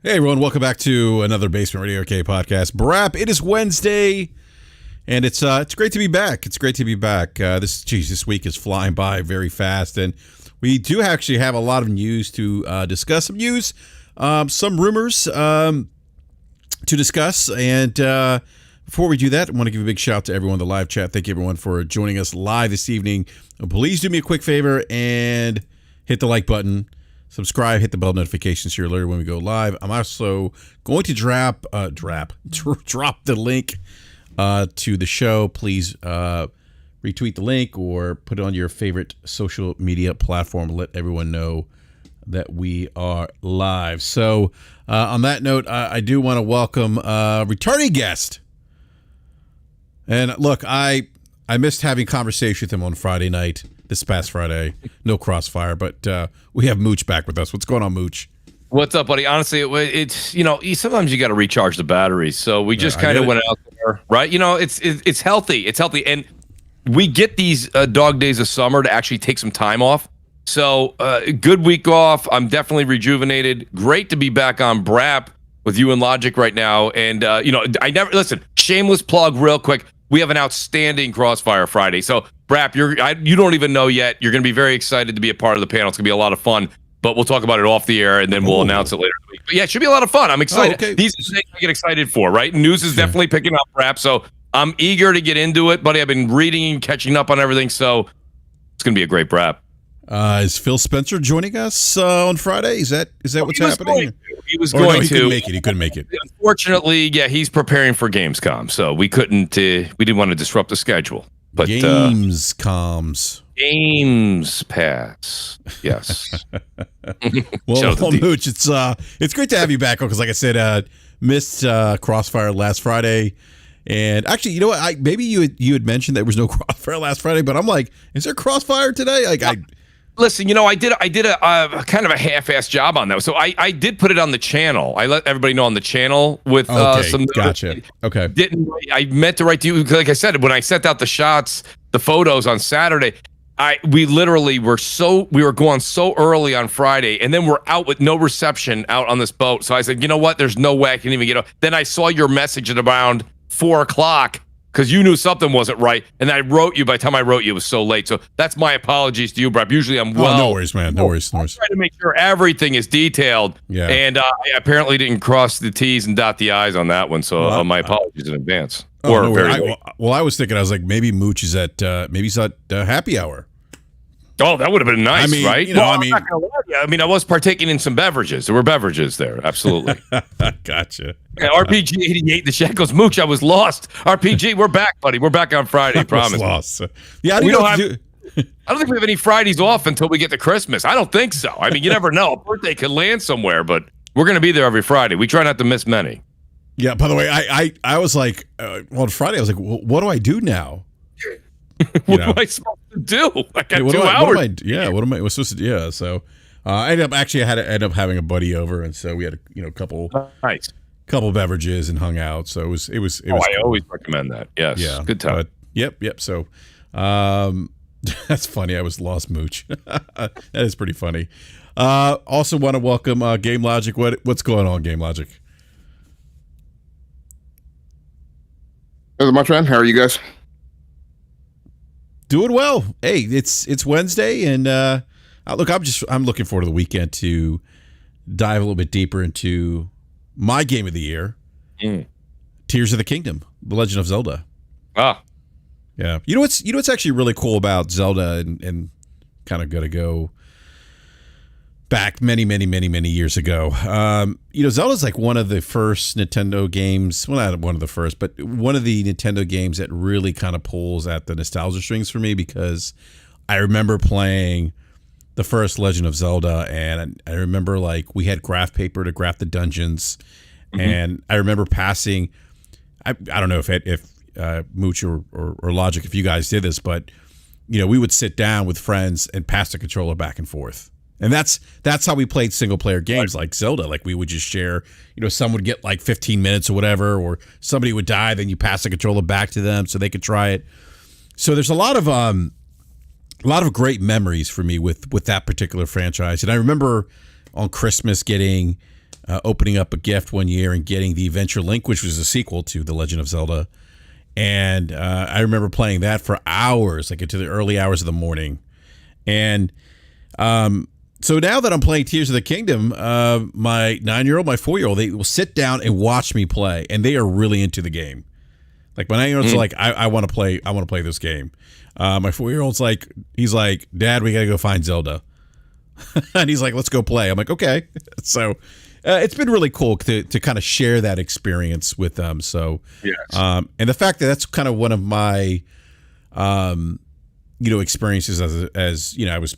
Hey everyone, welcome back to another Basement Radio Arcade podcast. BRAP, it is Wednesday, and it's great to be back. It's great to be back. This week is flying by very fast, and we do actually have a lot of news to discuss. Some news, some rumors to discuss, and before we do that, I want to give a big shout out to everyone in the live chat. Thank you everyone for joining us live this evening. Please do me a quick favor and hit the like button. Subscribe, hit the bell notifications so you're alerted when we go live. I'm also going to drop the link to the show. Please retweet the link or put it on your favorite social media platform. Let everyone know that we are live. So on that note, I do want to welcome a returning guest. And look, I missed having conversation with him on Friday night. This past Friday, no Crossfire, but we have Mooch back with us. What's going on, Mooch? What's up, buddy? Honestly, it's sometimes you got to recharge the batteries. So we just kind of went out there, right? It's healthy. It's healthy, and we get these dog days of summer to actually take some time off. So good week off. I'm definitely rejuvenated. Great to be back on BRAP with you and Logic right now. And I never listen. Shameless plug, real quick. We have an outstanding Crossfire Friday. So, BRAP, you don't even know yet. You're going to be very excited to be a part of the panel. It's going to be a lot of fun. But we'll talk about it off the air, and then we'll announce it later in the week. But yeah, it should be a lot of fun. I'm excited. Okay. These are the things I get excited for, right? News is definitely picking up, BRAP. So I'm eager to get into it, buddy. I've been reading and catching up on everything. So it's going to be a great BRAP. Is Phil Spencer joining us on Friday? Is that what's happening? He was going to. He couldn't make it. Unfortunately, yeah, he's preparing for Gamescom, so we couldn't. We didn't want to disrupt the schedule. But Gamescoms. Games Pass. Yes. Well, Mooch, it's great to have you back on because, like I said, missed Crossfire last Friday. And actually, you know what? Maybe you had mentioned there was no Crossfire last Friday, but I'm like, is there Crossfire today? Listen, I did a kind of a half-assed job on that. So I did put it on the channel. I let everybody know on the channel with some. Gotcha. Okay. I meant to write to you, like I said, when I sent out the shots, the photos on Saturday. We literally were going so early on Friday, and then we're out with no reception out on this boat. So I said, you know what? There's no way I can even get up. Then I saw your message at around 4:00. Because you knew something wasn't right, and I wrote you. By the time I wrote you, it was so late. So that's my apologies to you, BRAP. Usually I'm well. Oh, no worries, man. No worries. I'm trying to make sure everything is detailed. Yeah. And I apparently didn't cross the T's and dot the I's on that one. So my apologies in advance. I was thinking, I was like, maybe Mooch is at happy hour. Oh, that would have been nice, right? I'm not gonna lie to you. I was partaking in some beverages. There were beverages there, absolutely. Gotcha. Yeah, RPG 88 in the chat goes, Mooch, I was lost. RPG, we're back, buddy. We're back on Friday, promise. Lost. Yeah, I don't think we have any Fridays off until we get to Christmas. I don't think so. You never know. A birthday could land somewhere, but we're going to be there every Friday. We try not to miss many. Yeah, by the way, I was like, on Friday, I was like, well, what do I do now? What am I supposed to do? I got 2 hours. What am I supposed to do? Yeah, so I ended up having a buddy over, and so we had a couple beverages and hung out. So it was I cool. always recommend that. Yes, yeah, good time. Yep. So that's funny. I was lost, Mooch. That is pretty funny. Also want to welcome Game Logic. What's going on, Game Logic? Hello, my friend. How are you guys? Doing well. Hey, it's Wednesday, and look, I'm looking forward to the weekend to dive a little bit deeper into my game of the year, Tears of the Kingdom, The Legend of Zelda. Ah, yeah. You know what's actually really cool about Zelda, and kind of got to go back many years ago. Zelda's like one of the first Nintendo games. Well, not one of the first, but one of the Nintendo games that really kind of pulls at the nostalgia strings for me, because I remember playing the first Legend of Zelda, and I remember like we had graph paper to graph the dungeons, and I remember passing. I don't know if Mooch or Logic, if you guys did this, but we would sit down with friends and pass the controller back and forth. And that's how we played single player games like Zelda. Like we would just share, some would get like 15 minutes or whatever, or somebody would die, then you pass the controller back to them so they could try it. So there's a lot of great memories for me with that particular franchise. And I remember on Christmas getting opening up a gift one year and getting the Adventure Link, which was a sequel to The Legend of Zelda. And I remember playing that for hours, like into the early hours of the morning. And so now that I'm playing Tears of the Kingdom, my 9-year-old, my 4-year-old, they will sit down and watch me play, and they are really into the game. Like my 9-year-old's like, I want to play this game. My 4-year-old's like, he's like, Dad, we gotta go find Zelda. And he's like, let's go play. I'm like, okay. So it's been really cool to kind of share that experience with them. So, yes. And the fact that that's kind of one of my, experiences as I was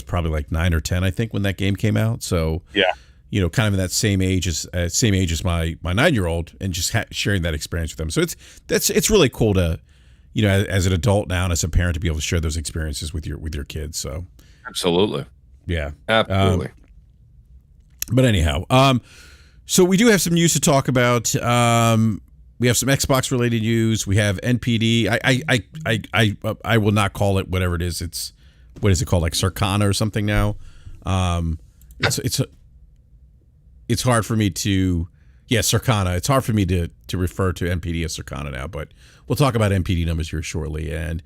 probably like 9 or 10, I think, when that game came out. So, yeah, kind of in that same age as my 9-year-old, and just sharing that experience with them. So it's really cool to, as an adult now and as a parent, to be able to share those experiences with your kids. So, absolutely. Yeah, absolutely. But anyhow, so we do have some news to talk about. We have some Xbox related news. We have NPD. I will not call it whatever it is. What is it called? Like Circana or something now. It's hard for me to Circana. It's hard for me to refer to NPD as Circana now. But we'll talk about NPD numbers here shortly, and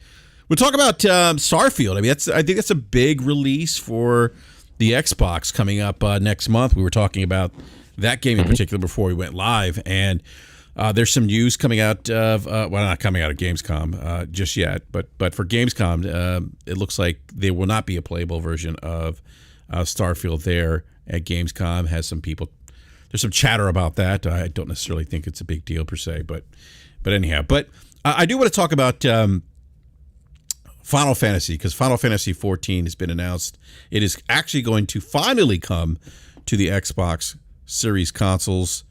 we'll talk about Starfield. I mean, I think that's a big release for the Xbox coming up next month. We were talking about that game in particular before we went live, and there's some news coming out of not coming out of Gamescom just yet, but for Gamescom, it looks like there will not be a playable version of Starfield there at Gamescom. There's some chatter about that. I don't necessarily think it's a big deal per se, but anyhow, I do want to talk about Final Fantasy, because Final Fantasy 14 has been announced. It is actually going to finally come to the Xbox Series consoles,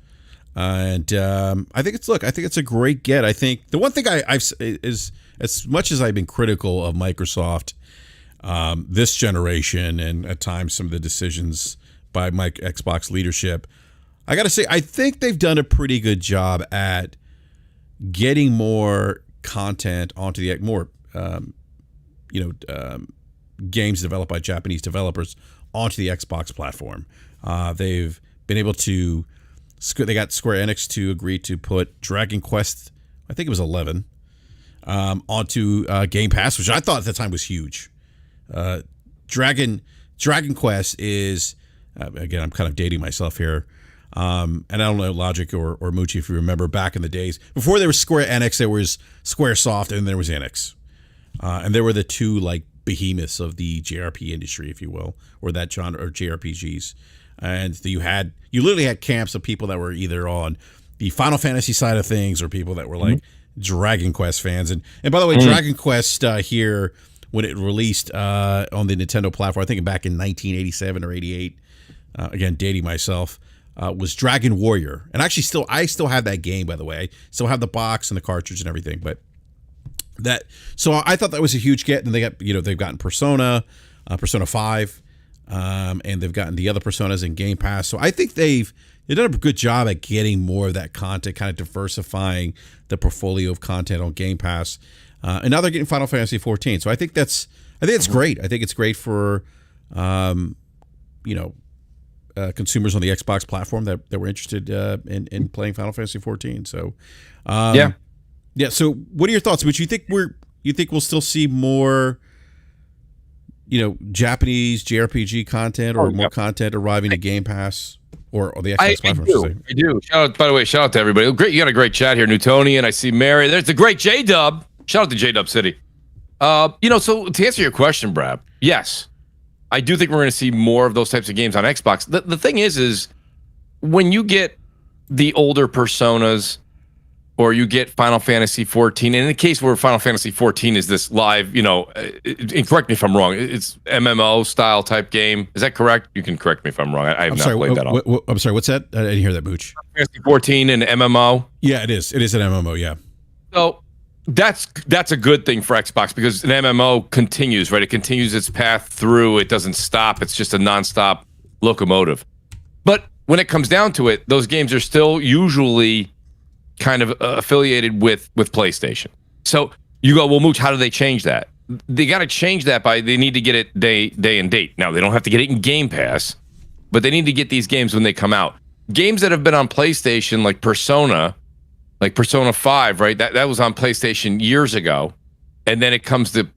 and I think it's a great get. I think the one thing I've is, as much as I've been critical of Microsoft this generation, and at times some of the decisions by Xbox leadership, I got to say I think they've done a pretty good job at getting more content onto the games developed by Japanese developers onto the Xbox platform. They've been able to. They got Square Enix to agree to put Dragon Quest, I think it was 11, onto Game Pass, which I thought at the time was huge. Dragon Quest is, again, I'm kind of dating myself here, and I don't know, Logic or Moochie, if you remember back in the days. Before there was Square Enix, there was Squaresoft, and there was Enix. And there were the two like behemoths of the JRP industry, if you will, or that genre, or JRPGs. And you literally had camps of people that were either on the Final Fantasy side of things, or people that were like Dragon Quest fans. And by the way, Dragon Quest here, when it released on the Nintendo platform, I think back in 1987 or 88, again, dating myself, was Dragon Warrior. And actually I still have that game, by the way. I still have the box and the cartridge and everything, so I thought that was a huge get. And they've gotten Persona 5, and they've gotten the other Personas in Game Pass. So I think they've done a good job at getting more of that content, kind of diversifying the portfolio of content on Game Pass. And now they're getting Final Fantasy 14. So I think it's great. I think it's great for consumers on the Xbox platform that were interested in playing Final Fantasy 14. So yeah. So what are your thoughts? Which you think we'll still see more, Japanese JRPG content, or more content arriving to Game Pass or the Xbox platform? I do. By the way, shout out to everybody. Great, you got a great chat here, Newtonian. I see Mary. There's the great J-Dub. Shout out to J-Dub City. So to answer your question, Brad, yes, I do think we're going to see more of those types of games on Xbox. The thing is when you get the older Personas, or you get Final Fantasy 14, and in the case where Final Fantasy 14 is this live, and correct me if I'm wrong, it's MMO style type game. Is that correct? You can correct me if I'm wrong. I have not played that on. I'm sorry, what's that? I didn't hear that, Mooch. Final Fantasy 14 and MMO? Yeah, it is. It is an MMO, yeah. So that's a good thing for Xbox, because an MMO continues, right? It continues its path through. It doesn't stop. It's just a nonstop locomotive. But when it comes down to it, those games are still usually kind of affiliated with PlayStation. So you go, well, Mooch, how do they change that? They got to change that they need to get it day and date. Now, they don't have to get it in Game Pass, but they need to get these games when they come out. games that have been on PlayStation, like Persona 5, right? That was on PlayStation years ago. And then it comes to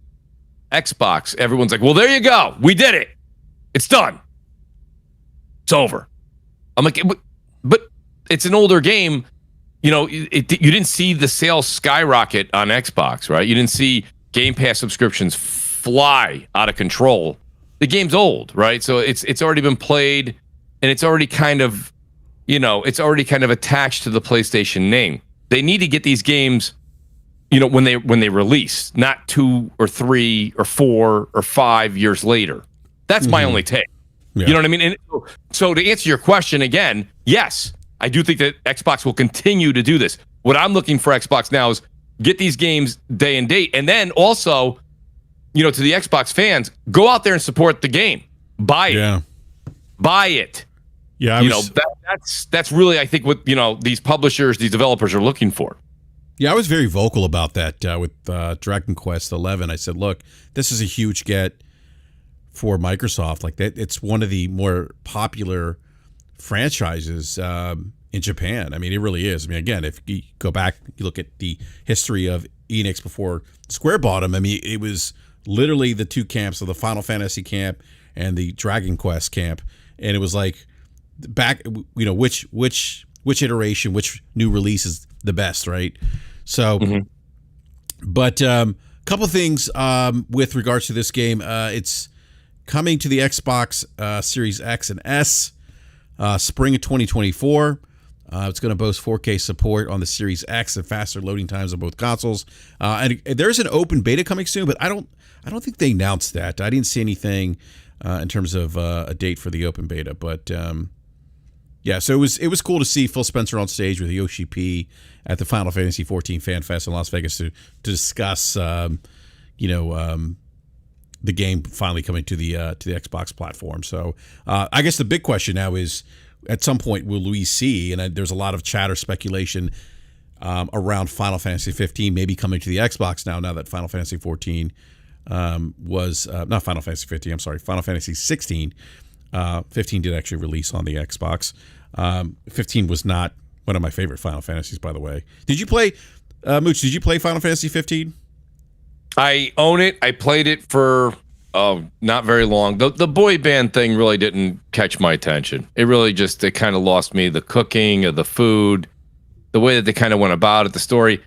Xbox. Everyone's like, well, there you go. We did it. It's done. It's over. I'm like, but it's an older game. You know, you didn't see the sales skyrocket on Xbox, right? You didn't see Game Pass subscriptions fly out of control. The game's old, right? So it's already been played, and it's already kind of, attached to the PlayStation name. They need to get these games, when they release, not 2 or 3 or 4 or 5 years later. That's my only take. Yeah. You know what I mean? And so to answer your question again, yes, I do think that Xbox will continue to do this. What I'm looking for Xbox now is get these games day and date, and then also, to the Xbox fans, go out there and support the game. Buy it. Yeah. Buy it. Yeah, that's really, I think, what these publishers, these developers are looking for. Yeah, I was very vocal about that with Dragon Quest 11. I said, look, this is a huge get for Microsoft. Like that, it's one of the more popular franchises in Japan. I mean, it really is. I mean, again, if you go back, you look at the history of Enix before Square bought them. I mean, it was literally the two camps of the Final Fantasy camp and the Dragon Quest camp, and it was like back, which iteration, which new release is the best, right? So, but couple things with regards to this game. It's coming to the Xbox Series X and S spring of 2024. It's going to boast 4K support on the Series X and faster loading times on both consoles. And there's an open beta coming soon, but I don't think they announced that. I didn't see anything in terms of a date for the open beta, but yeah, so it was cool to see Phil Spencer on stage with Yoshi P at the Final Fantasy 14 Fan Fest in Las Vegas to discuss the game finally coming to the Xbox platform. So I guess the big question now is, at some point, will we see? And there's a lot of chatter, speculation around Final Fantasy 15 maybe coming to the Xbox now that Final Fantasy 14 was not Final Fantasy 15. I'm sorry, Final Fantasy 16. 15 did actually release on the Xbox. 15 was not one of my favorite Final Fantasies, by the way. Did you play, Mooch, did you play Final Fantasy 15? I own it. I played it for not very long. The boy band thing really didn't catch my attention. It really it kind of lost me. The cooking of the food, the way that they kind of went about it, the story.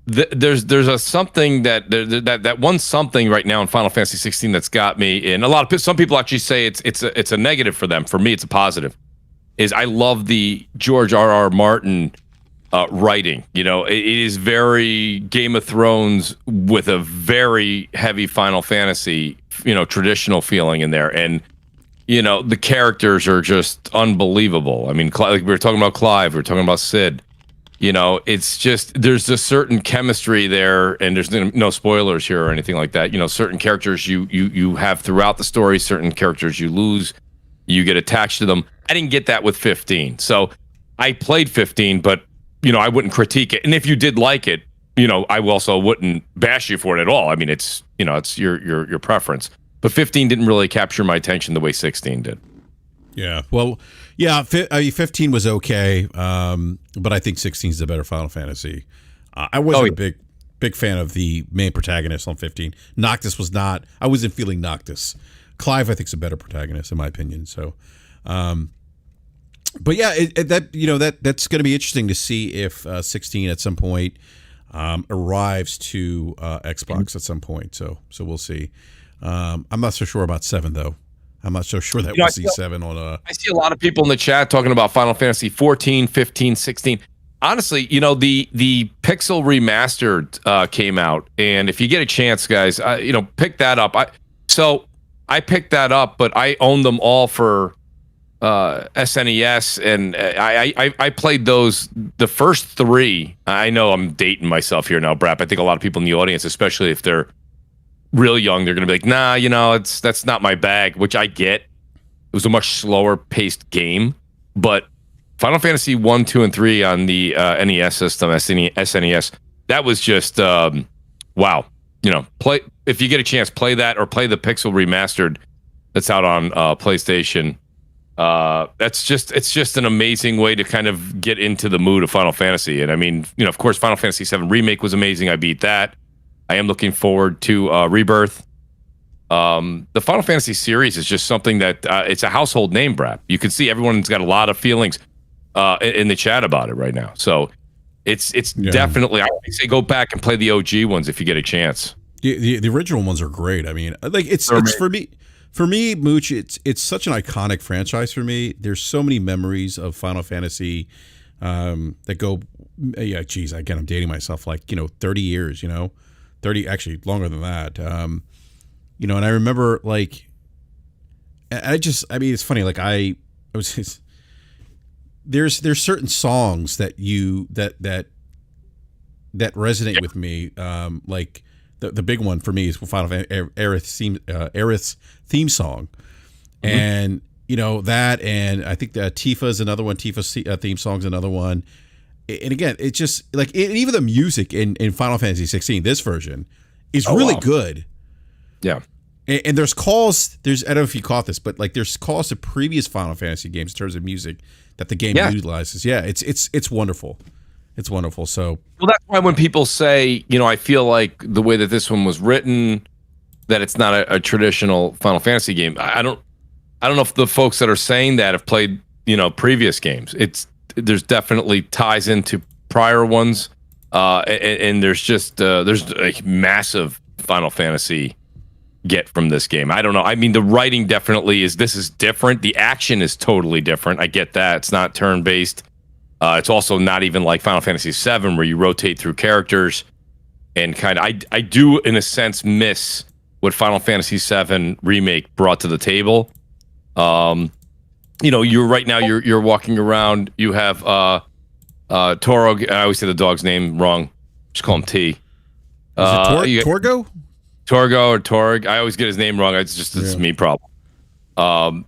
There's a something that one something right now in Final Fantasy 16 that's got me. And some people actually say it's a negative for them. For me, it's a positive. Is I love the George R.R. Martin writing. It is very Game of Thrones with a very heavy Final Fantasy, traditional feeling in there. And, the characters are just unbelievable. I mean, like we were talking about Clive, we were talking about Sid. It's just, there's a certain chemistry there, and there's no spoilers here or anything like that. Certain characters you have throughout the story, certain characters you lose, you get attached to them. I didn't get that with 15. So I played 15, but I wouldn't critique it. And if you did like it, I also wouldn't bash you for it at all. I mean, it's your preference. But 15 didn't really capture my attention the way 16 did. Yeah. Well, yeah, 15 was okay, but I think 16 is the better Final Fantasy. I wasn't a big fan of the main protagonist on 15. Noctis was not. I wasn't feeling Noctis. Clive, I think, is a better protagonist in my opinion. So, but yeah, that's going to be interesting to see if 16 at some point arrives to Xbox at some point. So we'll see. I'm not so sure about 7 though. I'm not so sure that we'll see 7 on a... I see a lot of people in the chat talking about Final Fantasy 14, 15, 16. Honestly, the Pixel Remastered came out, and if you get a chance, guys, pick that up. I picked that up, but I own them all for SNES, and I played those, the first 3. I know I'm dating myself here now, Brap. I think a lot of people in the audience, especially if they're real young, they're going to be like, nah, that's not my bag, which I get. It was a much slower paced game, but Final Fantasy 1, 2, and 3 on the NES system, SNES, that was just, wow. Play, if you get a chance, play that, or play the Pixel Remastered that's out on PlayStation It's just an amazing way to kind of get into the mood of Final Fantasy. And I mean, of course, Final Fantasy VII Remake was amazing. I beat that. I am looking forward to Rebirth. The Final Fantasy series is just something that it's a household name, BRAP. You can see everyone's got a lot of feelings in the chat about it right now. So it's definitely, I say go back and play the OG ones if you get a chance. The original ones are great. I mean, like it's for me, Mooch, it's such an iconic franchise for me. There's so many memories of Final Fantasy that go, geez, again, I'm dating myself, like, 30 years, 30, actually longer than that. And I remember, like, it's funny, like there's certain songs that resonate with me, like the big one for me is Final Fantasy Aerith's theme song, and that, and I think that Tifa is another one. Tifa's theme song is another one, and again, it's just like even the music in Final Fantasy 16, this version, is really good. Yeah. And there's calls. I don't know if you caught this, but like there's calls to previous Final Fantasy games in terms of music that the game utilizes. Yeah, it's wonderful. It's wonderful. So, well, that's why when people say, I feel like the way that this one was written, that it's not a traditional Final Fantasy game. I don't know if the folks that are saying that have played, previous games. There's definitely ties into prior ones, and there's just there's a massive Final Fantasy get from this game. I don't know. I mean, the writing definitely this is different. The action is totally different. I get that. It's not turn-based. It's also not even like Final Fantasy VII where you rotate through characters, and kind of I do in a sense miss what Final Fantasy VII Remake brought to the table. You're right now you're walking around. You have Toro. I always say the dog's name wrong. Just call him T. Torgo? Torgo or Torg. I always get his name wrong. It's me problem.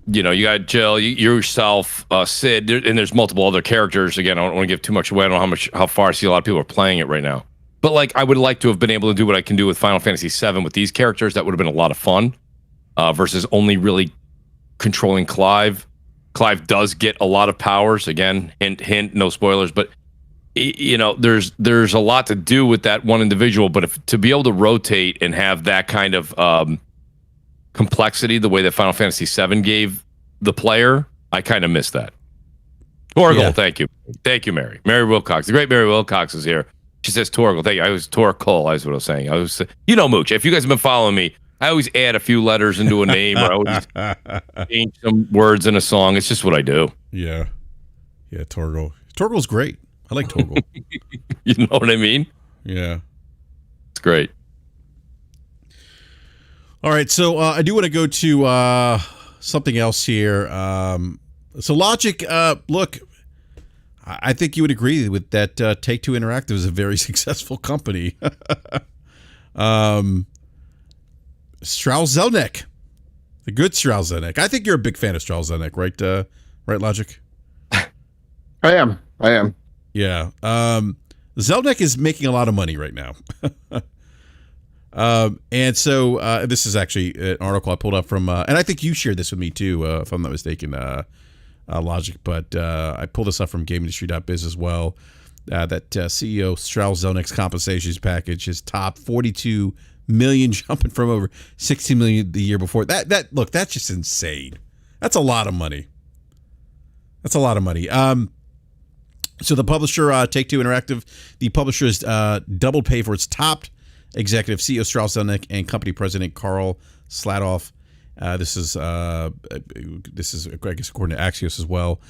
You got Jill, yourself, Sid, and there's multiple other characters. Again, I don't want to give too much away. I don't know how far I see a lot of people are playing it right now. But like, I would like to have been able to do what I can do with Final Fantasy VII with these characters. That would have been a lot of fun. Versus only really controlling Clive. Clive does get a lot of powers. Again, hint, no spoilers. But there's a lot to do with that one individual. But to be able to rotate and have that kind of complexity the way that Final Fantasy VII gave the player, I kind of miss that. Torgal, thank you, Mary Wilcox. The great Mary Wilcox is here. She says Torgal. Thank you. I was Torgal. That's what I was saying. Mooch, if you guys have been following me, I always add a few letters into a name, or I always change some words in a song. It's just what I do. Yeah, Torgal. Torgal's great. I like Torgal. You know what I mean? Yeah, it's great. All right, so I do want to go to something else here. So Logic, look, I think you would agree with that. Take-Two Interactive is a very successful company. Strauss Zelnick, the good Strauss Zelnick. I think you're a big fan of Strauss Zelnick, right? Right, Logic? I am. Yeah. Zelnick is making a lot of money right now. And so this is actually an article I pulled up from, and I think you shared this with me too, if I'm not mistaken, Logic. But I pulled this up from GameIndustry.biz as well. That CEO Strauss Zelnick's compensation package is top 42 million, jumping from over 60 million the year before. Look, that's just insane. That's a lot of money. So the publisher, Take-Two Interactive, the publisher is doubled pay for its top executive, CEO Strauss Zelnick, and company president Carl Slatoff. This is I guess according to Axios as well.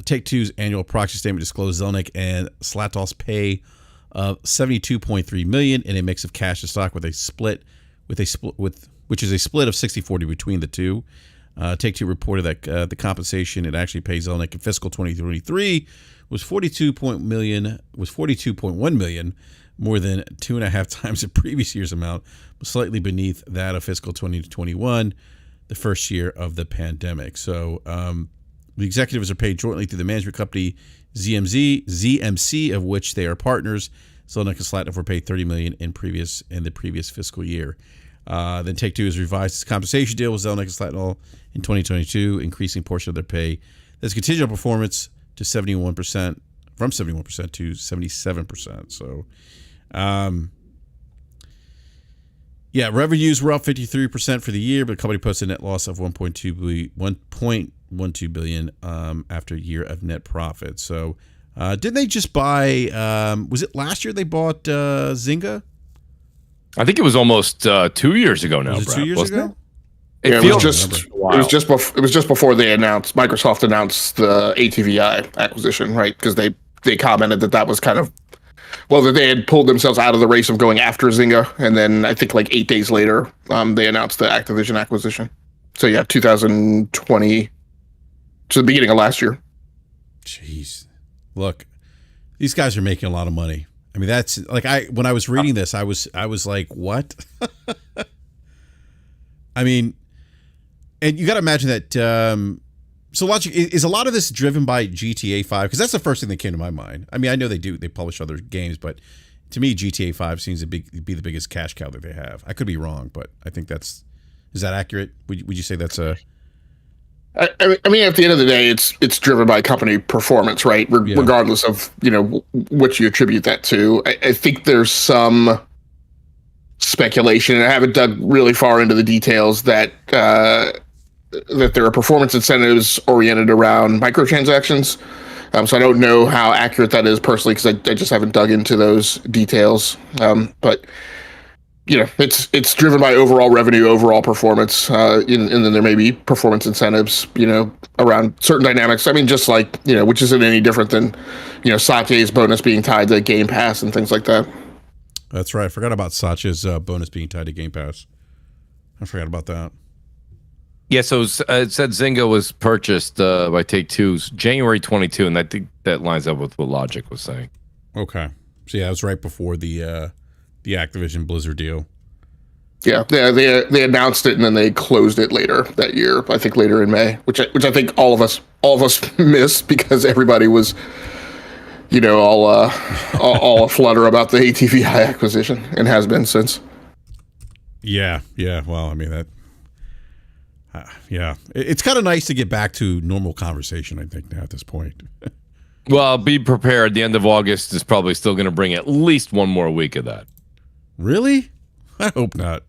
Take-Two's annual proxy statement disclosed Zelnick and Slatoff's pay of $72.3 million in a mix of cash and stock, which is a split of 60-40 between the two. Take-Two reported that the compensation it actually pays Zelnick in fiscal 2023 was $42.1 million, more than 2.5 times the previous year's amount, but slightly beneath that of fiscal 2021, the first year of the pandemic. So the executives are paid jointly through the management company ZMC, of which they are partners. Zelnick and Slatoff were paid $30 million in the previous fiscal year. Then Take-Two has revised its compensation deal with Zelda Titanfall in 2022, increasing portion of their pay. There's contingent performance to 71%, from 71% to 77%. So, revenues were up 53% for the year, but the company posted a net loss of $1.12 billion after a year of net profit. So, didn't they just buy? Was it last year they bought Zynga? I think it was almost 2 years ago now. Was it 2 years ago? It was just before Microsoft announced the ATVI acquisition, right? Because they commented that was kind of that they had pulled themselves out of the race of going after Zynga, and then I think like 8 days later, they announced the Activision acquisition. So 2020 to the beginning of last year. Jeez, look, these guys are making a lot of money. I mean, that's like when I was reading this, I was like, what? I mean, and you got to imagine that. So logic is a lot of this driven by GTA 5, because that's the first thing that came to my mind. I mean, I know they publish other games, but to me, GTA 5 seems to be the biggest cash cow that they have. I could be wrong, but I think is that accurate? Would you say that's a? I mean, at the end of the day, it's driven by company performance, right? Regardless of what you attribute that to. I think there's some speculation, and I haven't dug really far into the details, that there are performance incentives oriented around microtransactions. So I don't know how accurate that is personally, because I just haven't dug into those details. But it's driven by overall revenue, overall performance, and then there may be performance incentives, around certain dynamics. I mean, just like, which isn't any different than, Sake's bonus being tied to Game Pass and things like that. That's right. I forgot about Satya's bonus being tied to Game Pass. I forgot about that. Yeah, so it said Zynga was purchased by Take-Two January 22, and I think that lines up with what Logic was saying. Okay. So it was right before the Activision Blizzard deal. Yeah, they announced it and then they closed it later that year. I think later in May, which I think all of us missed, because everybody was, all aflutter about the ATVI acquisition, and has been since. Yeah. Well, I mean that. It's kind of nice to get back to normal conversation, I think, now at this point. Well, be prepared. The end of August is probably still going to bring at least one more week of that. Really? I hope not.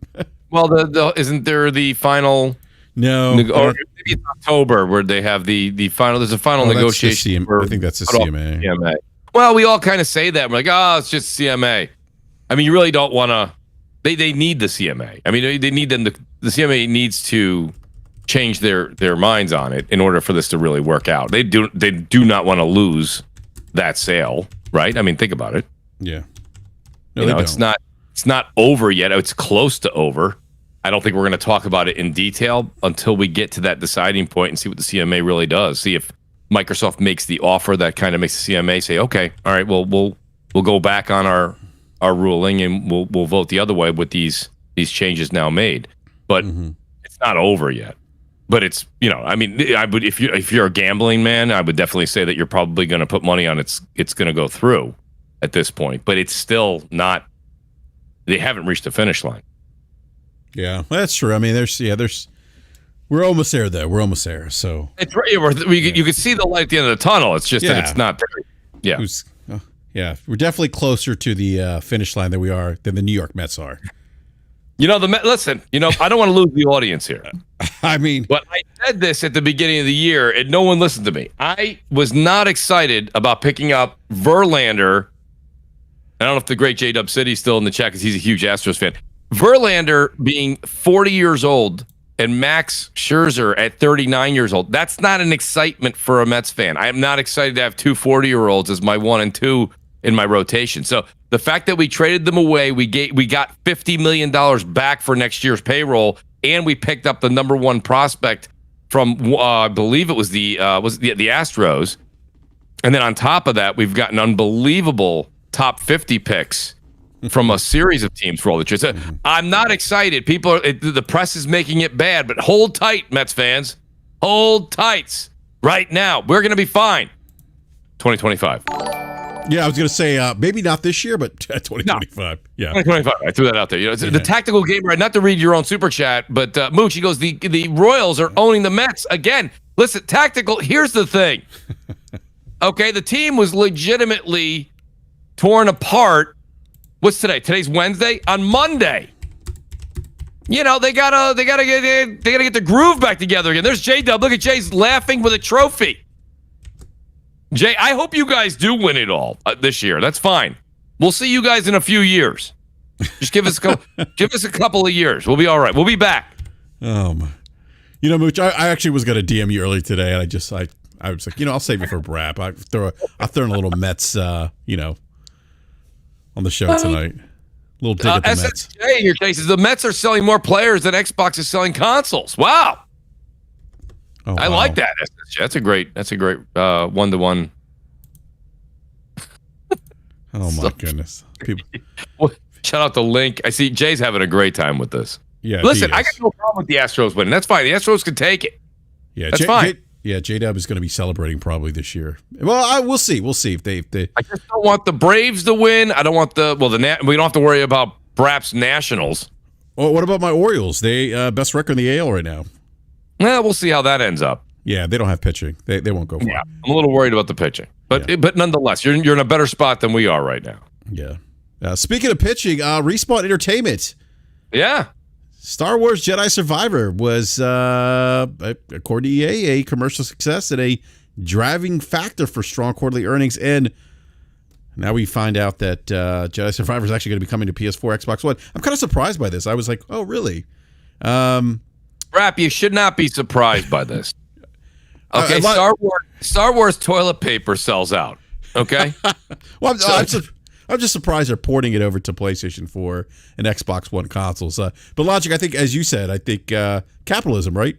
Well, isn't there the final? No. Or maybe it's October where they have the final. There's a final negotiation. I think that's the CMA. Well, we all kind of say that. We're like, it's just CMA. I mean, you really don't want to. They need the CMA. I mean, they need them. The CMA needs to change their minds on it in order for this to really work out. They do not want to lose that sale, right? I mean, think about it. Yeah. No, it's not over yet. It's close to over. I don't think we're going to talk about it in detail until we get to that deciding point and see what the CMA really does. See if Microsoft makes the offer that kind of makes the CMA say, okay, all right, well, we'll go back on our ruling and we'll vote the other way with these changes now made. But it's not over yet. But it's, I mean, I would, if you're a gambling man, I would definitely say that you're probably going to put money on it's going to go through at this point. But it's still not. They haven't reached the finish line. Yeah, that's true. I mean, we're almost there though. We're almost there. So it's right. You can see the light at the end of the tunnel. It's just that it's not there. Yeah. We're definitely closer to the finish line than the New York Mets are. Listen, I don't want to lose the audience here. I mean, but I said this at the beginning of the year, and no one listened to me. I was not excited about picking up Verlander. I don't know if the great J-Dub City's still in the chat because he's a huge Astros fan. Verlander being 40 years old and Max Scherzer at 39 years old. That's not an excitement for a Mets fan. I am not excited to have two 40-year-olds as my 1 and 2 in my rotation. So the fact that we traded them away, we got $50 million back for next year's payroll, and we picked up the number one prospect from I believe it was the Astros, and then on top of that, we've got an unbelievable top 50 picks from a series of teams for all the trades. I'm not excited. The press is making it bad, but hold tight, Mets fans. Hold tight. Right now, we're going to be fine. 2025. Yeah, I was going to say maybe not this year, but 2025. No. Yeah, 2025. I threw that out there. The tactical gamer. Not to read your own super chat, but Mooch, he goes, the Royals are owning the Mets again. Listen, tactical. Here's the thing. Okay, the team was legitimately torn apart. What's today? Today's Wednesday. On Monday, they gotta get the groove back together again. There's J-Dub. Look at Jay's laughing with a trophy. Jay, I hope you guys do win it all this year. That's fine. We'll see you guys in a few years. Just give us a couple of years. We'll be all right. We'll be back. Mooch, I actually was going to DM you earlier today, and I was like, I'll save it for BRAP. I'll throw in a little Mets, on the show tonight. A little dig at the Mets. SSJ in your case is the Mets are selling more players than Xbox is selling consoles. Wow. Oh, I like that. That's a great 1-to-1. Oh my goodness! People. Well, shout out to Link. I see Jay's having a great time with this. Yeah. Listen, I got no problem with the Astros winning. That's fine. The Astros can take it. Yeah, that's fine. J-Dub is going to be celebrating probably this year. Well, we'll see. We'll see if they. I just don't want the Braves to win. I don't want we don't have to worry about BRAP's Nationals. Well, what about my Orioles? They best record in the AL right now. Well, we'll see how that ends up. Yeah, they don't have pitching. They won't go far. Yeah, I'm a little worried about the pitching, but nonetheless, you're in a better spot than we are right now. Yeah. Speaking of pitching, Respawn Entertainment. Yeah. Star Wars Jedi Survivor was, according to EA, a commercial success and a driving factor for strong quarterly earnings. And now we find out that Jedi Survivor is actually going to be coming to PS4, Xbox One. I'm kind of surprised by this. I was like, oh, really? BRAP, you should not be surprised by this. Okay, Star Wars toilet paper sells out. Okay? Well, I'm just surprised they're porting it over to PlayStation 4 and Xbox One consoles. But Logic, I think, as you said, capitalism, right?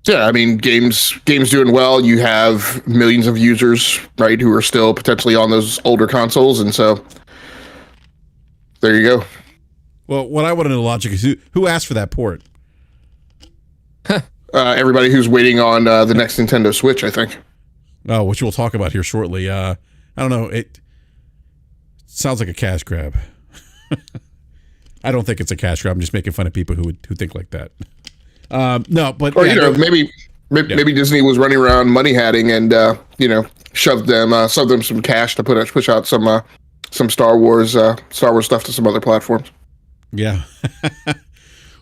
Yeah, I mean, games doing well. You have millions of users, right, who are still potentially on those older consoles, and so there you go. Well, what I want to know, Logic, is who asked for that port? Everybody who's waiting on the next Nintendo Switch, I think. Oh, which we'll talk about here shortly. I don't know. It sounds like a cash grab. I don't think it's a cash grab. I'm just making fun of people who think like that. No, but maybe Disney was running around money hatting and shoved them some cash to push out some Star Wars stuff to some other platforms. Yeah.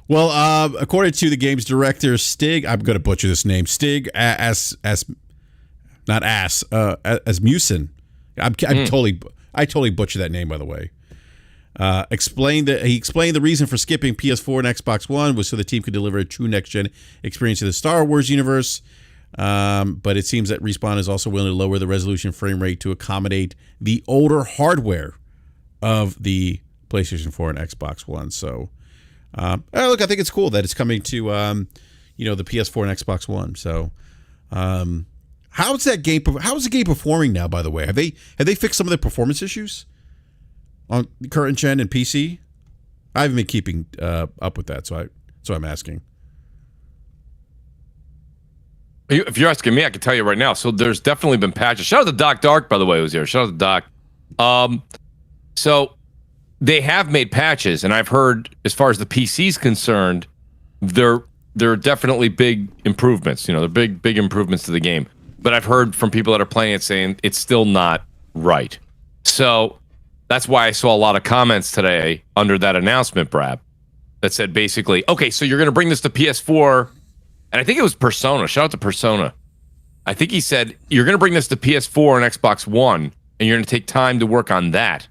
Well, according to the game's director, Stig, I'm going to butcher this name, Stig Asmussen. I totally butchered that name, by the way. He explained the reason for skipping PS4 and Xbox One was so the team could deliver a true next-gen experience of the Star Wars universe. But it seems that Respawn is also willing to lower the resolution frame rate to accommodate the older hardware of the PlayStation 4 and Xbox One. So, look, I think it's cool that it's coming to the PS4 and Xbox One. So, how's the game performing now? By the way, have they fixed some of the performance issues on the current gen and PC? I haven't been keeping up with that, so I'm asking. If you're asking me, I can tell you right now. So there's definitely been patches. Shout out to Doc Dark, by the way, who was here. Shout out to Doc. So they have made patches, and I've heard, as far as the PC's concerned, there are definitely big improvements. They're big improvements to the game. But I've heard from people that are playing it saying it's still not right. So that's why I saw a lot of comments today under that announcement, BRAP, that said basically, okay, so you're going to bring this to PS4, and I think it was Persona. Shout out to Persona. I think he said, you're going to bring this to PS4 and Xbox One, and you're going to take time to work on that.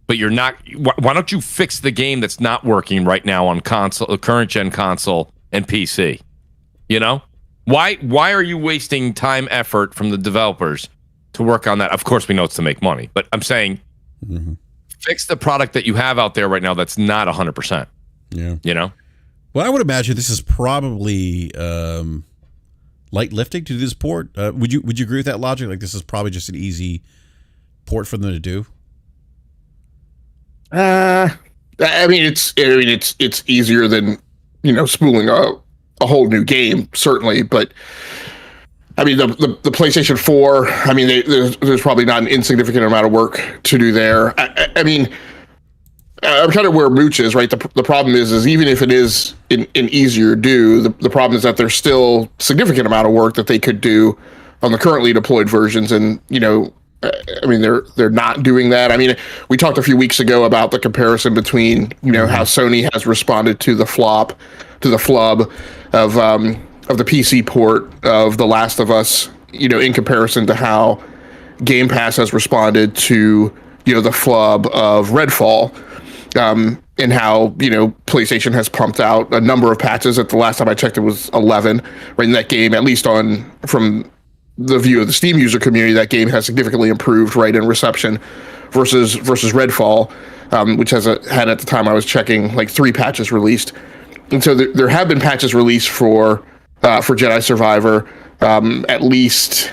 But you're not. Why don't you fix the game that's not working right now on console, current gen console and PC? Why are you wasting time, effort from the developers to work on that? Of course, we know it's to make money, but I'm saying fix the product that you have out there right now that's not 100%. Yeah. Well, I would imagine this is probably light lifting to do this port. Would you agree with that logic? Like, this is probably just an easy port for them to do. I mean, it's easier than spooling a whole new game, certainly, but I mean, the PlayStation 4, I mean, there's probably not an insignificant amount of work to do there. I mean, I'm kind of where Mooch is, right? The problem is even if it is an easier do, the problem is that there's still significant amount of work that they could do on the currently deployed versions. And, I mean, they're not doing that. I mean, we talked a few weeks ago about the comparison between, how Sony has responded to the flub of the PC port of The Last of Us, in comparison to how Game Pass has responded to, the flub of Redfall. And how, PlayStation has pumped out a number of patches. At the last time I checked, it was 11. Right in that game, at least from the view of the Steam user community, that game has significantly improved, right, in reception versus Redfall, which had at the time I was checking like 3 patches released. And so there have been patches released for Jedi Survivor, at least.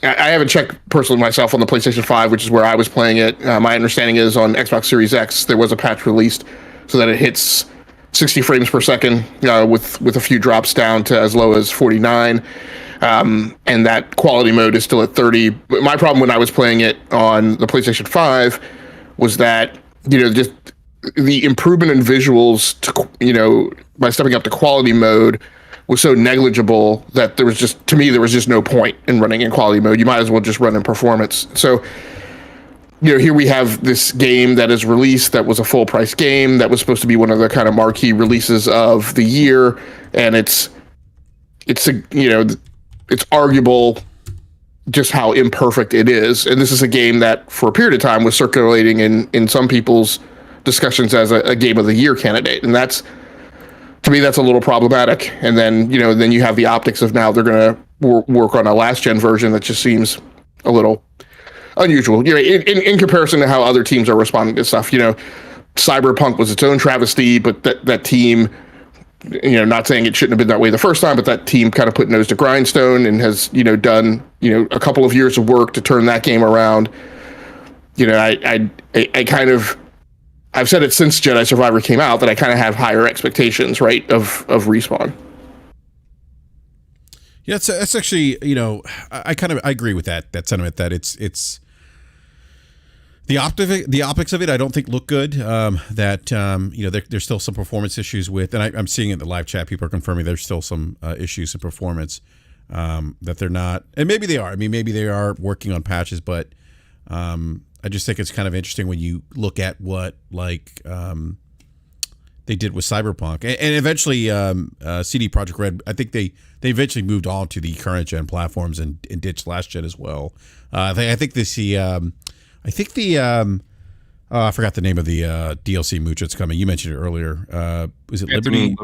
I haven't checked personally myself on the PlayStation 5, which is where I was playing it. My understanding is on Xbox Series X, there was a patch released so that it hits 60 frames per second with a few drops down to as low as 49. And that quality mode is still at 30. But my problem when I was playing it on the PlayStation 5 was that, just the improvement in visuals, by stepping up to quality mode was so negligible that there was just no point in running in quality mode. You might as well just run in performance. So, here we have this game that is released that was a full price game that was supposed to be one of the kind of marquee releases of the year, and it's arguable just how imperfect it is. And this is a game that for a period of time was circulating in some people's discussions as a game of the year candidate, and to me, that's a little problematic. And then, then you have the optics of now they're going to work on a last gen version that just seems a little unusual. In comparison to how other teams are responding to stuff. Cyberpunk was its own travesty, but that team, not saying it shouldn't have been that way the first time, but that team kind of put nose to grindstone and has, done, a couple of years of work to turn that game around. I kind of, I've said it since Jedi Survivor came out that I kind of have higher expectations, right, of Respawn. Yeah, that's actually, I agree with that sentiment that it's the optics of it. I don't think look good. There's still some performance issues with, and I'm seeing it in the live chat. People are confirming there's still some issues in performance that they're not, and maybe they are. I mean, maybe they are working on patches, but I just think it's kind of interesting when you look at what they did with Cyberpunk, and eventually CD Projekt Red. I think they eventually moved on to the current gen platforms and ditched last gen as well. I forgot the name of the DLC Mooch that's coming. You mentioned it earlier. Was it Liberty?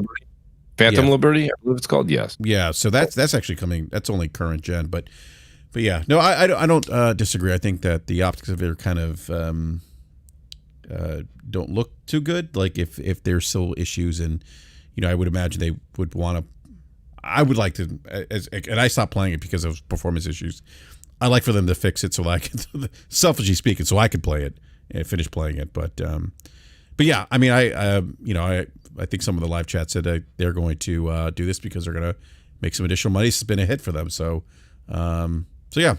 Phantom Liberty, I believe it's called. Yes. Yeah. So that's actually coming. That's only current gen, but yeah, no, I don't disagree. I think that the optics of it are kind of don't look too good. Like if there's still issues, and I would imagine they would want to. I would like to, and I stopped playing it because of performance issues. I like for them to fix it so I can, selfishly speaking, so I could play it and finish playing it. But yeah, I mean, I think some of the live chat said they're going to do this because they're going to make some additional money. It's been a hit for them, so yeah.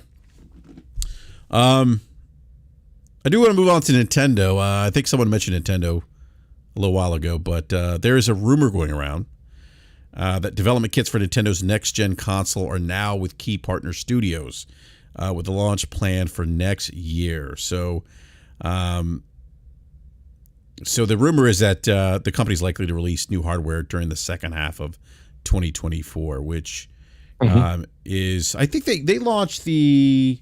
I do want to move on to Nintendo. I think someone mentioned Nintendo a little while ago, but there is a rumor going around that development kits for Nintendo's next-gen console are now with key partner studios, with the launch planned for next year. So the rumor is that the company's likely to release new hardware during the second half of 2024, which is, I think they launched the,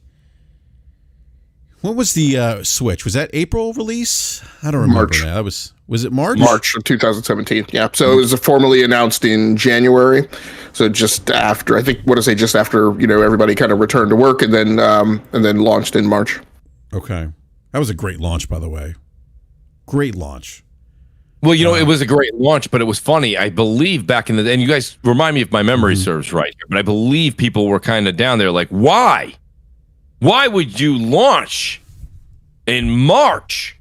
what was the Switch? Was that April release? I don't remember March. now. Was it March? March of 2017. Yeah. So it was formally announced in January. So just after, I think, just after, everybody kind of returned to work, and then launched in March. Okay. That was a great launch, by the way. Great launch. Well, it was a great launch, but it was funny. I believe back in the day, and you guys remind me if my memory serves right here, but I believe people were kind of down there like, why? Why would you launch in March?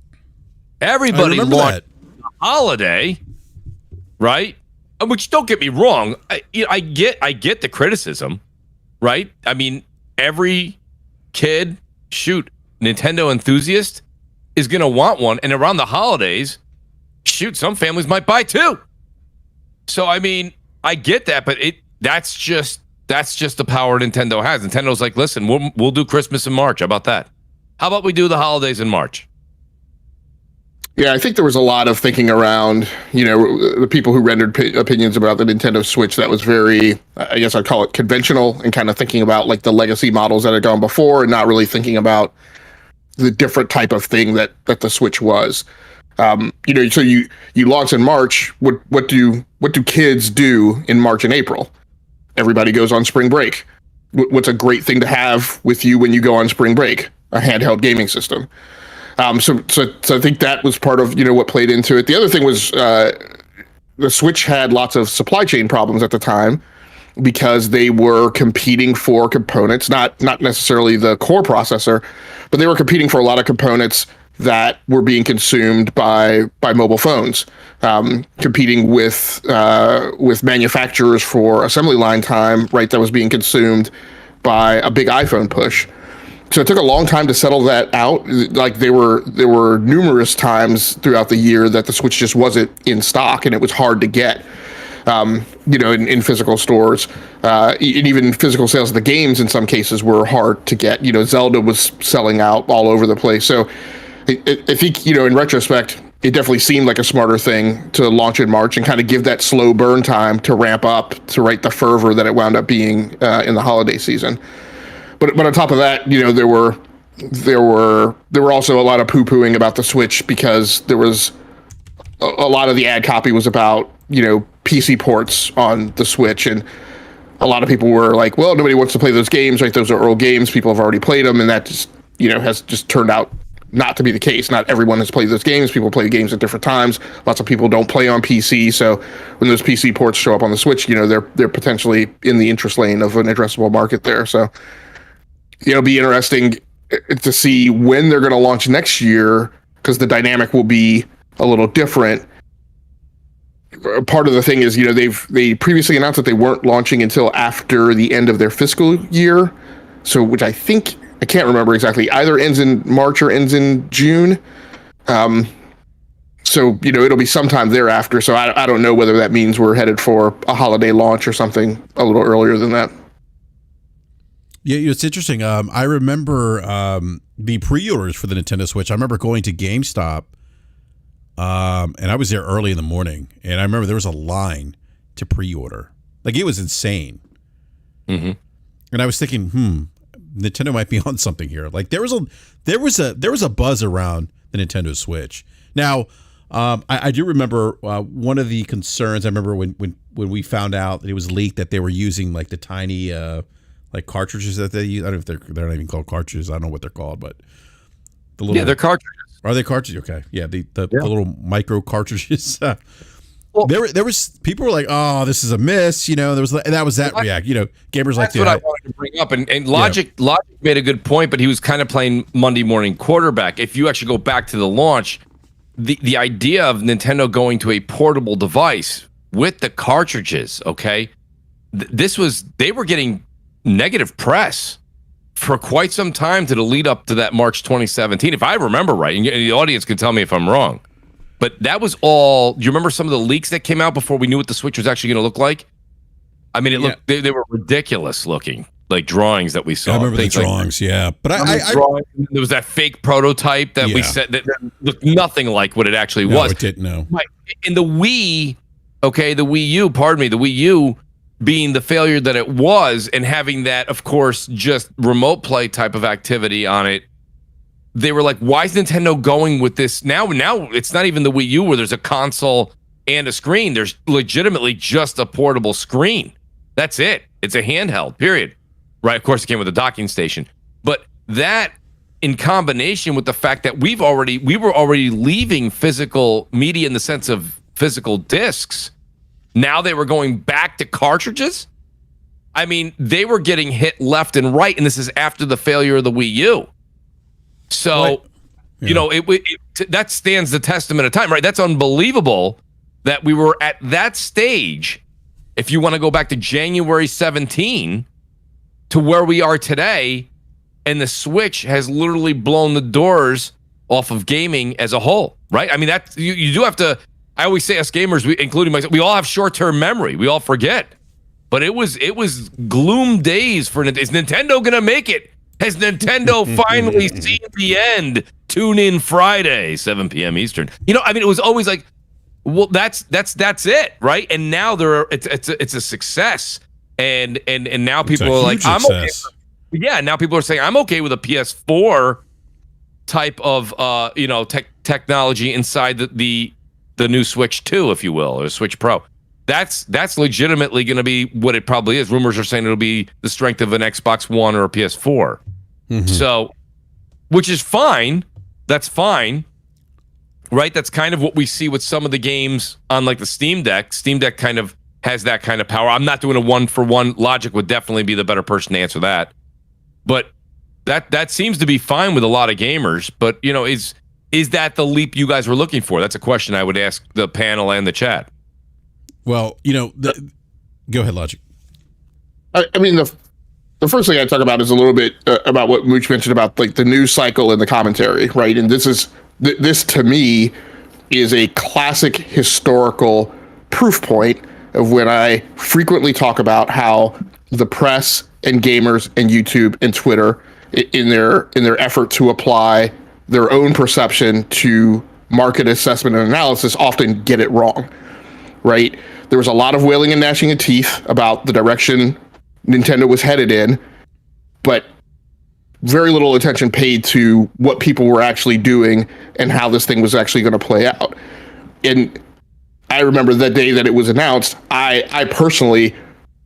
Everybody launched on a holiday, right? Which, don't get me wrong, I get the criticism, right? I mean, every kid, Nintendo enthusiast is going to want one. And around the holidays, some families might buy 2. So, I mean, I get that, but that's just the power Nintendo has. Nintendo's like, listen, we'll do Christmas in March. How about that? How about we do the holidays in March? Yeah, I think there was a lot of thinking around, the people who rendered opinions about the Nintendo Switch that was very, I guess I'd call it conventional, and kind of thinking about like the legacy models that had gone before and not really thinking about the different type of thing that the Switch was. So you launch in March. What do kids do in March and April? Everybody goes on spring break. What's a great thing to have with you when you go on spring break? A handheld gaming system. So I think that was part of what played into it. The other thing was the Switch had lots of supply chain problems at the time because they were competing for components, not necessarily the core processor, but they were competing for a lot of components that were being consumed by mobile phones, competing with manufacturers for assembly line time, right? That was being consumed by a big iPhone push. So it took a long time to settle that out. Like there were numerous times throughout the year that the Switch just wasn't in stock and it was hard to get, in physical stores. And even physical sales of the games in some cases were hard to get. Zelda was selling out all over the place. So I think, in retrospect, it definitely seemed like a smarter thing to launch in March and kind of give that slow burn time to ramp up to the fervor that it wound up being in the holiday season. But on top of that, there were also a lot of poo-pooing about the Switch because there was a lot of the ad copy was about PC ports on the Switch, and a lot of people were like, well, nobody wants to play those games, right? Those are old games, people have already played them, and that just has just turned out not to be the case. Not everyone has played those games. People play games at different times. Lots of people don't play on PC, so when those PC ports show up on the Switch, they're potentially in the interest lane of an addressable market there. So it'll be interesting to see when they're going to launch next year, because the dynamic will be a little different. Part of the thing is, they previously announced that they weren't launching until after the end of their fiscal year. So, which I can't remember exactly, either ends in March or ends in June. So, it'll be sometime thereafter. So I don't know whether that means we're headed for a holiday launch or something a little earlier than that. Yeah, it's interesting. I remember the pre-orders for the Nintendo Switch. I remember going to GameStop, and I was there early in the morning, and I remember there was a line to pre-order. Like, it was insane. Mm-hmm. And I was thinking, Nintendo might be on something here. Like, there was a buzz around the Nintendo Switch. Now, I do remember one of the concerns. I remember when we found out that it was leaked that they were using like the tiny like cartridges that they use. I don't know if they're not even called cartridges. I don't know what they're called, but the little, they're cartridges. Are they cartridges? Okay, yeah, the little micro cartridges. Well, there was people were like, oh, this is a miss. There was that react. Gamers like that's what I wanted to bring up, and Logic made a good point, but he was kind of playing Monday morning quarterback. If you actually go back to the launch, the idea of Nintendo going to a portable device with the cartridges, okay, they were getting negative press for quite some time to the lead up to that March 2017, if I remember right, and the audience can tell me if I'm wrong. But that was all. Do you remember some of the leaks that came out before we knew what the Switch was actually going to look like? I mean, they were ridiculous looking, like drawings that we saw. I remember the drawings, but there was that fake prototype that we said that looked nothing like what it actually was. It didn't. No. In the Wii, the Wii U being the failure that it was, and having that, of course, just remote play type of activity on it. They were like, why is Nintendo going with this? Now it's not even the Wii U where there's a console and a screen. There's legitimately just a portable screen. That's it. It's a handheld, period. Right? Of course, it came with a docking station. But that, in combination with the fact that we were already leaving physical media in the sense of physical discs. Now they were going back to cartridges. I mean, they were getting hit left and right, and this is after the failure of the Wii U. So, that stands the testament of time, right? That's unbelievable that we were at that stage. If you want to go back to January 17, to where we are today, and the Switch has literally blown the doors off of gaming as a whole, right? I mean, that you do have to. I always say, us gamers, including myself, we all have short-term memory. We all forget. But it was gloom days for Nintendo. Is Nintendo gonna make it? Has Nintendo finally seen the end? Tune in Friday, 7 p.m. Eastern. You know, I mean, it was always like, well, that's it, right? And now it's a success, and now people are like, I'm okay. Yeah, now people are saying I'm okay with a PS4 type of technology inside the new Switch 2, if you will, or Switch Pro. That's legitimately going to be what it probably is. Rumors are saying it'll be the strength of an Xbox One or a PS4. Mm-hmm. So, which is fine. That's fine, right? That's kind of what we see with some of the games on like the Steam Deck. Steam Deck kind of has that kind of power. I'm not doing a one-for-one. Logic would definitely be the better person to answer that. But that seems to be fine with a lot of gamers. But, you know, is that the leap you guys were looking for? That's a question I would ask the panel and the chat. Well, you know, go ahead, Logic. I mean, the first thing I talk about is a little bit about what Mooch mentioned about like the news cycle and the commentary, right? And this to me is a classic historical proof point of when I frequently talk about how the press and gamers and YouTube and Twitter, in their effort to apply their own perception to market assessment and analysis, often get it wrong, right? There was a lot of wailing and gnashing of teeth about the direction Nintendo was headed in, but very little attention paid to what people were actually doing and how this thing was actually going to play out. And I remember the day that it was announced, I personally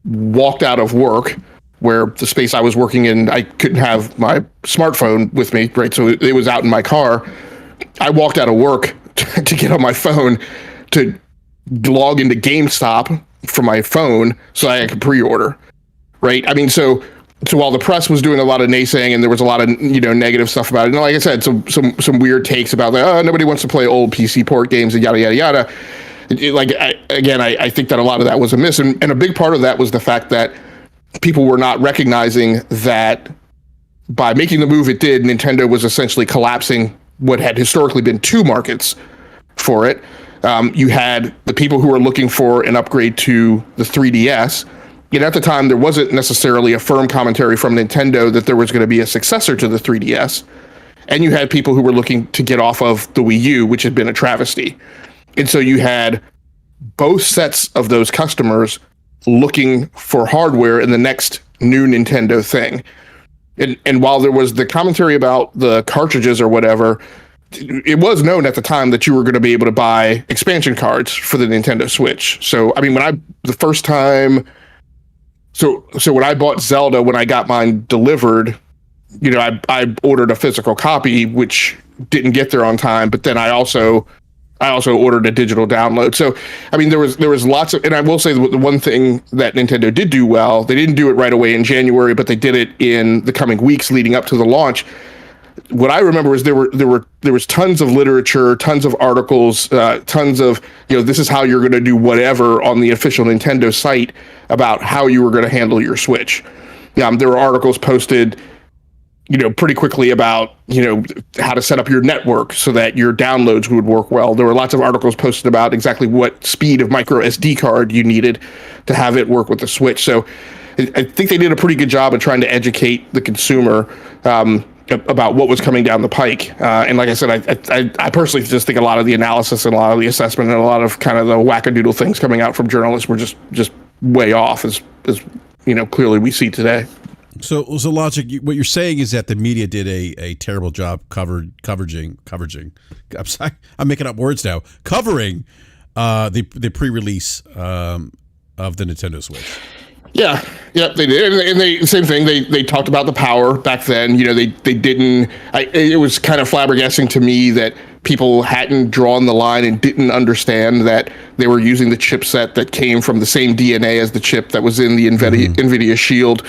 walked out of work, where the space I was working in, I couldn't have my smartphone with me, right? So it was out in my car. I walked out of work to get on my phone to log into GameStop from my phone so I could pre-order, right? I mean, so while the press was doing a lot of naysaying and there was a lot of, you know, negative stuff about it, and like I said, some weird takes about that, oh, nobody wants to play old PC port games and yada, yada, yada. I think that a lot of that was a miss. And a big part of that was the fact that people were not recognizing that by making the move it did, Nintendo was essentially collapsing what had historically been two markets for it. You had the people who were looking for an upgrade to the 3DS. And at the time, there wasn't necessarily a firm commentary from Nintendo that there was going to be a successor to the 3DS. And you had people who were looking to get off of the Wii U, which had been a travesty. And so you had both sets of those customers looking for hardware in the next new Nintendo thing. And while there was the commentary about the cartridges or whatever, it was known at the time that you were going to be able to buy expansion cards for the Nintendo Switch. So, I mean, when I bought Zelda, when I got mine delivered, you know, I ordered a physical copy, which didn't get there on time, but then I also ordered a digital download. So, I mean, there was lots of, and I will say the one thing that Nintendo did do well, they didn't do it right away in January, but they did it in the coming weeks leading up to the launch. What I remember is there was tons of literature, tons of articles, tons of, you know, this is how you're going to do whatever on the official Nintendo site about how you were going to handle your Switch. There were articles posted, you know, pretty quickly about, you know, how to set up your network so that your downloads would work well. There were lots of articles posted about exactly what speed of micro SD card you needed to have it work with the Switch. So I think they did a pretty good job of trying to educate the consumer about what was coming down the pike. And like I said, I personally just think a lot of the analysis and a lot of the assessment and a lot of kind of the wackadoodle things coming out from journalists were just way off, as you know, clearly we see today. So Logic, what you're saying is that the media did a terrible job covering. I'm sorry, I'm making up words now. Covering the pre-release of the Nintendo Switch. Yeah, they did, and they same thing. They talked about the power back then. You know, they didn't. It was kind of flabbergasting to me that people hadn't drawn the line and didn't understand that they were using the chipset that came from the same DNA as the chip that was in the NVIDIA Shield.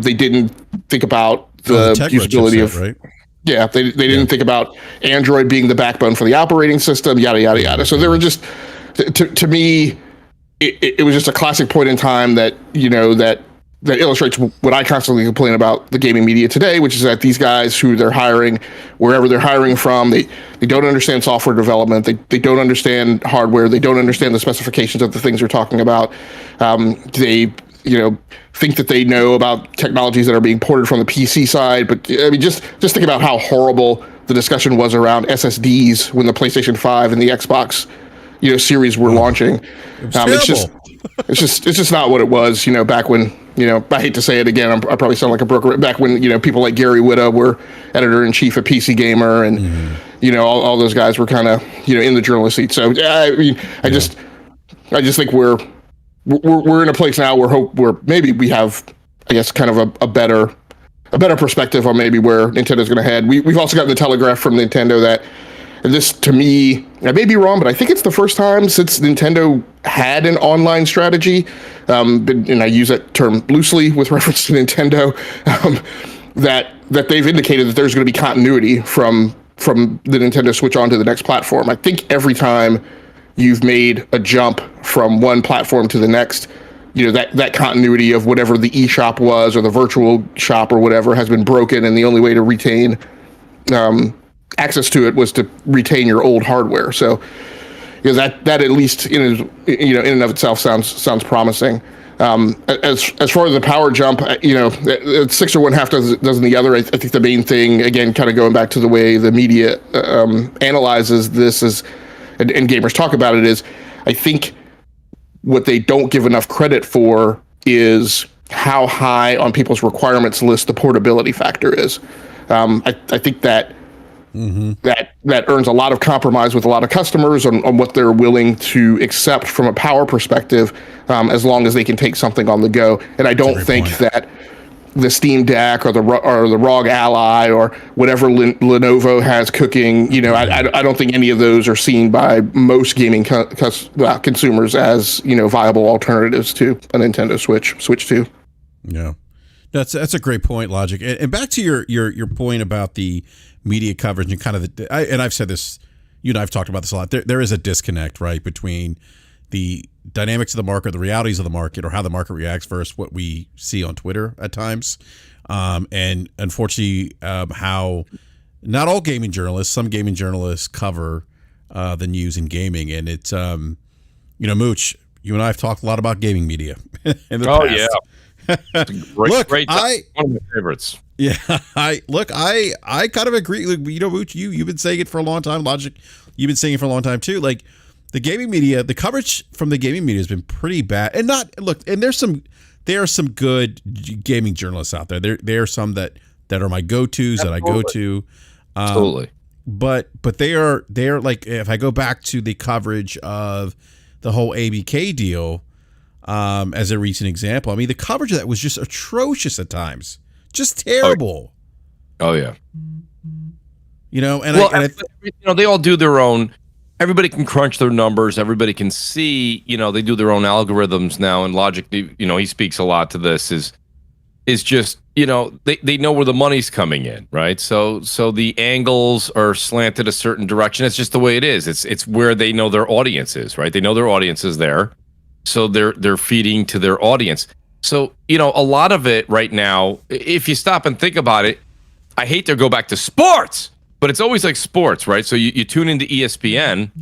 They didn't think about the usability chipset, of. Right? Yeah, they didn't think about Android being the backbone for the operating system. Yada yada yada. So there were just to me. It was just a classic point in time that, you know, that that illustrates what I constantly complain about the gaming media today, which is that these guys who they're hiring, wherever they're hiring from, they don't understand software development. They don't understand hardware. They don't understand the specifications of the things they're talking about. They think that they know about technologies that are being ported from the PC side. But I mean, just think about how horrible the discussion was around SSDs when the PlayStation 5 and the Xbox series were launching. It's just not what it was, back when, I hate to say it again, I probably sound like a broker, back when, people like Gary Whitta were editor-in-chief at PC Gamer, and, all those guys were kind of, in the journalist seat. So, I just think we're in a place now where maybe we have, I guess, kind of a better perspective on maybe where Nintendo's going to head. We've also gotten the telegraph from Nintendo that, and this, to me, I may be wrong, but I think it's the first time since Nintendo had an online strategy, and I use that term loosely with reference to Nintendo, that they've indicated that there's going to be continuity from the Nintendo Switch onto the next platform. I think every time you've made a jump from one platform to the next, that continuity of whatever the eShop was or the virtual shop or whatever has been broken, and the only way to retain access to it was to retain your old hardware. So, that at least in and of itself sounds promising. As far as the power jump, it's 6 or 1/2 dozen the other. I think the main thing, again, kind of going back to the way the media analyzes this and gamers talk about it, is I think what they don't give enough credit for is how high on people's requirements list the portability factor is. I think that that earns a lot of compromise with a lot of customers on what they're willing to accept from a power perspective, as long as they can take something on the go. And I don't think that the Steam Deck or the ROG Ally or whatever Lenovo has cooking, I don't think any of those are seen by most gaming consumers as viable alternatives to a Nintendo Switch 2. Yeah, that's a great point, Logic. And back to your point about the media coverage and kind of and I've said this, you and I've talked about this a lot. There is a disconnect, right, between the dynamics of the market, the realities of the market, or how the market reacts versus what we see on Twitter at times. And unfortunately, how not all gaming journalists, some gaming journalists cover the news in gaming. And it's, Mooch, you and I have talked a lot about gaming media in the past. Yeah. Great one of my favorites. Yeah, I kind of agree. Mooch, you've been saying it for a long time. Logic, you've been saying it for a long time too. Like, the gaming media, the coverage from the gaming media has been pretty bad. And there are some good gaming journalists out there. There are some that are my go-tos that I go to. Absolutely. But they are like, if I go back to the coverage of the whole ABK deal, as a recent example, I mean, the coverage of that was just atrocious at times. Just terrible. Oh yeah. They all do their own. Everybody can crunch their numbers. Everybody can see. They do their own algorithms now. And Logic, he speaks a lot to this. Is just they know where the money's coming in, right? So the angles are slanted a certain direction. It's just the way it is. It's where they know their audience is, right? They know their audience is there, so they're feeding to their audience. So, a lot of it right now, if you stop and think about it, I hate to go back to sports, but it's always like sports, right? So you tune into ESPN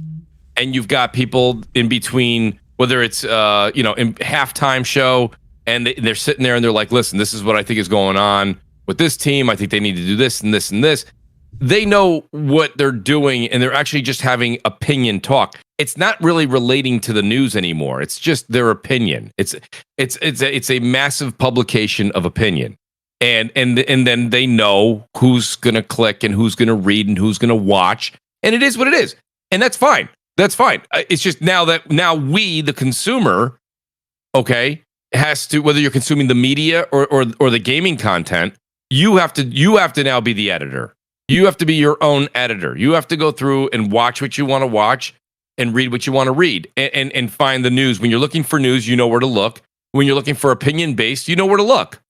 and you've got people in between, whether it's, in halftime show, and they're sitting there and they're like, listen, this is what I think is going on with this team. I think they need to do this and this and this. They know what they're doing, and they're actually just having opinion talk. It's not really relating to the news anymore. It's just their opinion. It's a massive publication of opinion, and then they know who's gonna click and who's gonna read and who's gonna watch, and it is what it is, and that's fine. That's fine. It's just now we, the consumer, okay, has to, whether you're consuming the media or the gaming content, you have to now be the editor. You have to be your own editor. You have to go through and watch what you want to watch and read what you want to read and find the news. When you're looking for news, you know where to look. When you're looking for opinion-based, you know where to look.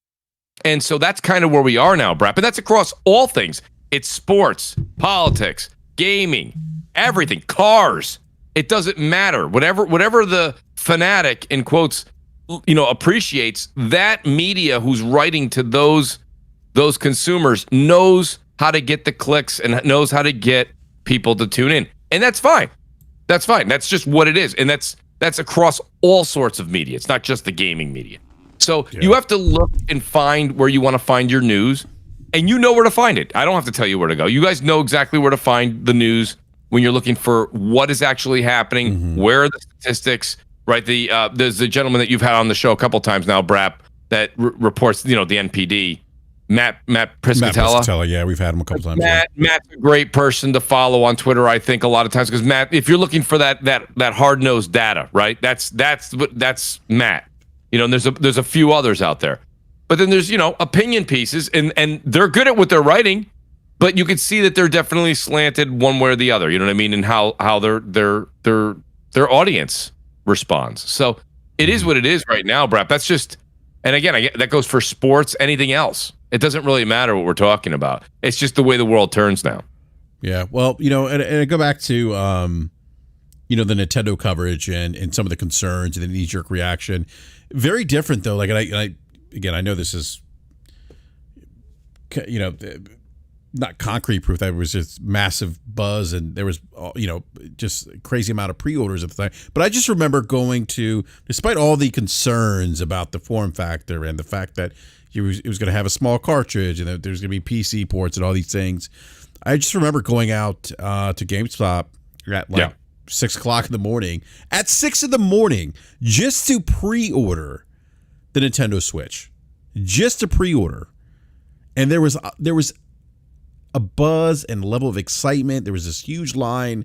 And so that's kind of where we are now, BRAP. And that's across all things. It's sports, politics, gaming, everything, cars. It doesn't matter. Whatever the fanatic, in quotes, appreciates that media who's writing to those consumers knows how to get the clicks and knows how to get people to tune in. And that's fine. That's fine. That's just what it is. And that's across all sorts of media. It's not just the gaming media. So you have to look and find where you want to find your news, and you know where to find it. I don't have to tell you where to go. You guys know exactly where to find the news when you're looking for what is actually happening, where are the statistics, right? There's the gentleman that you've had on the show a couple times now, BRAP, that reports, the NPD. Matt Priscatella. Yeah, we've had him a couple times. Matt's a great person to follow on Twitter, I think, a lot of times, because Matt, if you're looking for that hard-nosed data, right? That's Matt. And there's a few others out there. But then there's, opinion pieces, and they're good at what they're writing, but you can see that they're definitely slanted one way or the other. You know what I mean? And how their audience responds. So it is what it is right now, Brap. That's just, and again, that goes for sports, anything else. It doesn't really matter what we're talking about. It's just the way the world turns now. Yeah. Well, and I go back to, the Nintendo coverage and some of the concerns and the knee-jerk reaction. Very different, though. Like, I know this is, not concrete proof that it was just massive buzz and there was, just a crazy amount of pre-orders at the time. But I just remember going to, despite all the concerns about the form factor and the fact that it was going to have a small cartridge and that there's going to be PC ports and all these things, I just remember going out to GameStop at 6 o'clock in the morning, at 6 in the morning, just to pre-order the Nintendo Switch, just to pre-order. And there was a buzz and level of excitement. There was this huge line,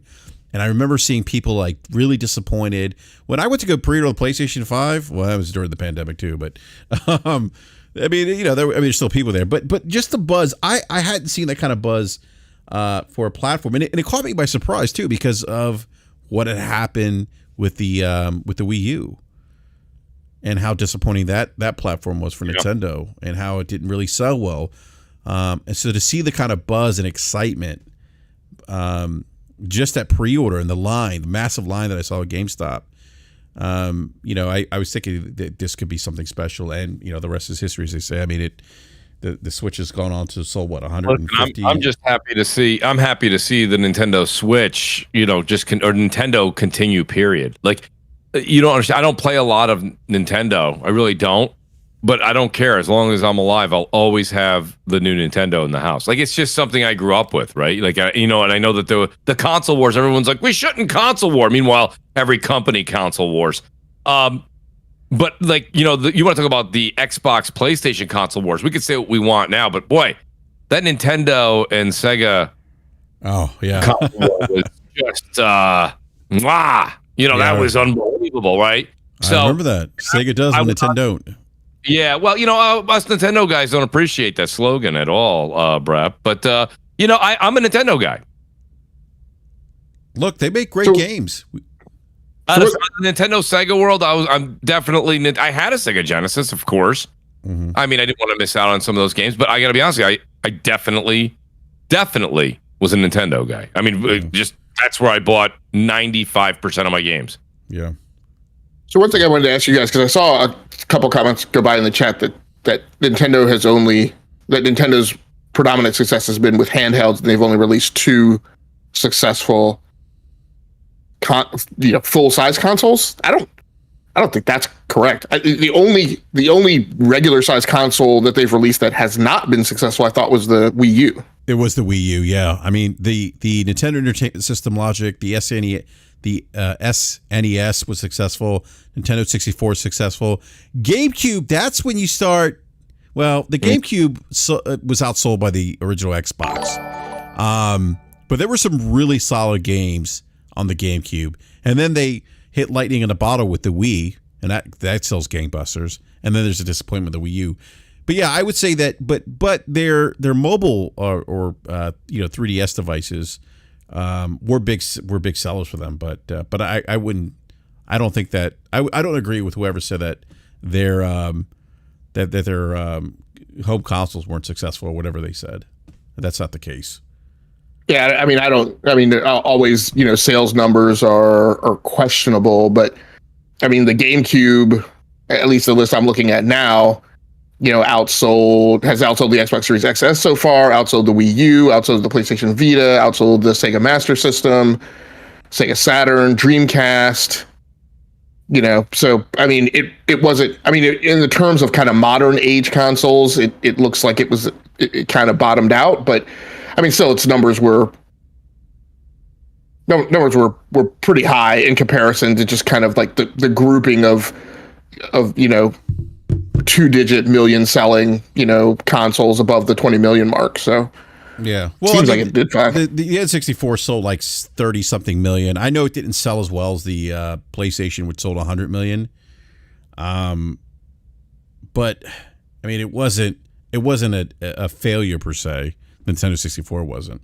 and I remember seeing people like really disappointed when I went to go pre-order the PlayStation 5. Well, that was during the pandemic too, but there's still people there, but just the buzz. I hadn't seen that kind of buzz for a platform, and it caught me by surprise too, because of what had happened with the Wii U and how disappointing that platform was for Nintendo and how it didn't really sell well. And so to see the kind of buzz and excitement, just at pre-order and the massive line that I saw at GameStop, I was thinking that this could be something special, and the rest is history, as they say. I mean, the Switch has gone on to sold 150. I'm just happy to see. I'm happy to see the Nintendo Switch, or Nintendo continue. Period. Like, you don't understand. I don't play a lot of Nintendo. I really don't. But I don't care. As long as I'm alive, I'll always have the new Nintendo in the house. Like, it's just something I grew up with, right? Like, and I know that the console wars, everyone's like, we shouldn't console war. Meanwhile, every company console wars. But like, you want to talk about the Xbox, PlayStation console wars. We could say what we want now, but boy, that Nintendo and Sega console war was just, that was unbelievable, right? So, I remember that. Sega does and Nintendo don't. Yeah, well, us Nintendo guys don't appreciate that slogan at all, Brap. But I'm a Nintendo guy. Look, they make great games. The Nintendo Sega world, I'm definitely. I had a Sega Genesis, of course. Mm-hmm. I mean, I didn't want to miss out on some of those games, but I got to be honest with you, I definitely was a Nintendo guy. I mean, just that's where I bought 95% of my games. Yeah. So one thing I wanted to ask you guys, because I saw a couple comments go by in the chat that Nintendo's predominant success has been with handhelds, and they've only released 2 successful full-size consoles. I don't think that's correct. The only regular size console that they've released that has not been successful, I thought, was the Wii U. It was the Wii U, yeah. I mean, the Nintendo Entertainment System Logic, the SNES was successful. Nintendo 64 was successful. GameCube, that's when you start. Well, the GameCube was outsold by the original Xbox. But there were some really solid games on the GameCube. And then they hit lightning in a bottle with the Wii, and that sells gangbusters. And then there's a disappointment with the Wii U. But yeah, I would say that. But their mobile or 3DS devices were big sellers for them. But I wouldn't. I don't think that. I don't agree with whoever said that their home consoles weren't successful or whatever they said. That's not the case. Yeah, I mean, always, sales numbers are questionable, but I mean, the GameCube at least the list I'm looking at now, has outsold the Xbox Series XS so far, outsold the Wii U, outsold the PlayStation Vita, outsold the Sega Master System, Sega Saturn, Dreamcast. So I mean, it wasn't. I mean, in the terms of kind of modern age consoles, it looks like it kind of bottomed out. But I mean, still, its numbers were pretty high in comparison to just kind of like the grouping of 2-digit million selling consoles above the 20 million mark. So yeah, seems like it did fine. The N64 sold like 30 something million. I know it didn't sell as well as the PlayStation, which sold 100 million. But I mean, it wasn't a failure per se. Nintendo 64 wasn't.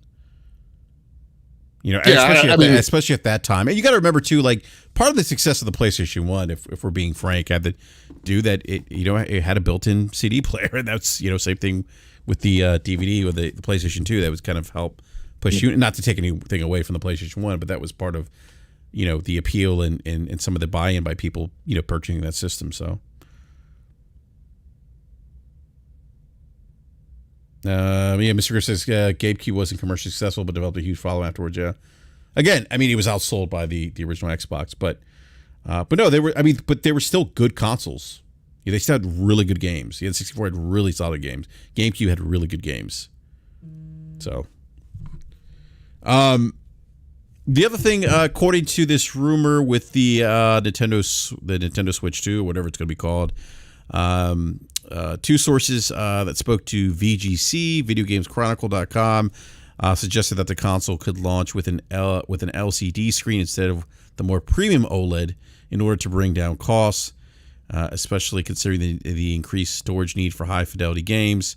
Especially at that time. And you got to remember too, like part of the success of the PlayStation 1, if we're being frank, had to do that it had a built-in CD player, and that's same thing with the DVD with the PlayStation 2. That was kind of help push you, not to take anything away from the PlayStation 1, but that was part of the appeal and some of the buy-in by people purchasing that system. So Mr. Griff says GameCube wasn't commercially successful, but developed a huge following afterwards. Yeah, again, I mean, it was outsold by the original Xbox, but no, they were. I mean, but they were still good consoles. They still had really good games. The N64 had really solid games. GameCube had really good games. So, the other thing, according to this rumor with the Nintendo Switch 2, whatever it's going to be called. Two sources that spoke to VGC, VideoGamesChronicle.com, suggested that the console could launch with an LCD screen instead of the more premium OLED in order to bring down costs, especially considering the increased storage need for high-fidelity games.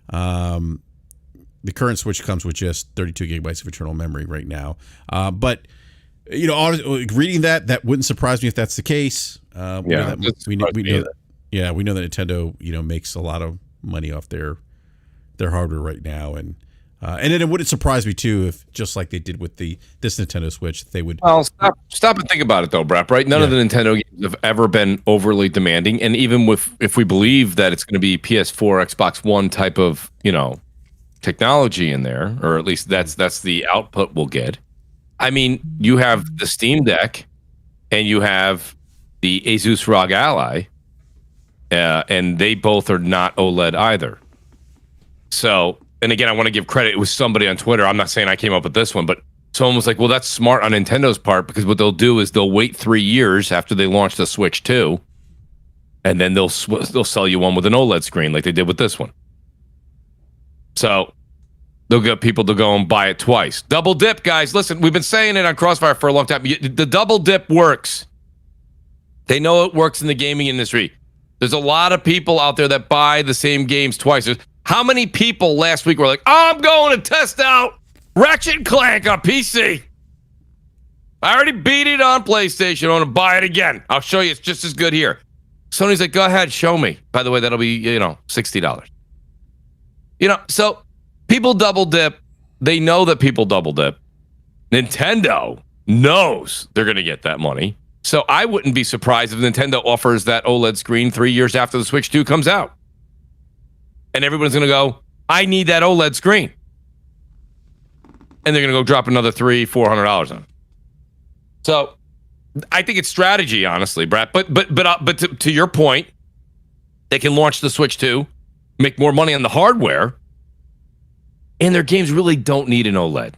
The current Switch comes with just 32 gigabytes of internal memory right now. But reading that wouldn't surprise me if that's the case. We know that Nintendo, makes a lot of money off their hardware right now, and then it wouldn't surprise me too if, just like they did with this Nintendo Switch, they would. Well, stop and think about it though, BRAP. Right? None of the Nintendo games have ever been overly demanding, and even if we believe that it's going to be PS4, Xbox One type of technology in there, or at least that's the output we'll get. I mean, you have the Steam Deck, and you have the Asus ROG Ally. And they both are not OLED either. So, and again, I want to give credit. It was somebody on Twitter. I'm not saying I came up with this one, but someone was like, well, that's smart on Nintendo's part, because what they'll do is they'll wait 3 years after they launch the Switch 2, and then they'll sell you one with an OLED screen like they did with this one. So they'll get people to go and buy it twice. Double dip, guys. Listen, we've been saying it on Crossfire for a long time. The double dip works. They know it works in the gaming industry. There's a lot of people out there that buy the same games twice. How many people last week were like, I'm going to test out Ratchet & Clank on PC. I already beat it on PlayStation. I want to buy it again. I'll show you. It's just as good here. Sony's like, go ahead, show me. By the way, that'll be, $60. So people double dip. They know that people double dip. Nintendo knows they're going to get that money. So I wouldn't be surprised if Nintendo offers that OLED screen 3 years after the Switch 2 comes out. And everyone's going to go, I need that OLED screen. And they're going to go drop another $300-$400 on it. So I think it's strategy, honestly, Brett. But to your point, they can launch the Switch 2, make more money on the hardware, and their games really don't need an OLED.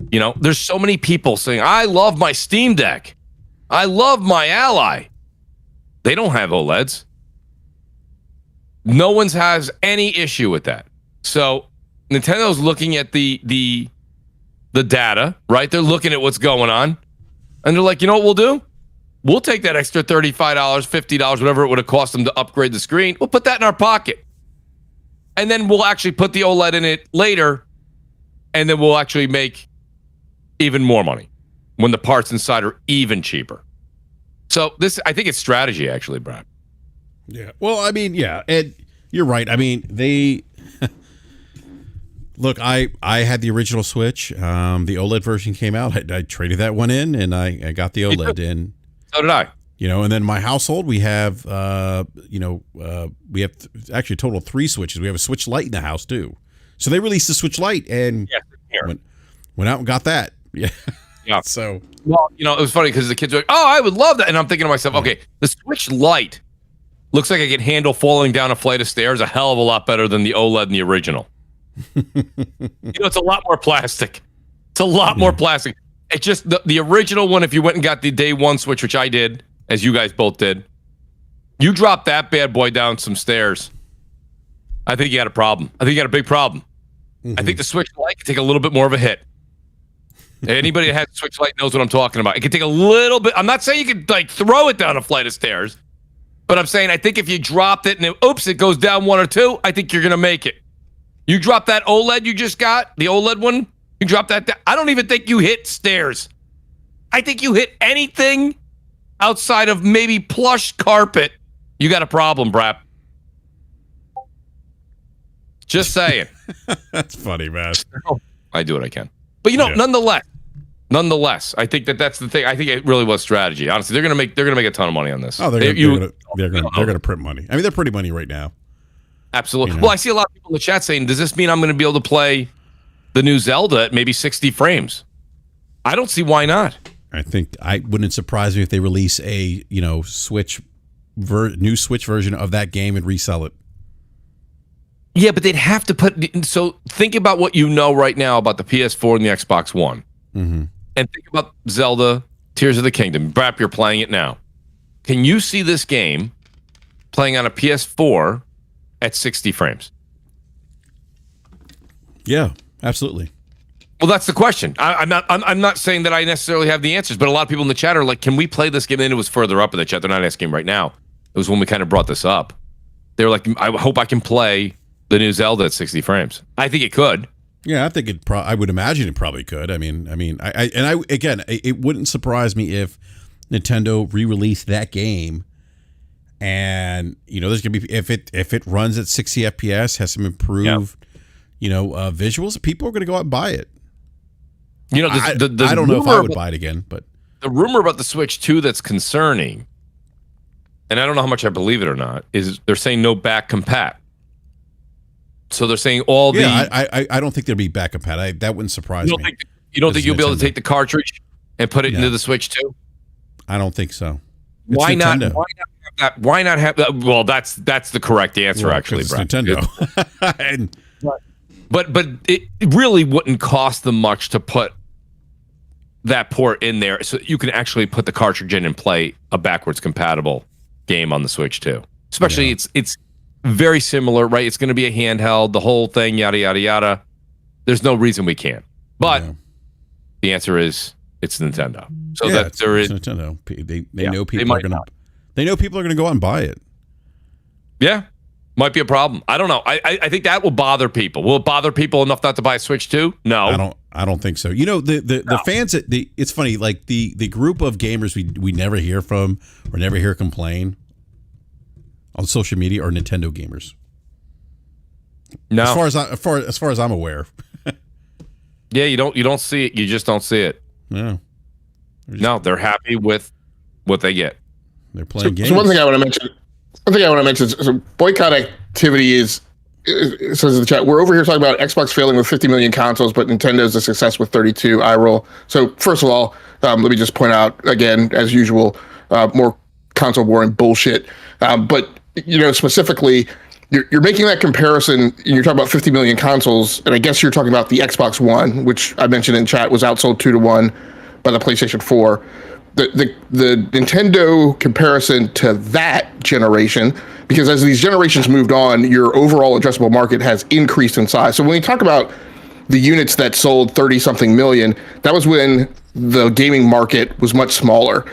There's so many people saying, I love my Steam Deck. I love my Ally. They don't have OLEDs. No one's has any issue with that. So Nintendo's looking at the data, right? They're looking at what's going on. And they're like, you know what we'll do? We'll take that extra $35, $50, whatever it would have cost them to upgrade the screen. We'll put that in our pocket. And then we'll actually put the OLED in it later. And then we'll actually make even more money when the parts inside are even cheaper. So I think it's strategy, actually, Brad. Yeah. Well, I mean, yeah, and you're right. I mean, they look. I had the original Switch. The OLED version came out. I traded that one in, and I got the OLED in. So did I. You know, and then my household, we have, we have actually a total of 3 Switches. We have a Switch Lite in the house too. So they released the Switch Lite and went out and got that. Yeah. Yeah. So, well, you know, it was funny because the kids were like, "Oh, I would love that," and I'm thinking to myself, "Okay, the Switch Lite looks like I can handle falling down a flight of stairs a hell of a lot better than the OLED in the original." You know, it's a lot more plastic. It's a lot more plastic. It's just the original one. If you went and got the day one Switch, which I did, as you guys both did, you dropped that bad boy down some stairs, I think you had a problem. I think you had a big problem. I think the Switch Lite can take a little bit more of a hit. Anybody that has a Switch Lite knows what I'm talking about. It can take a little bit. I'm not saying you could like throw it down a flight of stairs, but I'm saying I think if you dropped it and it goes down 1 or 2, I think you're going to make it. You drop that OLED you just got, the OLED one, you drop that down. I don't even think you hit stairs. I think you hit anything outside of maybe plush carpet. You got a problem, BRAP. Just saying. That's funny, man. I do what I can. But you know, nonetheless, I think that's the thing. I think it really was strategy. Honestly, they're gonna make a ton of money on this. Oh, they're gonna print money. I mean, they're printing money right now. Absolutely. You know? Well, I see a lot of people in the chat saying, "Does this mean I'm going to be able to play the new Zelda at maybe 60 frames?" I don't see why not. I think I wouldn't surprise me if they release a new Switch version of that game and resell it. Yeah, but they'd have to put. So think about what you know right now about the PS4 and the Xbox One, and think about Zelda: Tears of the Kingdom. BRAP, you're playing it now. Can you see this game playing on a PS4 at 60 frames? Yeah, absolutely. Well, that's the question. I'm not saying that I necessarily have the answers, but a lot of people in the chat are like, "Can we play this game?" And it was further up in the chat. They're not asking right now. It was when we kind of brought this up. They were like, "I hope I can play the new Zelda at 60 frames." I think it could. Yeah, I think it. I would imagine it probably could. I mean, it wouldn't surprise me if Nintendo re-released that game, and there's gonna be if it runs at 60 FPS, has some improved, visuals, people are gonna go out and buy it. I don't know if I would buy it again, but the rumor about the Switch 2 that's concerning, and I don't know how much I believe it or not, is they're saying no back compat. So they're saying I don't think there'd be back compat. That wouldn't surprise me. You don't think you'll be able to take the cartridge and put it into the Switch 2? I don't think so. Why not have that? Why not have that? Well, that's the correct answer, actually, it's Brad. Nintendo. But it really wouldn't cost them much to put that port in there, so you can actually put the cartridge in and play a backwards compatible game on the Switch 2. Especially it's very similar, right? It's going to be a handheld, the whole thing, yada yada yada. There's no reason we can't. But the answer is it's Nintendo. So it's Nintendo. They know people are going to. They know people are going to go out and buy it. Yeah, might be a problem. I don't know. I think that will bother people. Will it bother people enough not to buy a Switch 2? No, I don't think so. The fans it's funny, like the group of gamers we never hear from or never hear complain on social media are Nintendo gamers. No, as far as I'm aware. Yeah, you don't see it. You just don't see it. No. They're happy with what they get. They're playing games. So one thing I want to mention is boycott activity is, it says in the chat, we're over here talking about Xbox failing with 50 million consoles, but Nintendo's a success with 32. I roll. So first of all, let me just point out again, as usual, more console warring bullshit. But specifically, you're making that comparison, and you're talking about 50 million consoles, and I guess you're talking about the Xbox One, which I mentioned in chat was outsold 2-1 by the PlayStation 4. The Nintendo comparison to that generation, because as these generations moved on, your overall addressable market has increased in size. So when we talk about the units that sold 30-something million, that was when the gaming market was much smaller.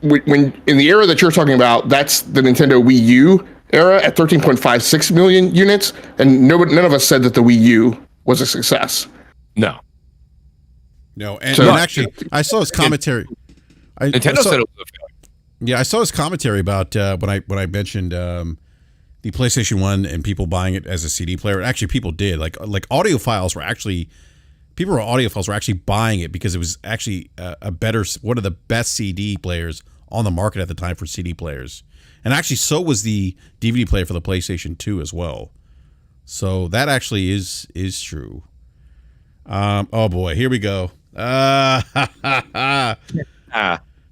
When in the era that you're talking about, that's the Nintendo Wii U era at 13.56 million units, and none of us said that the Wii U was a success. No, and actually, I saw his commentary. Nintendo said it was a failure. Yeah, I saw his commentary about when I mentioned the PlayStation 1 and people buying it as a CD player. Actually, people did. Like audiophiles were actually buying it because it was actually one of the best CD players on the market at the time for CD players. And actually, so was the DVD player for the PlayStation 2 as well. So that actually is true. Oh boy, here we go.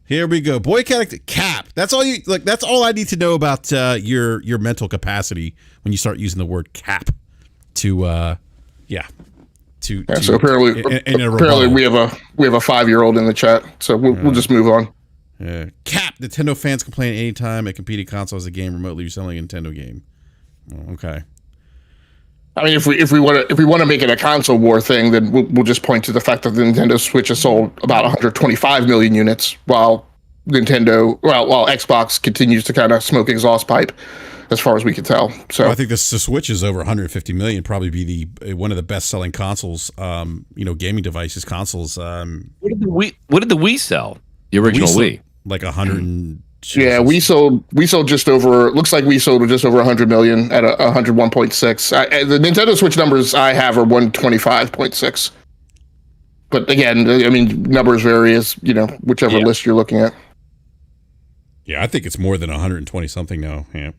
Here we go. Boycott cap. That's all you like. That's all I need to know about your mental capacity when you start using the word cap to so apparently we have a 5-year-old in the chat, so we'll just move on. Cap. Nintendo fans complain anytime a competing console has a game remotely resembling a Nintendo game. Oh, okay. I mean, if we want to make it a console war thing, then we'll just point to the fact that the Nintendo Switch has sold about 125 million units, while Xbox continues to kind of smoke exhaust pipe, as far as we can tell. So well, I think the Switch is over 150 million. Probably be one of the best selling consoles. Gaming devices, consoles. What did the Wii sell? The original Wii? Like 100. Yeah, we sold just over. Looks like we sold just over 100 million at 101.6. The Nintendo Switch numbers I have are 125.6. But again, I mean, numbers vary as whichever list you're looking at. Yeah, I think it's more than 120 something now. Yeah.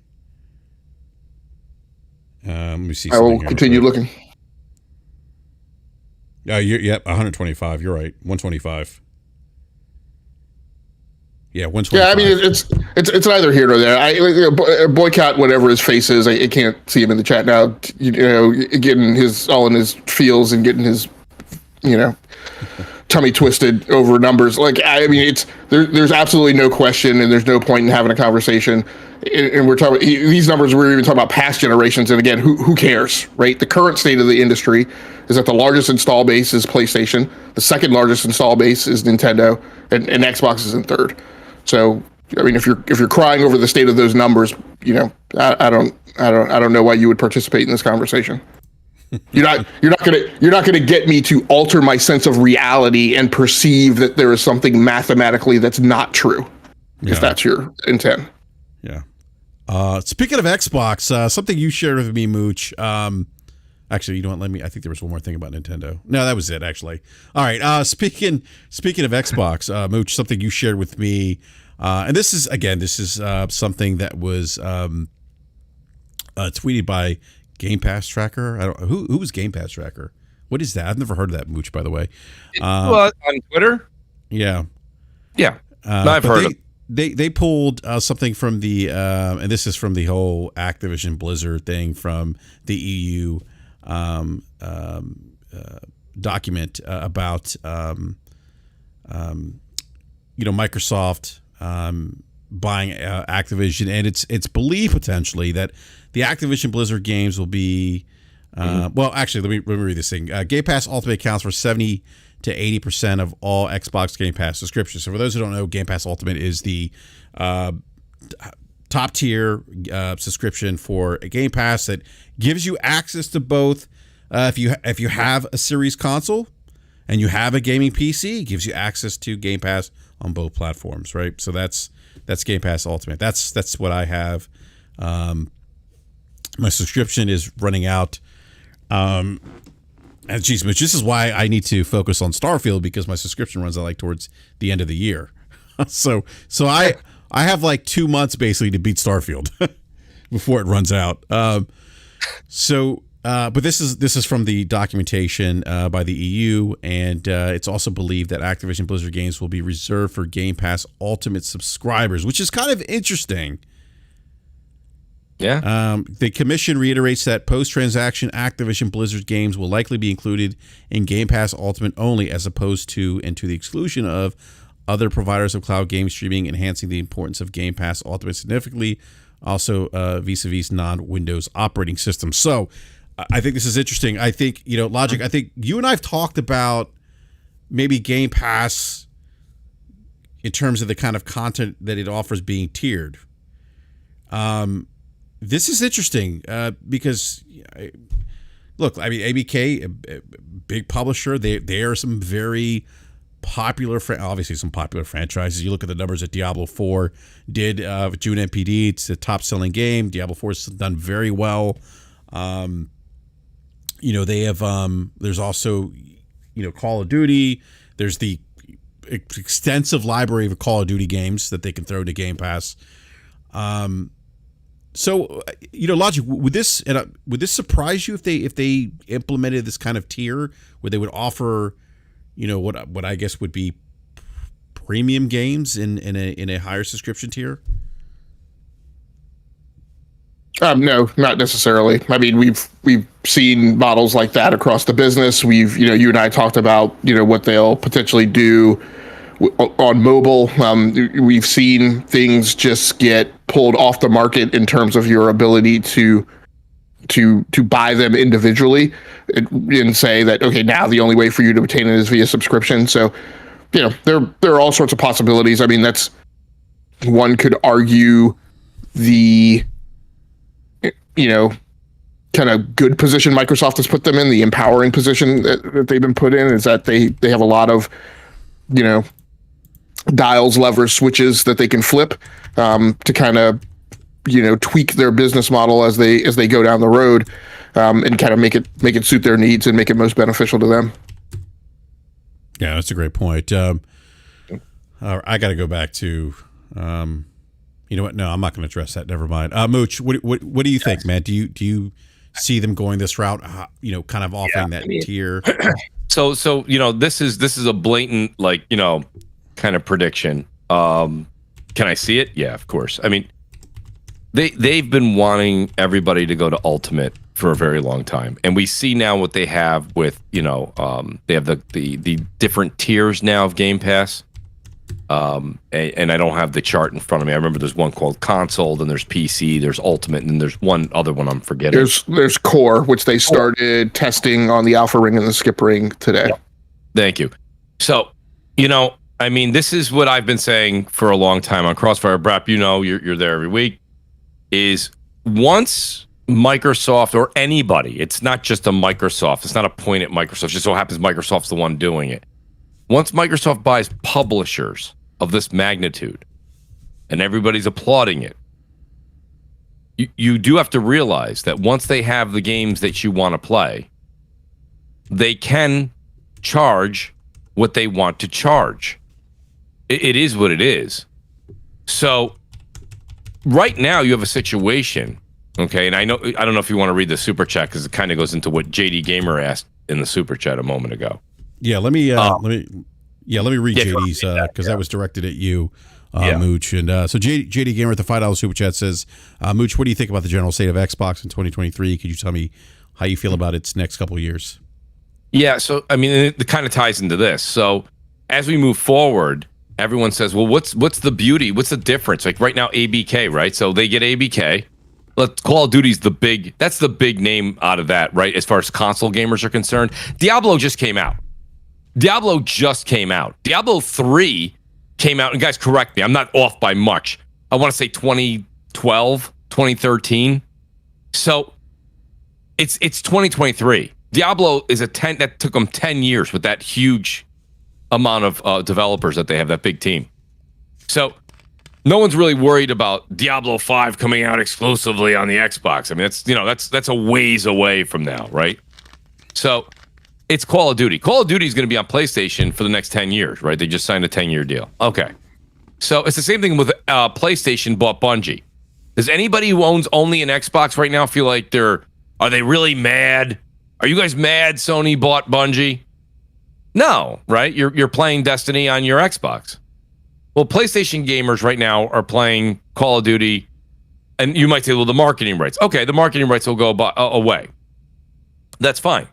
Let me see. I will continue looking. Yep, 125. You're right. 125. Yeah, 125. Yeah, I mean it's neither here nor there. I boycott whatever his face is. I can't see him in the chat now. Getting his all in his feels and getting his tummy twisted over numbers. Like I mean, there's absolutely no question, and there's no point in having a conversation. And we're talking these numbers. We're even talking about past generations. And again, who cares, right? The current state of the industry is that the largest install base is PlayStation. The second largest install base is Nintendo, and Xbox is in third. So, I mean, if you're crying over the state of those numbers, I don't know why you would participate in this conversation. You're not gonna get me to alter my sense of reality and perceive that there is something mathematically that's not true, if that's your intent. Yeah. Speaking of Xbox, something you shared with me, Mooch. Actually, you don't let me. I think there was one more thing about Nintendo. No, that was it. Actually, all right. Speaking of Xbox, Mooch, something you shared with me, and this is something that was tweeted by Game Pass Tracker. I don't who was Game Pass Tracker. What is that? I've never heard of that, Mooch. By the way, on Twitter. Yeah. I've heard of. They pulled something from the and this is from the whole Activision Blizzard thing from the EU document about Microsoft buying Activision, and it's believed potentially that the Activision Blizzard games will be well, actually, let me read this thing. Game Pass Ultimate accounts for 70 to 80% of all Xbox Game Pass subscriptions. So for those who don't know, Game Pass Ultimate is the top tier subscription for a Game Pass that gives you access to both. If you have a Series console and you have a gaming PC, it gives you access to Game Pass on both platforms, right? So that's Game Pass Ultimate. That's what I have. My subscription is running out. And geez, Mitch, this is why I need to focus on Starfield, because my subscription runs out like towards the end of the year. so I have like 2 months basically to beat Starfield before it runs out. But this is from the documentation by the EU, and it's also believed that Activision Blizzard games will be reserved for Game Pass Ultimate subscribers, which is kind of interesting. Yeah. The commission reiterates that post-transaction Activision Blizzard games will likely be included in Game Pass Ultimate only, as opposed to and to the exclusion of other providers of cloud game streaming, enhancing the importance of Game Pass Ultimate significantly, also vis-a-vis non-Windows operating systems. So I think this is interesting. I think, Logic, I think you and I have talked about maybe Game Pass in terms of the kind of content that it offers being tiered. This is interesting because, look, I mean, ABK, a big publisher, they are some very popular, obviously some popular franchises. You look at the numbers that Diablo 4 did with June NPD. It's a top-selling game. Diablo 4 has done very well. They have, there's also, Call of Duty. There's the extensive library of Call of Duty games that they can throw to Game Pass. So, Logic, would this surprise you if they implemented this kind of tier where they would offer, what I guess would be premium games in a higher subscription tier? No, not necessarily. I mean, we've seen models like that across the business. You and I talked about, what they'll potentially do on mobile. We've seen things just get pulled off the market in terms of your ability to buy them individually and say that, okay, now the only way for you to obtain it is via subscription. So, there are all sorts of possibilities. I mean, that's, one could argue, the kind of good position Microsoft has put them in, the empowering position that they've been put in, is that they have a lot of, dials, levers, switches that they can flip to kind of, tweak their business model as they go down the road, and kind of make it suit their needs and make it most beneficial to them. Yeah, that's a great point. I got to go back to. You know what? No, I'm not going to address that. Never mind. Mooch, what do you think, man? Do you see them going this route? Kind of offering that tier. So this is a blatant kind of prediction. Can I see it? Yeah, of course. I mean, they've been wanting everybody to go to Ultimate for a very long time, and we see now what they have with they have the different tiers now of Game Pass. And I don't have the chart in front of me. I remember there's one called Console, then there's PC, there's Ultimate, and then there's one other one I'm forgetting. There's Core, which they started testing on the Alpha Ring and the Skip Ring today. Yeah. Thank you. So, I mean, this is what I've been saying for a long time on Crossfire. BRAP, you're there every week, is once Microsoft or anybody, it's not just a Microsoft, it's not a point at Microsoft, it just so happens Microsoft's the one doing it. Once Microsoft buys publishers of this magnitude and everybody's applauding it, you do have to realize that once they have the games that you want to play, they can charge what they want to charge. It is what it is. So right now you have a situation, okay, and I don't know if you want to read the super chat because it kind of goes into what JD Gamer asked in the super chat a moment ago. Yeah, let me read JD's because that was directed at you, Mooch. And so JD Gamer at the $5 super chat says, Mooch, what do you think about the general state of Xbox in 2023? Could you tell me how you feel about its next couple of years? Yeah, so I mean, it kind of ties into this. So as we move forward, everyone says, well, what's the beauty? What's the difference? Like right now, ABK, right? So they get ABK. Call of Duty's that's the big name out of that, right? As far as console gamers are concerned. Diablo just came out. Diablo 3 came out, and guys, correct me, I'm not off by much. I want to say 2012, 2013. So it's 2023. Diablo is that took them 10 years with that huge amount of developers that they have, that big team. So no one's really worried about Diablo 5 coming out exclusively on the Xbox. I mean, that's a ways away from now, right? So it's Call of Duty. Call of Duty is going to be on PlayStation for the next 10 years, right? They just signed a 10-year deal. Okay. So it's the same thing with PlayStation bought Bungie. Does anybody who owns only an Xbox right now feel like are they really mad? Are you guys mad Sony bought Bungie? No, right? You're playing Destiny on your Xbox. Well, PlayStation gamers right now are playing Call of Duty, and you might say, well, the marketing rights. Okay, the marketing rights will go away. That's fine.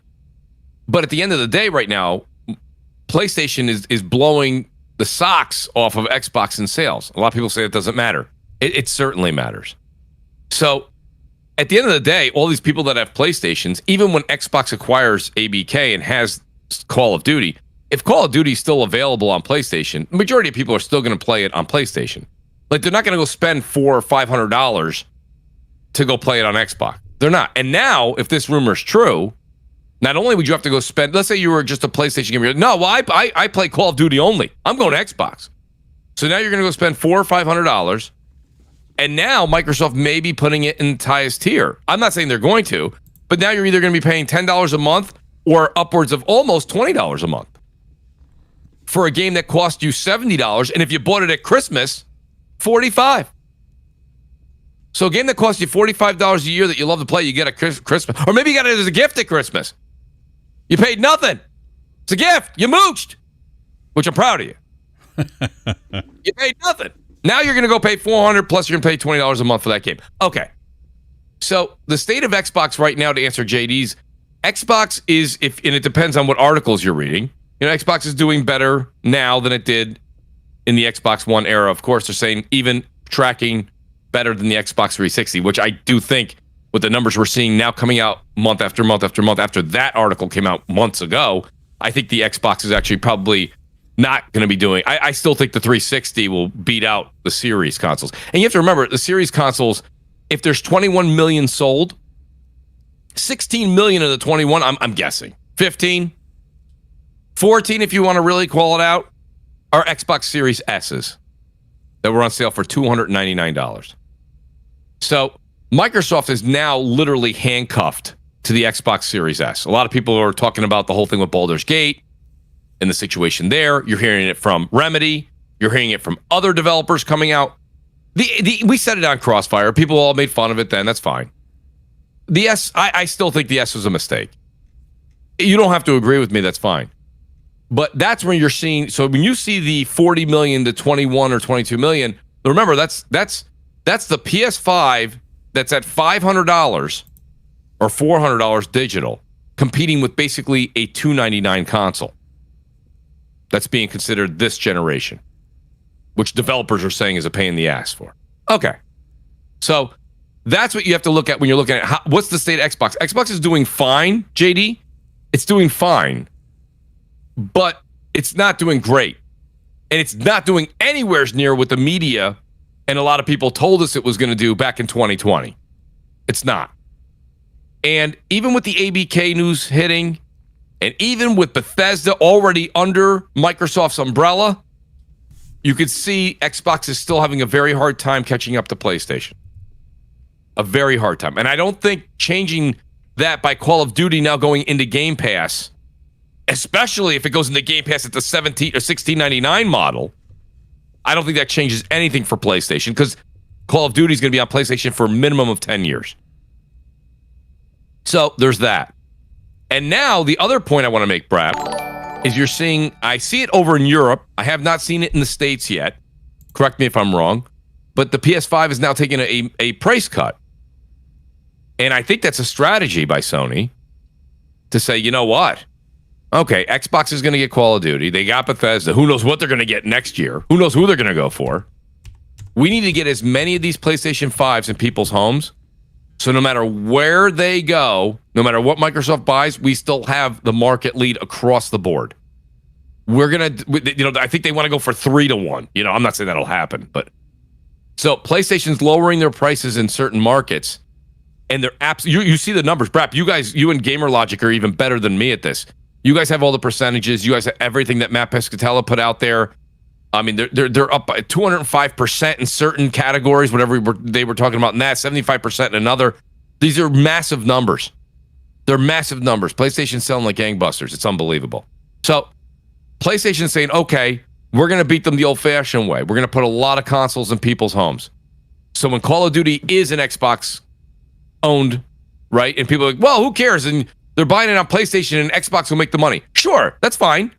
But at the end of the day right now, PlayStation is blowing the socks off of Xbox in sales. A lot of people say it doesn't matter. It certainly matters. So at the end of the day, all these people that have PlayStations, even when Xbox acquires ABK and has Call of Duty, if Call of Duty is still available on PlayStation, the majority of people are still going to play it on PlayStation. Like, they're not going to go spend $400 or $500 to go play it on Xbox. They're not. And now, if this rumor is true, not only would you have to go spend, let's say you were just a PlayStation gamer. No, well, I play Call of Duty only. I'm going to Xbox. So now you're going to go spend $400 or $500. And now Microsoft may be putting it in the highest tier. I'm not saying they're going to, but now you're either going to be paying $10 a month or upwards of almost $20 a month. for a game that cost you $70, and if you bought it at Christmas, $45. So a game that costs you $45 a year that you love to play, you get at Christmas. Or maybe you got it as a gift at Christmas. You paid nothing. It's a gift. You mooched, which I'm proud of you. You paid nothing. Now you're going to go pay $400 plus you're going to pay $20 a month for that game. Okay. So the state of Xbox right now, to answer JD's, Xbox is, and it depends on what articles you're reading. Xbox is doing better now than it did in the Xbox One era. Of course, they're saying even tracking better than the Xbox 360, which I do think with the numbers we're seeing now coming out month after month after month after that article came out months ago, I think the Xbox is actually probably not going to be doing. I still think the 360 will beat out the Series consoles. And you have to remember, the Series consoles, if there's 21 million sold, 16 million of the 21, I'm guessing, 15, 14, if you want to really call it out, are Xbox Series S's that were on sale for $299. So Microsoft is now literally handcuffed to the Xbox Series S. A lot of people are talking about the whole thing with Baldur's Gate and the situation there. You're hearing it from Remedy. You're hearing it from other developers coming out. We said it on Crossfire. People all made fun of it then. That's fine. The S, I still think the S was a mistake. You don't have to agree with me. That's fine. But that's when you're seeing. So when you see the 40 million to 21 or 22 million, remember that's the PS5 that's at $500 or $400 digital, competing with basically a $299 console. That's being considered this generation, which developers are saying is a pain in the ass for. Okay, so that's what you have to look at when you're looking at what's the state of Xbox. Xbox is doing fine, JD. It's doing fine, but it's not doing great. And it's not doing anywhere near what the media and a lot of people told us it was going to do back in 2020. It's not. And even with the ABK news hitting, and even with Bethesda already under Microsoft's umbrella, you could see Xbox is still having a very hard time catching up to PlayStation. A very hard time. And I don't think changing that by Call of Duty now going into Game Pass, especially if it goes into Game Pass at the $17 or $16.99 model, I don't think that changes anything for PlayStation, because Call of Duty is going to be on PlayStation for a minimum of 10 years. So there's that. And now the other point I want to make, BRAP, is you're seeing, I see it over in Europe. I have not seen it in the States yet. Correct me if I'm wrong. But the PS5 is now taking a price cut. And I think that's a strategy by Sony to say, you know what? Okay, Xbox is going to get Call of Duty. They got Bethesda. Who knows what they're going to get next year? Who knows who they're going to go for? We need to get as many of these PlayStation 5s in people's homes. So no matter where they go, no matter what Microsoft buys, we still have the market lead across the board. We're going to, I think they want to go for 3-1. I'm not saying that'll happen, but so PlayStation's lowering their prices in certain markets, and they're you see the numbers. BRAP, you and Gamer Logic are even better than me at this. You guys have all the percentages. You guys have everything that Matt Pescatella put out there. I mean, they're up by 205% in certain categories, whatever they were talking about in that, 75% in another. These are massive numbers. They're massive numbers. PlayStation's selling like gangbusters. It's unbelievable. So PlayStation's saying, okay, we're going to beat them the old-fashioned way. We're going to put a lot of consoles in people's homes. So when Call of Duty is an Xbox-owned, right, and people are like, well, who cares? And they're buying it on PlayStation and Xbox will make the money. Sure, that's fine.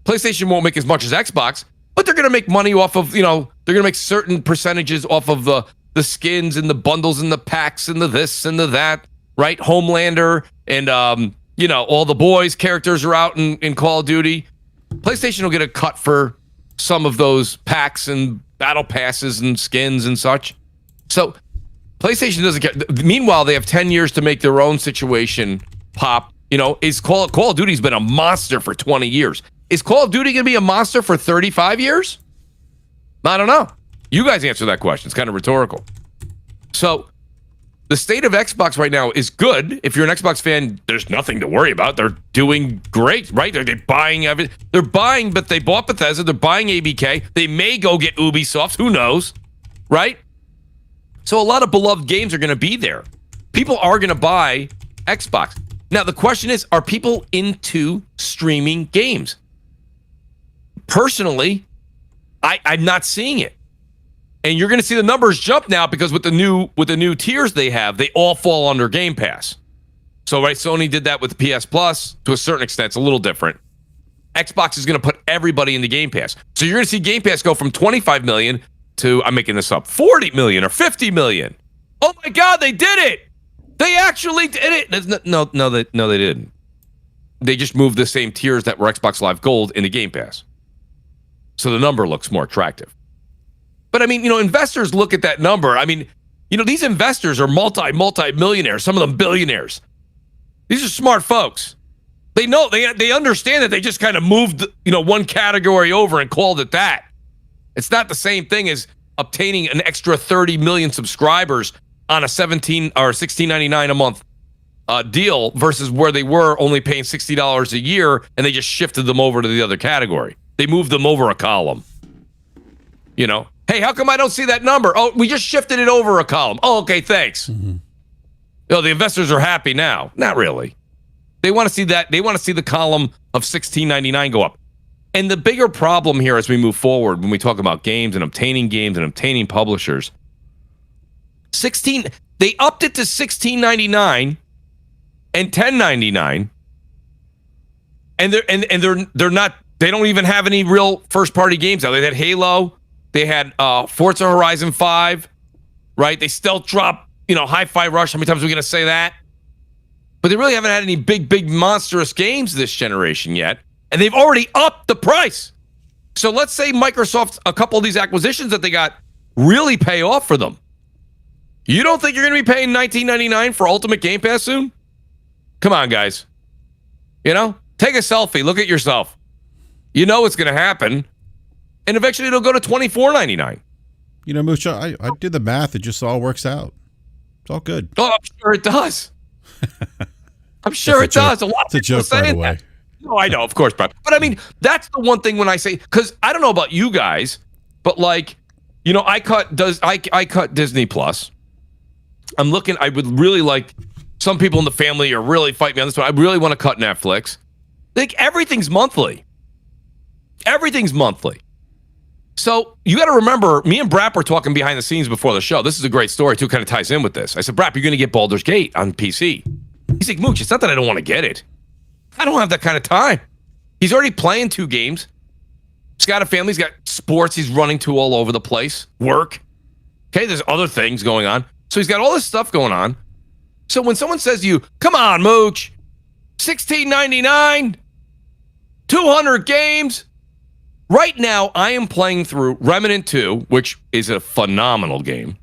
PlayStation won't make as much as Xbox, but they're going to make money off of, they're going to make certain percentages off of the skins and the bundles and the packs and the this and the that, right? Homelander and, all the boys characters are out in Call of Duty. PlayStation will get a cut for some of those packs and battle passes and skins and such. So PlayStation doesn't care. Meanwhile, they have 10 years to make their own situation pop. Is Call of Duty's been a monster for 20 years. Is Call of Duty going to be a monster for 35 years? I don't know. You guys answer that question. It's kind of rhetorical. So the state of Xbox right now is good. If you're an Xbox fan, there's nothing to worry about. They're doing great, right? They're buying everything. They're buying, but they bought Bethesda. They're buying ABK. They may go get Ubisoft. Who knows, right? So a lot of beloved games are going to be there. People are going to buy Xbox. Now, the question is, are people into streaming games? personally, I'm not seeing it. And you're going to see the numbers jump now because with the new tiers they have, they all fall under Game Pass. So, right, Sony did that with the PS Plus to a certain extent. It's a little different. Xbox is going to put everybody into Game Pass. So you're going to see Game Pass go from 25 million to, I'm making this up, 40 million or 50 million. Oh my God, they did it. They actually did it. No, they didn't. They just moved the same tiers that were Xbox Live Gold into Game Pass. So the number looks more attractive. But I mean, investors look at that number. I mean, these investors are multi-millionaires, some of them billionaires. These are smart folks. They know, they understand that they just kind of moved, one category over and called it that. It's not the same thing as obtaining an extra 30 million subscribers on a $17 or $16.99 a month deal versus where they were only paying $60 a year and they just shifted them over to the other category. They moved them over a column. Hey, how come I don't see that number? Oh, we just shifted it over a column. Oh, okay, thanks. Mm-hmm. The investors are happy now. Not really. They want to see that. They want to see the column of $16.99 go up. And the bigger problem here as we move forward, when we talk about games and obtaining publishers, they upped it to $16.99 and $10.99, and they're not. They don't even have any real first party games out. They had Halo. They had Forza Horizon 5, right? They still drop, Hi-Fi Rush. How many times are we going to say that? But they really haven't had any big, monstrous games this generation yet. And they've already upped the price. So let's say Microsoft, a couple of these acquisitions that they got really pay off for them. You don't think you're going to be paying $19.99 for Ultimate Game Pass soon? Come on, guys. Take a selfie. Look at yourself. You know it's going to happen. And eventually it'll go to $24.99. Mooch, I did the math. It just all works out. It's all good. Oh, I'm sure it does. I'm sure it does. A lot of people saying that. No, I know, of course, Brad. But I mean, that's the one thing when I say, because I don't know about you guys, but I cut Disney Plus. I would really like, some people in the family are really fighting me on this one. I really want to cut Netflix. Everything's monthly. Everything's monthly. So you got to remember, me and BRAP were talking behind the scenes before the show. This is a great story, too, kind of ties in with this. I said, BRAP, you're going to get Baldur's Gate on PC. He's like, Mooch, it's not that I don't want to get it. I don't have that kind of time. He's already playing 2 games. He's got a family. He's got sports he's running to all over the place. Work. Okay, there's other things going on. So he's got all this stuff going on. So when someone says to you, come on, Mooch, $16.99, 200 games. Right now, I am playing through Remnant 2, which is a phenomenal game.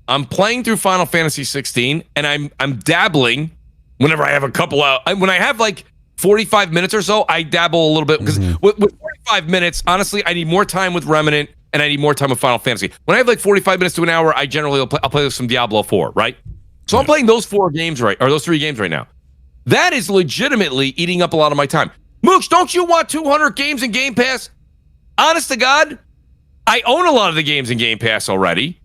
I'm playing through Final Fantasy 16, and I'm dabbling whenever I have a couple out. When I have 45 minutes or so, I dabble a little bit because with 45 minutes, honestly, I need more time with Remnant and I need more time with Final Fantasy. When I have 45 minutes to an hour, I generally I'll play with some Diablo 4, right? So I'm playing those 3 games right now. That is legitimately eating up a lot of my time. Mooch, don't you want 200 games in Game Pass? Honest to God, I own a lot of the games in Game Pass already.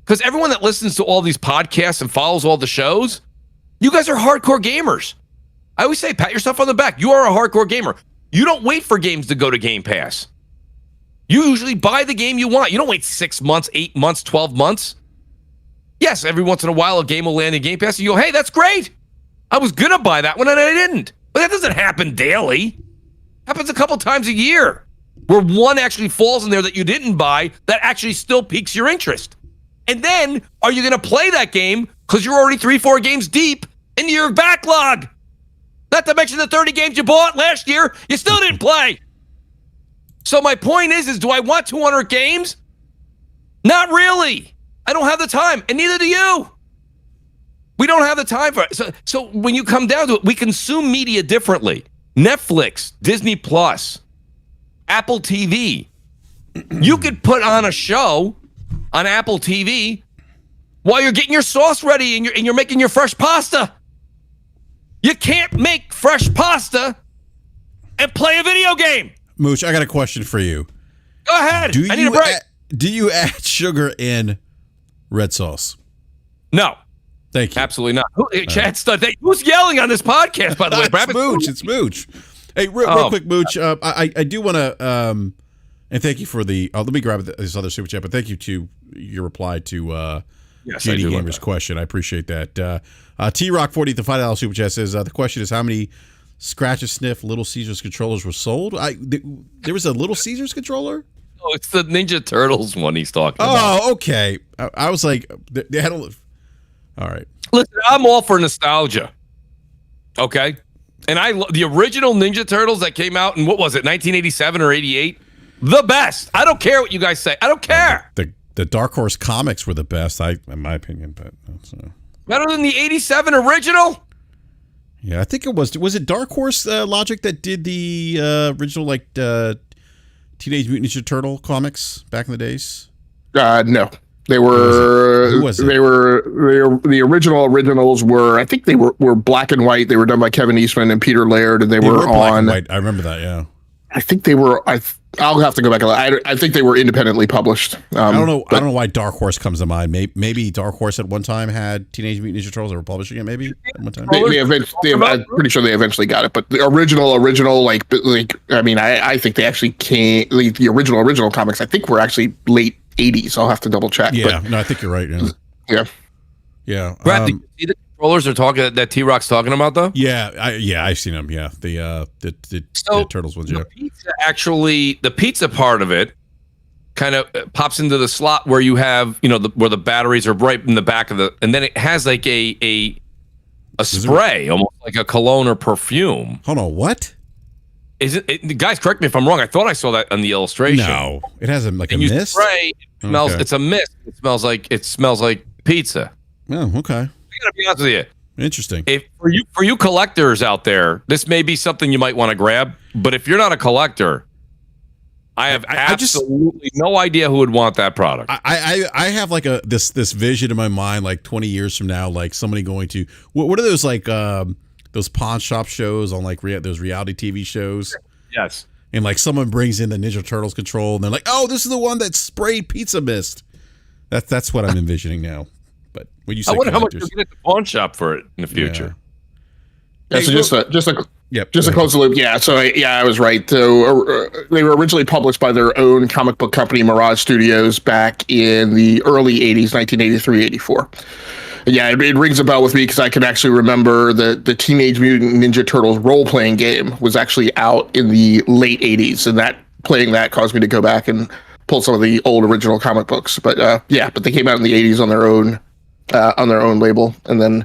Because everyone that listens to all these podcasts and follows all the shows, you guys are hardcore gamers. I always say, pat yourself on the back. You are a hardcore gamer. You don't wait for games to go to Game Pass. You usually buy the game you want. You don't wait 6 months, 8 months, 12 months. Yes, every once in a while a game will land in Game Pass and you go, hey, that's great. I was going to buy that one and I didn't. But that doesn't happen daily. Happens a couple times a year where one actually falls in there that you didn't buy that actually still piques your interest. And then are you going to play that game because you're already 3-4 games deep in your backlog? Not to mention the 30 games you bought last year, you still didn't play. So my point is do I want 200 games? Not really. I don't have the time, and neither do you. We don't have the time for it. So when you come down to it, we consume media differently. Netflix, Disney Plus, Apple TV. You could put on a show on Apple TV while you're getting your sauce ready and you're making your fresh pasta. You can't make fresh pasta and play a video game. Mooch, I got a question for you. Go ahead. I need a break. Do you add sugar in red sauce? No. Thank you. Absolutely not. Chad Stud, who's yelling on this podcast, by the way? It's Mooch. Hey, real quick, Mooch. I do want to, and thank you for the. let me grab this other super chat, but thank you to your reply to JD Gamer's question. I appreciate that. T-Rock 40, the $5 super chat says the question is how many scratch and sniff Little Caesars controllers were sold. There was a Little Caesars controller. Oh, it's the Ninja Turtles one he's talking about. Oh, okay. I was like, they had a. All right. Listen, I'm all for nostalgia. Okay. And the original Ninja Turtles that came out in, what was it, 1987 or 88? The best. I don't care what you guys say. I don't care. The Dark Horse comics were the best, in my opinion. But better than the 87 original? Yeah, I think it was. Was it Dark Horse Logic that did the original, like, Teenage Mutant Ninja Turtle comics back in the days? No. They were. Who was it? They were the originals were. I think they were black and white. They were done by Kevin Eastman and Peter Laird, and they were black and white. I remember that. Yeah. I think they were. I'll have to go back. I think they were independently published. I don't know. I don't know why Dark Horse comes to mind. Maybe Dark Horse at one time had Teenage Mutant Ninja Turtles. They were publishing it. Maybe at one time. I'm pretty sure they eventually got it. But the original, like I mean, I think they actually came. The original comics, I think, were actually late 80s. I'll have to double check. Yeah. No, I think you're right. Yeah. Yeah. Brad, did you see the controllers are talking that T-Rock's talking about though? Yeah. I've seen them. Yeah. The Turtles ones. Yeah. The pizza part of it kind of pops into the slot where you have, where the batteries are right in the back of and then it has like a spray, almost like a cologne or perfume. Hold on. What? Is it? Guys, correct me if I'm wrong. I thought I saw that on the illustration. No, it has a mist. Spray, it smells. Okay. It's a mist. It smells like pizza. Oh, okay. I gotta be honest with you. Interesting. If for you collectors out there, this may be something you might want to grab. But if you're not a collector, I have absolutely no idea who would want that product. I have like this vision in my mind, like 20 years from now, like somebody going to what are those like those pawn shop shows on like those reality TV shows? Yes. And like someone brings in the Ninja Turtles control, and they're like, "Oh, this is the one that sprayed pizza mist." That's what I'm envisioning now. But when you say, I wonder how much you'll get at the pawn shop for it in the future. Yeah. So just a close the loop. Yeah. So I was right. So they were originally published by their own comic book company, Mirage Studios, back in the early 80s, 1983, 84. Yeah, it rings a bell with me because I can actually remember the Teenage Mutant Ninja Turtles role-playing game was actually out in the late 80s, and playing that caused me to go back and pull some of the old original comic books. But but they came out in the 80s on their own label, and then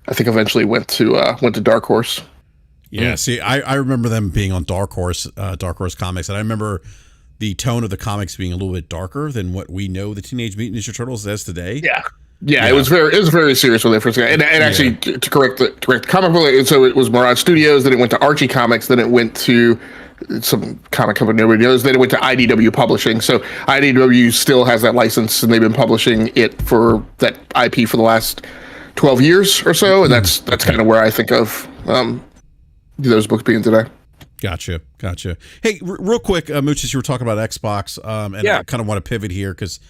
I think eventually went to Dark Horse. Yeah, see, I remember them being on Dark Horse comics, and I remember the tone of the comics being a little bit darker than what we know the Teenage Mutant Ninja Turtles as today. Yeah, it was very serious when they first got it. And actually, to correct the comic book, so it was Mirage Studios, then it went to Archie Comics, then it went to some comic company nobody knows, then it went to IDW Publishing. So IDW still has that license, and they've been publishing it for that IP for the last 12 years or so, and that's kind of where I think of those books being today. Gotcha. Hey, real quick, Mooch, as you were talking about Xbox, and I kind of want to pivot here because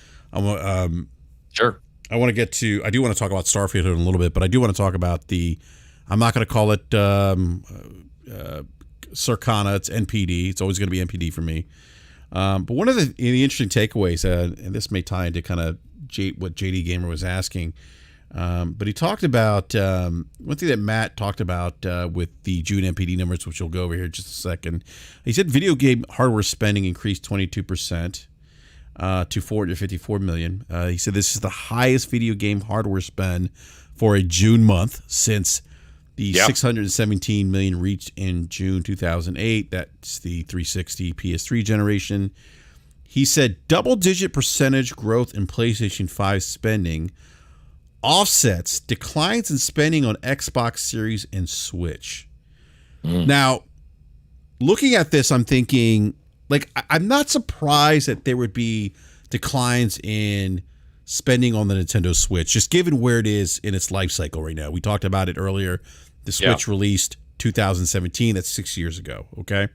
Sure. I want to get to. I do want to talk about Starfield in a little bit, but I do want to talk about I'm not going to call it Circana. It's NPD. It's always going to be NPD for me. But one of the interesting takeaways, and this may tie into kind of what JD Gamer was asking, but he talked about one thing that Matt talked about with the June NPD numbers, which we'll go over here in just a second. He said video game hardware spending increased 22%. To $454 million. He said this is the highest video game hardware spend for a June month since the $617 million reached in June 2008. That's the 360 PS3 generation. He said double-digit percentage growth in PlayStation 5 spending offsets declines in spending on Xbox Series and Switch. Now, looking at this, I'm thinking, like, I'm not surprised that there would be declines in spending on the Nintendo Switch, just given where it is in its life cycle right now. We talked about it earlier. The Switch released 2017. That's 6 years ago. Okay.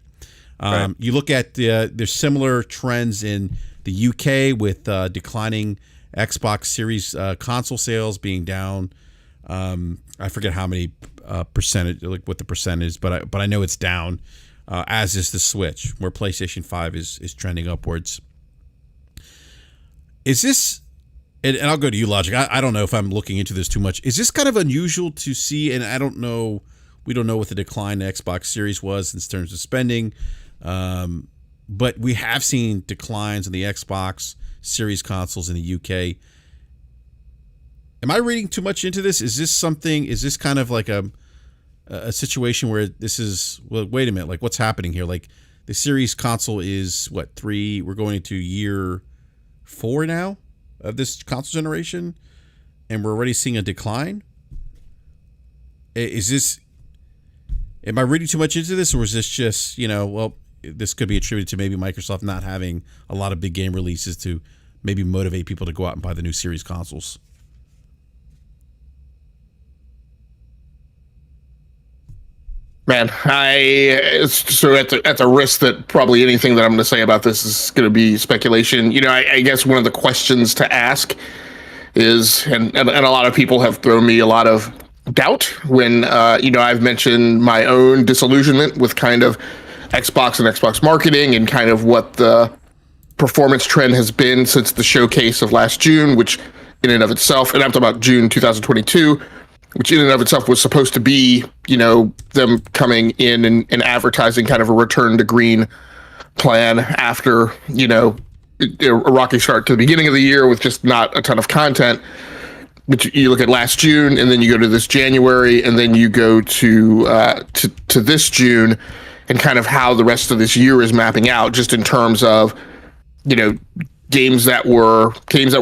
Right. You look at there's similar trends in the UK with declining Xbox Series console sales being down. I forget how many percentage, like what the percent is, but I know it's down, as is the Switch, where PlayStation 5 is trending upwards. Is this, and I'll go to you, Logic. I don't know if I'm looking into this too much. Is this kind of unusual to see? And I don't know, we don't know what the decline in Xbox Series was in terms of spending, but we have seen declines in the Xbox Series consoles in the UK. Am I reading too much into this? Is this kind of like a situation where this is, well, wait a minute, like what's happening here? Like the Series console is what, 3, we're going into year 4 now of this console generation, and we're already seeing a decline? Am I reading too much into this, or is this just, well, this could be attributed to maybe Microsoft not having a lot of big game releases to maybe motivate people to go out and buy the new Series consoles? Man, so at the risk that probably anything that I'm going to say about this is going to be speculation. I guess one of the questions to ask is, and a lot of people have thrown me a lot of doubt when I've mentioned my own disillusionment with kind of Xbox and Xbox marketing and kind of what the performance trend has been since the showcase of last June, which in and of itself, and I'm talking about June 2022. Which in and of itself was supposed to be, them coming in and advertising kind of a return to green plan after, a rocky start to the beginning of the year with just not a ton of content. But you look at last June, and then you go to this January, and then you go to this June, and kind of how the rest of this year is mapping out, just in terms of, games that were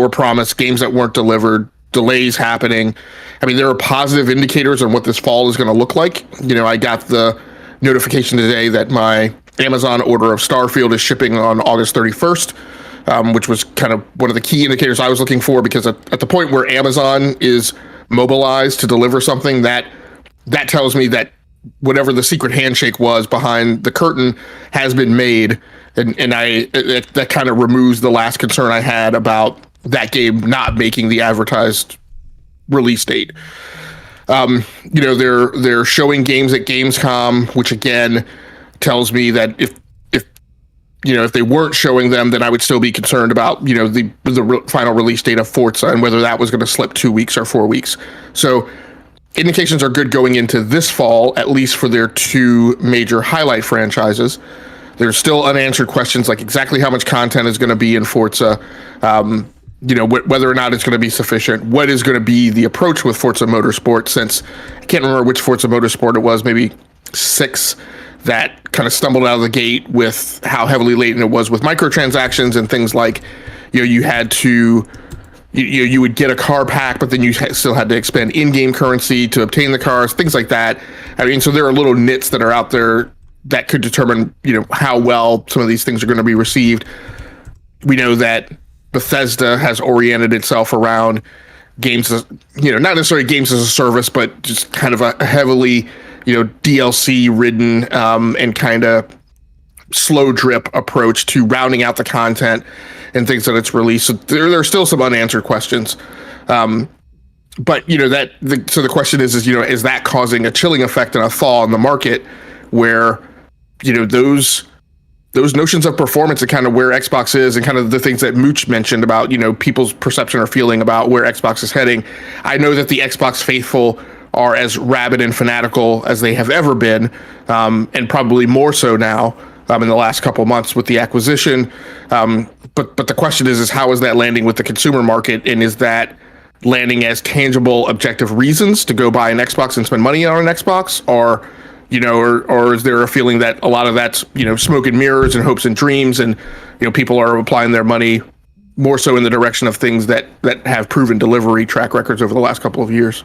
promised, games that weren't delivered, delays happening. I mean, there are positive indicators on what this fall is going to look like. I got the notification today that my Amazon order of Starfield is shipping on August 31st, which was kind of one of the key indicators I was looking for, because at the point where Amazon is mobilized to deliver something, that tells me that whatever the secret handshake was behind the curtain has been made. And that kind of removes the last concern I had about that game not making the advertised release date. They're showing games at Gamescom, which again tells me that if they weren't showing them, then I would still be concerned about the final release date of Forza and whether that was going to slip 2 weeks or 4 weeks. So indications are good going into this fall, at least for their 2 major highlight franchises. There's still unanswered questions like exactly how much content is going to be in Forza. Whether or not it's going to be sufficient, what is going to be the approach with Forza Motorsport, since I can't remember which Forza Motorsport it was, maybe 6, that kind of stumbled out of the gate with how heavily laden it was with microtransactions and things like, you had to, you would get a car pack, but then you still had to expend in-game currency to obtain the cars, things like that. I mean, so there are little nits that are out there that could determine, how well some of these things are going to be received. We know that Bethesda has oriented itself around games, not necessarily games as a service, but just kind of a heavily, DLC ridden and kind of slow drip approach to rounding out the content and things that it's released. So there are still some unanswered questions. But so the question is is that causing a chilling effect and a thaw in the market where, those notions of performance and kind of where Xbox is and kind of the things that Mooch mentioned about, people's perception or feeling about where Xbox is heading. I know that the Xbox faithful are as rabid and fanatical as they have ever been, and probably more so now in the last couple of months with the acquisition. But the question is how is that landing with the consumer market, and is that landing as tangible, objective reasons to go buy an Xbox and spend money on an Xbox, or is there a feeling that a lot of that's, smoke and mirrors and hopes and dreams, and, people are applying their money more so in the direction of things that have proven delivery track records over the last couple of years?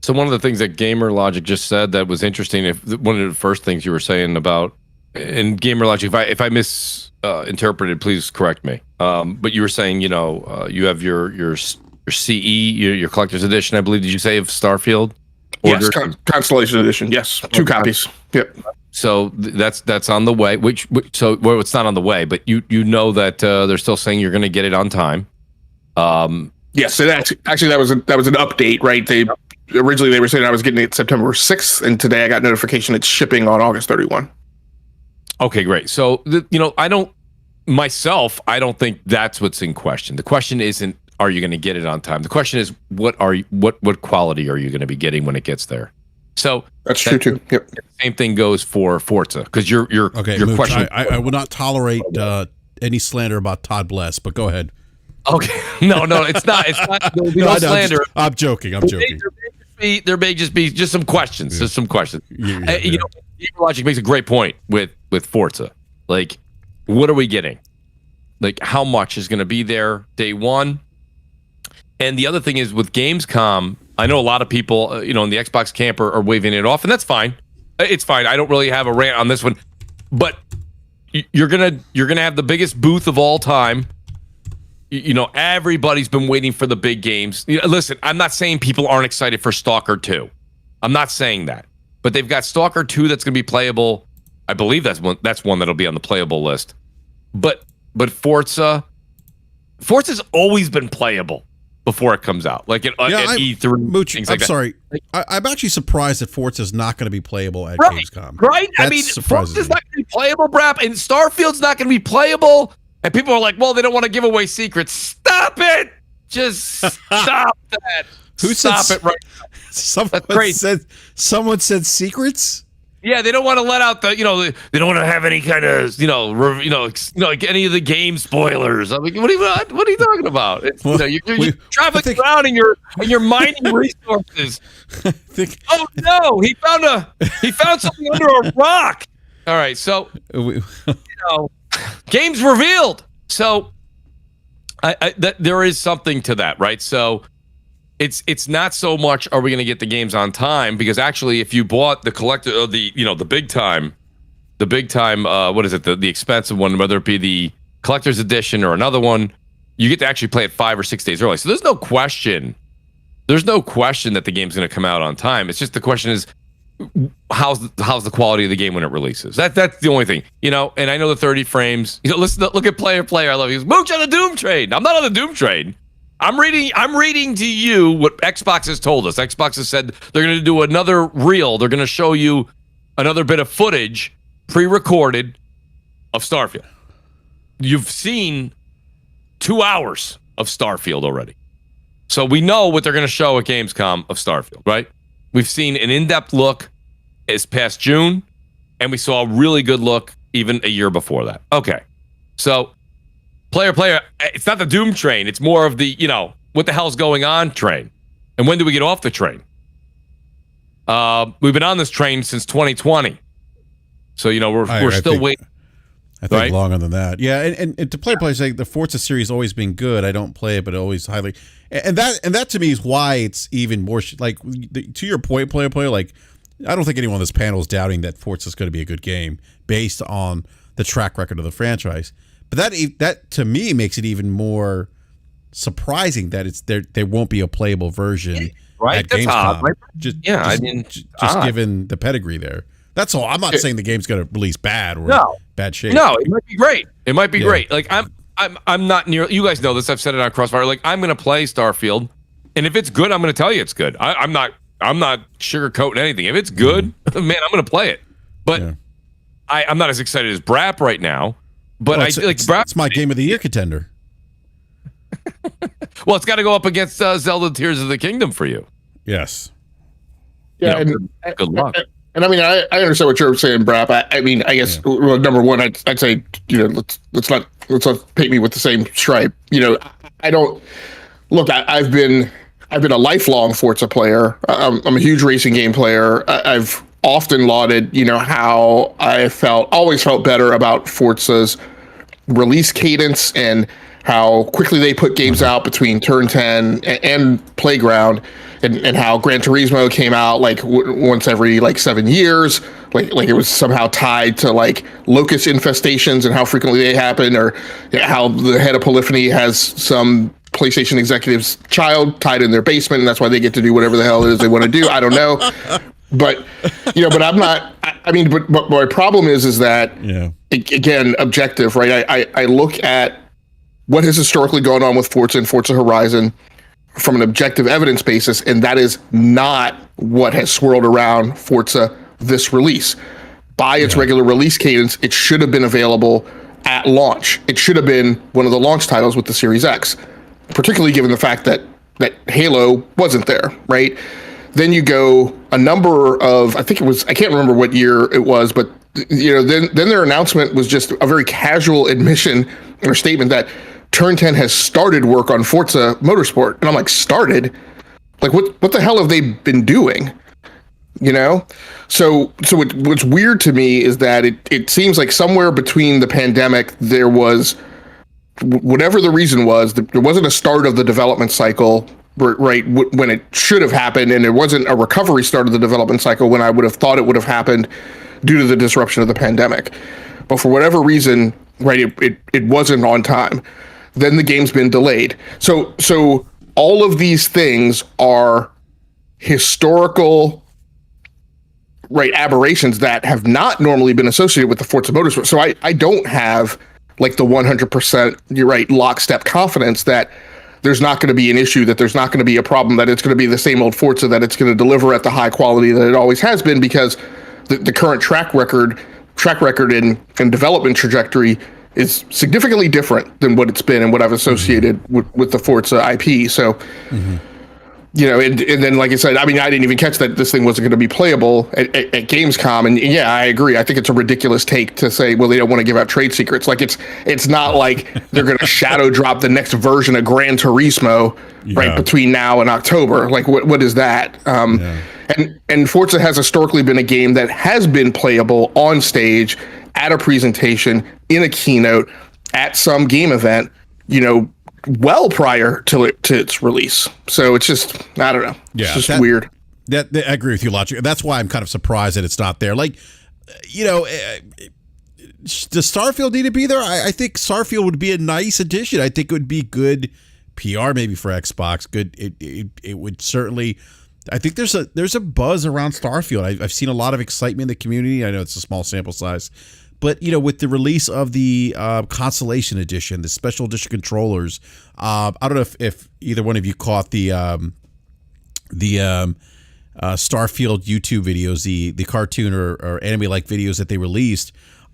So one of the things that Gamer Logic just said that was interesting, one of the first things you were saying about, and Gamer Logic, if I misinterpreted, please correct me. But you were saying, you have your CE, your collector's edition, I believe, did you say, of Starfield? Yes, Constellation Edition. Yes, 2 copies. Yep. So that's on the way. It's not on the way, but you know that they're still saying you're going to get it on time. Yes, so that's actually that was an update, right? originally they were saying I was getting it September 6th, and today I got notification it's shipping on August 31. Okay, great. So, I don't think that's what's in question. The question isn't, are you going to get it on time? The question is, what quality are you going to be getting when it gets there? So that's true too. Yep. Same thing goes for Forza, because your Mooch, question. I will not tolerate any slander about Todd Bless, but go ahead. Okay, no, it's not. There'll be no slander. I'm joking. There may just be some questions. Yeah. Just some questions. Yeah. Logic makes a great point with Forza. Like, what are we getting? Like, how much is going to be there day one? And the other thing is with Gamescom, I know a lot of people, in the Xbox camp are waving it off, and that's fine. It's fine. I don't really have a rant on this one, but you're gonna have the biggest booth of all time. Everybody's been waiting for the big games. Listen, I'm not saying people aren't excited for Stalker 2. I'm not saying that. But they've got Stalker 2 that's going to be playable. I believe that's one that'll be on the playable list. But Forza's always been playable before it comes out. Like at E3. Mooch, things I'm like sorry. I'm actually surprised that Forza's not going to be playable at right, Gamescom. Right? Forza's not going to be playable, BRAP, and Starfield's not going to be playable. And people are like, well, they don't want to give away secrets. Stop it! Just stop that. Stop it right now. Someone said secrets? Yeah, they don't want to let out they don't want to have any kind of, like any of the game spoilers. I'm like, what are you talking about? You're traveling around and you're mining resources. Oh no, he found something under a rock. All right, so games revealed. So there is something to that, right? So it's not so much are we going to get the games on time, because actually if you bought the collector of the big time what is it, the expensive one, whether it be the collector's edition or another one, you get to actually play it 5 or 6 days early. So there's no question that the game's going to come out on time. It's just the question is, how's the quality of the game when it releases? That's the only thing, and I know the 30 frames, look at player I love. He goes, Mooch on the Doom train. I'm not on the Doom train. I'm reading to you what Xbox has told us. Xbox has said they're going to do another reel. They're going to show you another bit of footage pre-recorded of Starfield. You've seen 2 hours of Starfield already. So we know what they're going to show at Gamescom of Starfield, right? We've seen an in-depth look this past June, and we saw a really good look even a year before that. Okay. So player, it's not the Doom train. It's more of the, what the hell's going on train. And when do we get off the train? We've been on this train since 2020. So, we're still waiting. I think longer than that. Yeah, and to player like the Forza series always been good. I don't play it, but always highly. And that to me is why it's even more like, to your point, player, like, I don't think anyone on this panel is doubting that Forza is going to be a good game based on the track record of the franchise. But that to me makes it even more surprising that there won't be a playable version at Gamescom. Odd, right? Just given the pedigree there. That's all. I'm not saying the game's going to release bad or bad shape. No, it might be great. It might be great. Like I'm not near. You guys know this. I've said it on Crossfire. Like, I'm going to play Starfield, and if it's good, I'm going to tell you it's good. I'm not sugarcoating anything. If it's good, man, I'm going to play it. But I'm not as excited as BRAP right now. But BRAP. It's my game of the year contender. Well, it's got to go up against Zelda Tears of the Kingdom for you. Yes. Yeah. Good luck. And I mean, I understand what you're saying, BRAP. I guess well, number one, I'd say, let's not paint me with the same stripe. I don't look. I've been a lifelong Forza player. I'm a huge racing game player. I've often lauded, how I always felt better about Forza's release cadence and how quickly they put games out between Turn 10 and Playground. And how Gran Turismo came out like once every 7 years, like it was somehow tied to like locust infestations and how frequently they happen, or how the head of Polyphony has some PlayStation executive's child tied in their basement, and that's why they get to do whatever the hell it is they want to do. I don't know, but but I'm not. I mean, but my problem is that again, objective, right? I look at what has historically gone on with Forza and Forza Horizon. from an objective evidence basis, and that is not what has swirled around Forza this release. By its regular release cadence, it should have been available at launch. It should have been one of the launch titles with the Series X, particularly given the fact that Halo wasn't there, right? Then you go a number of, I can't remember what year it was, but then their announcement was just a very casual admission or statement that Turn 10 has started work on Forza Motorsport. And I'm like, started? Like, what the hell have they been doing? So what's weird to me is that it seems like somewhere between the pandemic, there was, whatever the reason was, there wasn't a start of the development cycle, right, when it should have happened, and there wasn't a recovery start of the development cycle when I would have thought it would have happened due to the disruption of the pandemic. But for whatever reason, right, it wasn't on time. Then the game's been delayed. So all of these things are historical, right, aberrations that have not normally been associated with the Forza Motorsport. So I don't have like the 100%, you're right, lockstep confidence that there's not going to be an issue, that there's not going to be a problem, that it's going to be the same old Forza, that it's going to deliver at the high quality that it always has been, because the current track record and development trajectory is significantly different than what it's been and what I've associated with the Forza IP. So, and then, like I said, I didn't even catch that this thing wasn't going to be playable at Gamescom. And yeah, I agree. I think it's a ridiculous take to say, well, they don't want to give out trade secrets. Like it's not like they're going to shadow drop the next version of Gran Turismo right between now and October. Like what is that? And Forza has historically been a game that has been playable on stage, at a presentation, in a keynote, at some game event, well prior to its release. So it's just, I don't know. Yeah, it's just weird. I agree with you, Logic. That's why I'm kind of surprised that it's not there. Like, does Starfield need to be there? I think Starfield would be a nice addition. I think it would be good PR maybe for Xbox. Good. It would certainly. I think there's a buzz around Starfield. I've seen a lot of excitement in the community. I know it's a small sample size, but with the release of the Constellation Edition, the special edition controllers, I don't know if either one of you caught the Starfield YouTube videos, the cartoon or anime-like videos that they released.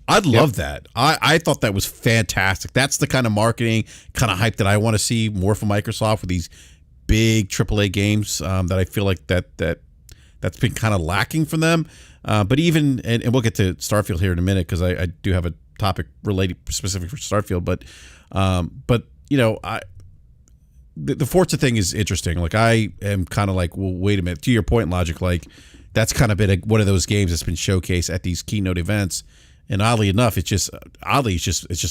I'd love that. I thought that was fantastic. That's the kind of marketing, kind of hype that I want to see more from Microsoft with these big AAA games that I feel like that's been kind of lacking from them. But even, and we'll get to Starfield here in a minute, because I do have a topic related specific for Starfield. But the Forza thing is interesting. Like, I am kind of like, well, wait a minute. To your point, Logic, like, that's kind of been one of those games that's been showcased at these keynote events, and oddly enough, it's just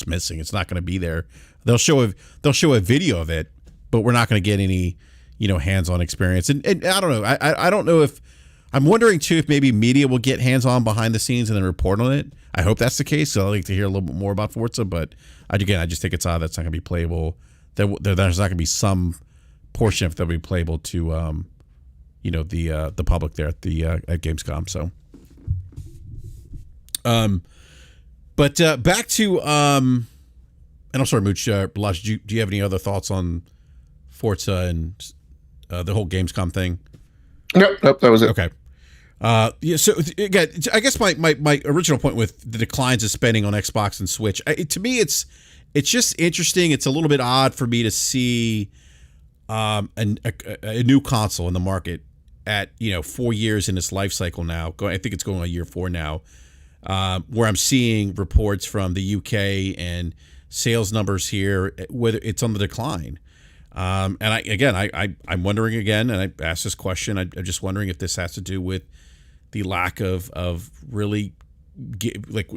missing. It's not going to be there. They'll show a video of it, but we're not going to get any, hands-on experience. And I don't know. I don't know if, I'm wondering too if maybe media will get hands-on behind the scenes and then report on it. I hope that's the case. So I'd like to hear a little bit more about Forza. But I just think it's odd that's not going to be playable. There's not going to be some portion of it that will be playable to, the public there at Gamescom. So, but back to and I'm sorry, Mooch. Balash, do you have any other thoughts on Forza and the whole Gamescom thing? Nope, that was it. Okay. So again, I guess my original point with the declines of spending on Xbox and Switch, to me, it's just interesting. It's a little bit odd for me to see a new console in the market at 4 years in its life cycle now. I think it's going on year 4 now, where I'm seeing reports from the UK and sales numbers here, whether it's on the decline. And I'm wondering again, and I asked this question, I'm just wondering if this has to do with the lack of really, like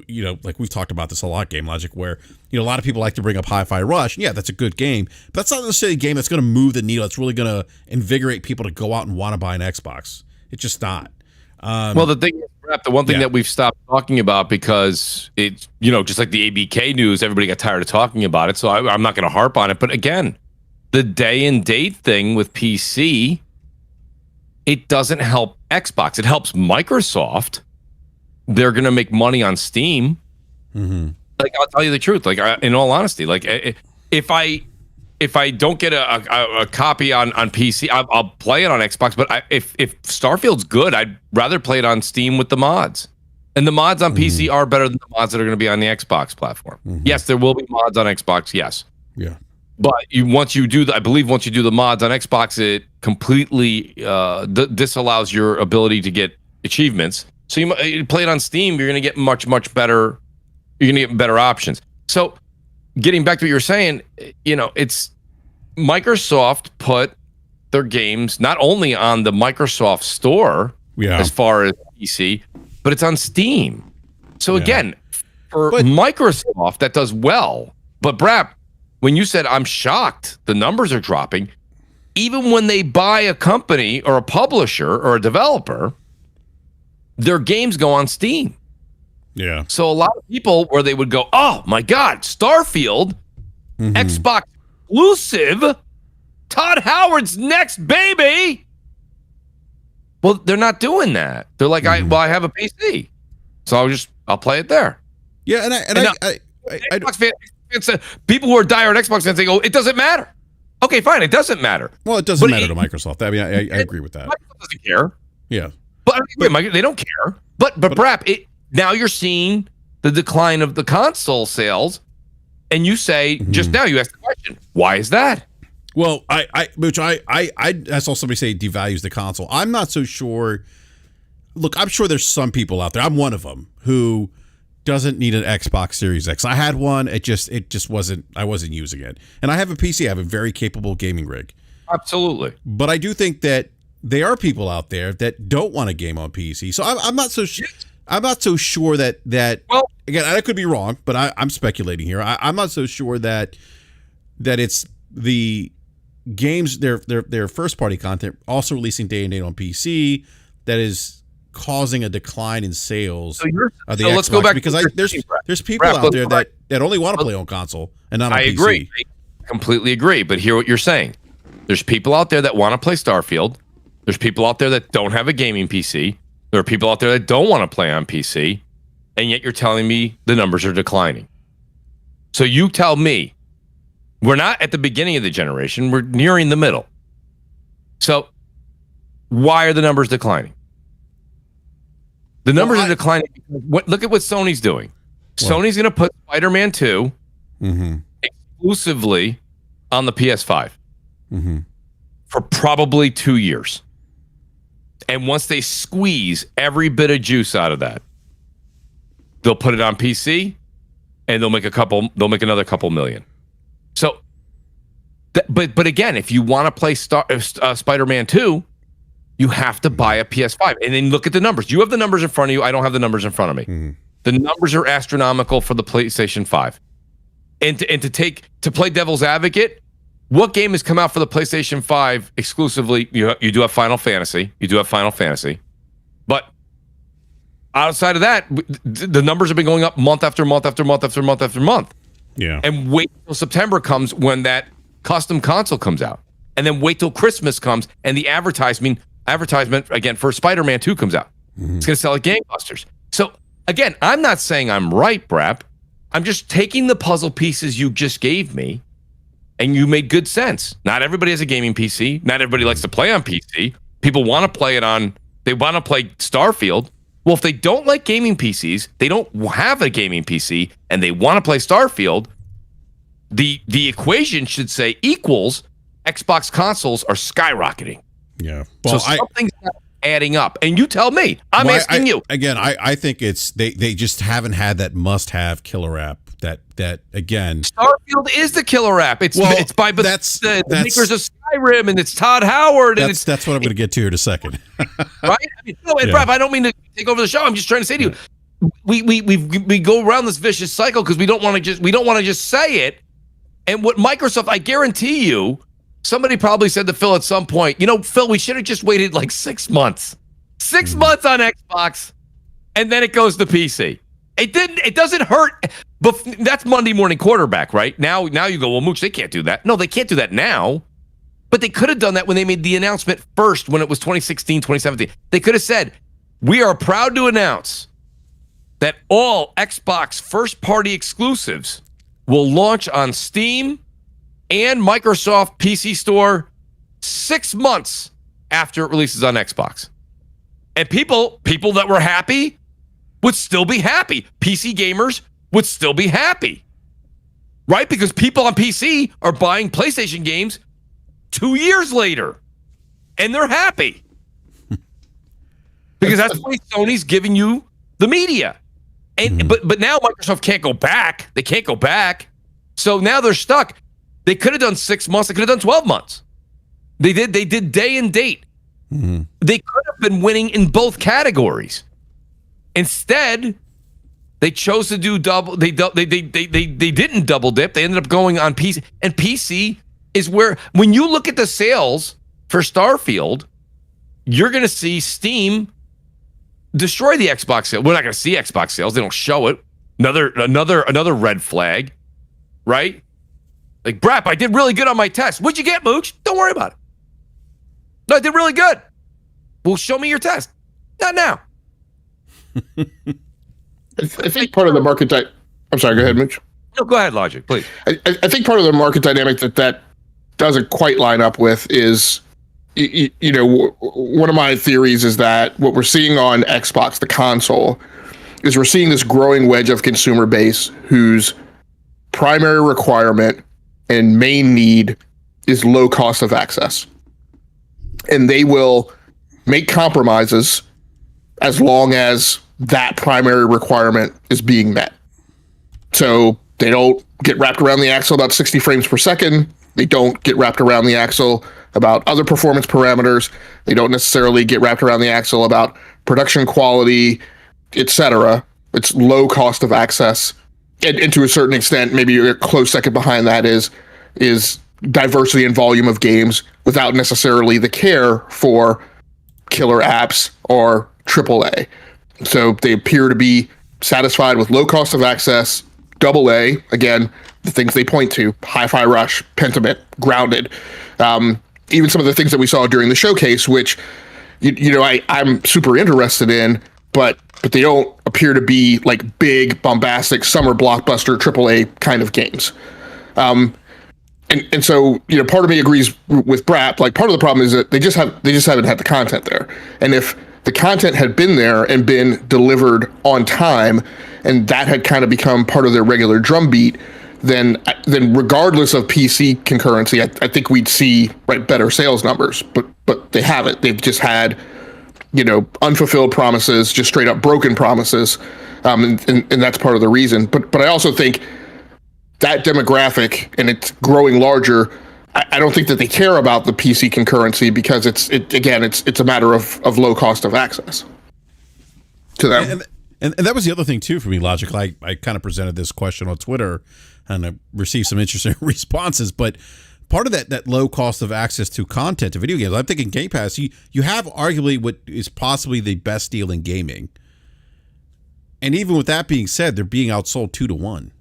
we've talked about this a lot, Game Logic, where a lot of people like to bring up Hi-Fi Rush. Yeah, that's a good game, but that's not necessarily a game that's going to move the needle. It's really going to invigorate people to go out and want to buy an Xbox. It's just not. Well, the thing is, the one thing that we've stopped talking about, because it's just like the ABK news, everybody got tired of talking about it. So I'm not going to harp on it. But again, the day and date thing with PC, it doesn't help Xbox. It helps Microsoft. They're going to make money on Steam. Mm-hmm. Like, I'll tell you the truth. Like, in all honesty, like, if I if I don't get a copy on PC, I'll play it on Xbox. But if Starfield's good, I'd rather play it on Steam with the mods. And the mods on PC are better than the mods that are going to be on the Xbox platform. Yes, there will be mods on Xbox. Yes. Yeah. But once you do the mods on Xbox, it completely disallows your ability to get achievements. So you play it on Steam, you're going to get much better. You're going to get better options. So getting back to what you were saying, it's Microsoft put their games not only on the Microsoft Store as far as PC, but it's on Steam. So again, for Microsoft, that does well. But BRAP, when you said, I'm shocked, the numbers are dropping, even when they buy a company or a publisher or a developer, their games go on Steam. Yeah. So a lot of people where they would go, oh my God, Starfield, Xbox exclusive, Todd Howard's next baby. Well, they're not doing that. They're like, I have a PC, so I'll play it there. Yeah, I Xbox fans, people who are diehard Xbox fans, they go, it doesn't matter. Okay, fine, it doesn't matter. Well, it doesn't matter to Microsoft. I mean, I agree with that. Microsoft doesn't care. Yeah, but they don't care. But BRAP, now you're seeing the decline of the console sales, and you say just now you asked the question, why is that? Well, I saw somebody say it devalues the console. I'm not so sure. Look, I'm sure there's some people out there. I'm one of them who doesn't need an Xbox Series X. I had one. It just wasn't. I wasn't using it. And I have a PC. I have a very capable gaming rig. Absolutely. But I do think that there are people out there that don't want to game on PC. So I'm not so sure. I'm not so sure that well, again, I could be wrong, but I'm speculating here. I'm not so sure that it's the games, their first party content also releasing day and date on PC that is causing a decline in sales of the Xbox. Let's go back because there's people out there that only want to play on console and not on PC. I agree. I completely agree. But hear what you're saying. There's people out there that want to play Starfield. There's people out there that don't have a gaming PC. There are people out there that don't want to play on PC, and yet you're telling me the numbers are declining. So you tell me, we're not at the beginning of the generation, we're nearing the middle. So why are the numbers declining? The numbers are declining because look at what Sony's doing. Sony's going to put Spider-Man 2 exclusively on the PS5 for probably 2 years. And once they squeeze every bit of juice out of that, they'll put it on PC and they'll make another couple million. So, but again, if you want to play Spider-Man 2, you have to buy a PS5 and then look at the numbers. You have the numbers in front of you. I don't have the numbers in front of me. The numbers are astronomical for the PlayStation 5. And to play devil's advocate, what game has come out for the PlayStation 5 exclusively? You do have Final Fantasy. But outside of that, the numbers have been going up month after month after month after month after month. Yeah. And wait till September comes when that custom console comes out. And then wait till Christmas comes and the advertisement again for Spider-Man 2 comes out. It's going to sell like gangbusters. So again, I'm not saying I'm right, BRAP. I'm just taking the puzzle pieces you just gave me. And you made good sense. Not everybody has a gaming PC. Not everybody likes to play on PC. People want to play they want to play Starfield. Well, if they don't like gaming PCs, they don't have a gaming PC, and they want to play Starfield, the equation should say equals Xbox consoles are skyrocketing. Yeah. Well, so something's not adding up. And you tell me. I'm asking you. Again, I think it's they just haven't had that must-have killer app. That again, Starfield is the killer app. It's by the makers of Skyrim, and it's Todd Howard, and that's what I'm going to get to here in a second. Right? Brad, I don't mean to take over the show. I'm just trying to say to you, we go around this vicious cycle because we don't want to just say it. And what Microsoft, I guarantee you, somebody probably said to Phil at some point, Phil, we should have just waited like 6 months. 6 months on Xbox, and then it goes to PC. It doesn't hurt, but that's Monday morning quarterback, right? Now you go, well, Mooch, they can't do that. No, they can't do that now, but they could have done that when they made the announcement first, when it was 2016, 2017. They could have said, we are proud to announce that all Xbox first-party exclusives will launch on Steam and Microsoft PC Store 6 months after it releases on Xbox. And people that were happy would still be happy. PC gamers would still be happy. Right? Because people on PC are buying PlayStation games 2 years later. And they're happy. Because that's the way Sony's giving you the media. And but now Microsoft can't go back. They can't go back. So now they're stuck. They could have done 6 months. They could have done 12 months. They did day and date. They could have been winning in both categories. Instead, they chose to do double. They didn't double dip. They ended up going on PC. And PC is where, when you look at the sales for Starfield, you're going to see Steam destroy the Xbox sales. We're not going to see Xbox sales. They don't show it. Another red flag, right? Like, BRAP, I did really good on my test. What'd you get, Mooch? Don't worry about it. No, I did really good. Well, show me your test. Not now. I think part of the market I'm sorry, go ahead, Mitch. No, go ahead, Logic, please. I think part of the market dynamic that doesn't quite line up with is, you know, one of my theories is that what we're seeing on Xbox, the console, is we're seeing this growing wedge of consumer base whose primary requirement and main need is low cost of access. And they will make compromises as long as that primary requirement is being met. So they don't get wrapped around the axle about 60 frames per second. They don't get wrapped around the axle about other performance parameters. They don't necessarily get wrapped around the axle about production quality, etc. It's low cost of access. And to a certain extent, maybe a close second behind that is diversity and volume of games without necessarily the care for killer apps or AAA. So they appear to be satisfied with low cost of access, AA, again, the things they point to, Hi-Fi Rush, Pentiment, Grounded, even some of the things that we saw during the showcase, which, you know, I'm super interested in, but they don't appear to be like big, bombastic, summer blockbuster AAA kind of games. And so, you know, part of me agrees with BRAP. Like, part of the problem is that they just haven't had the content there. And if the content had been there and been delivered on time, and that had kind of become part of their regular drumbeat, then regardless of PC concurrency, I think we'd see better sales numbers. But they haven't. They've just had, you know, unfulfilled promises, just straight up broken promises, and that's part of the reason. But I also think that demographic, and it's growing larger, I don't think that they care about the PC concurrency because it's a matter of low cost of access to them. And that was the other thing too for me, Logic. I kind of presented this question on Twitter and I received some interesting responses, but part of that low cost of access to content to video games, I'm thinking Game Pass, you have arguably what is possibly the best deal in gaming. And even with that being said, they're being outsold 2-1.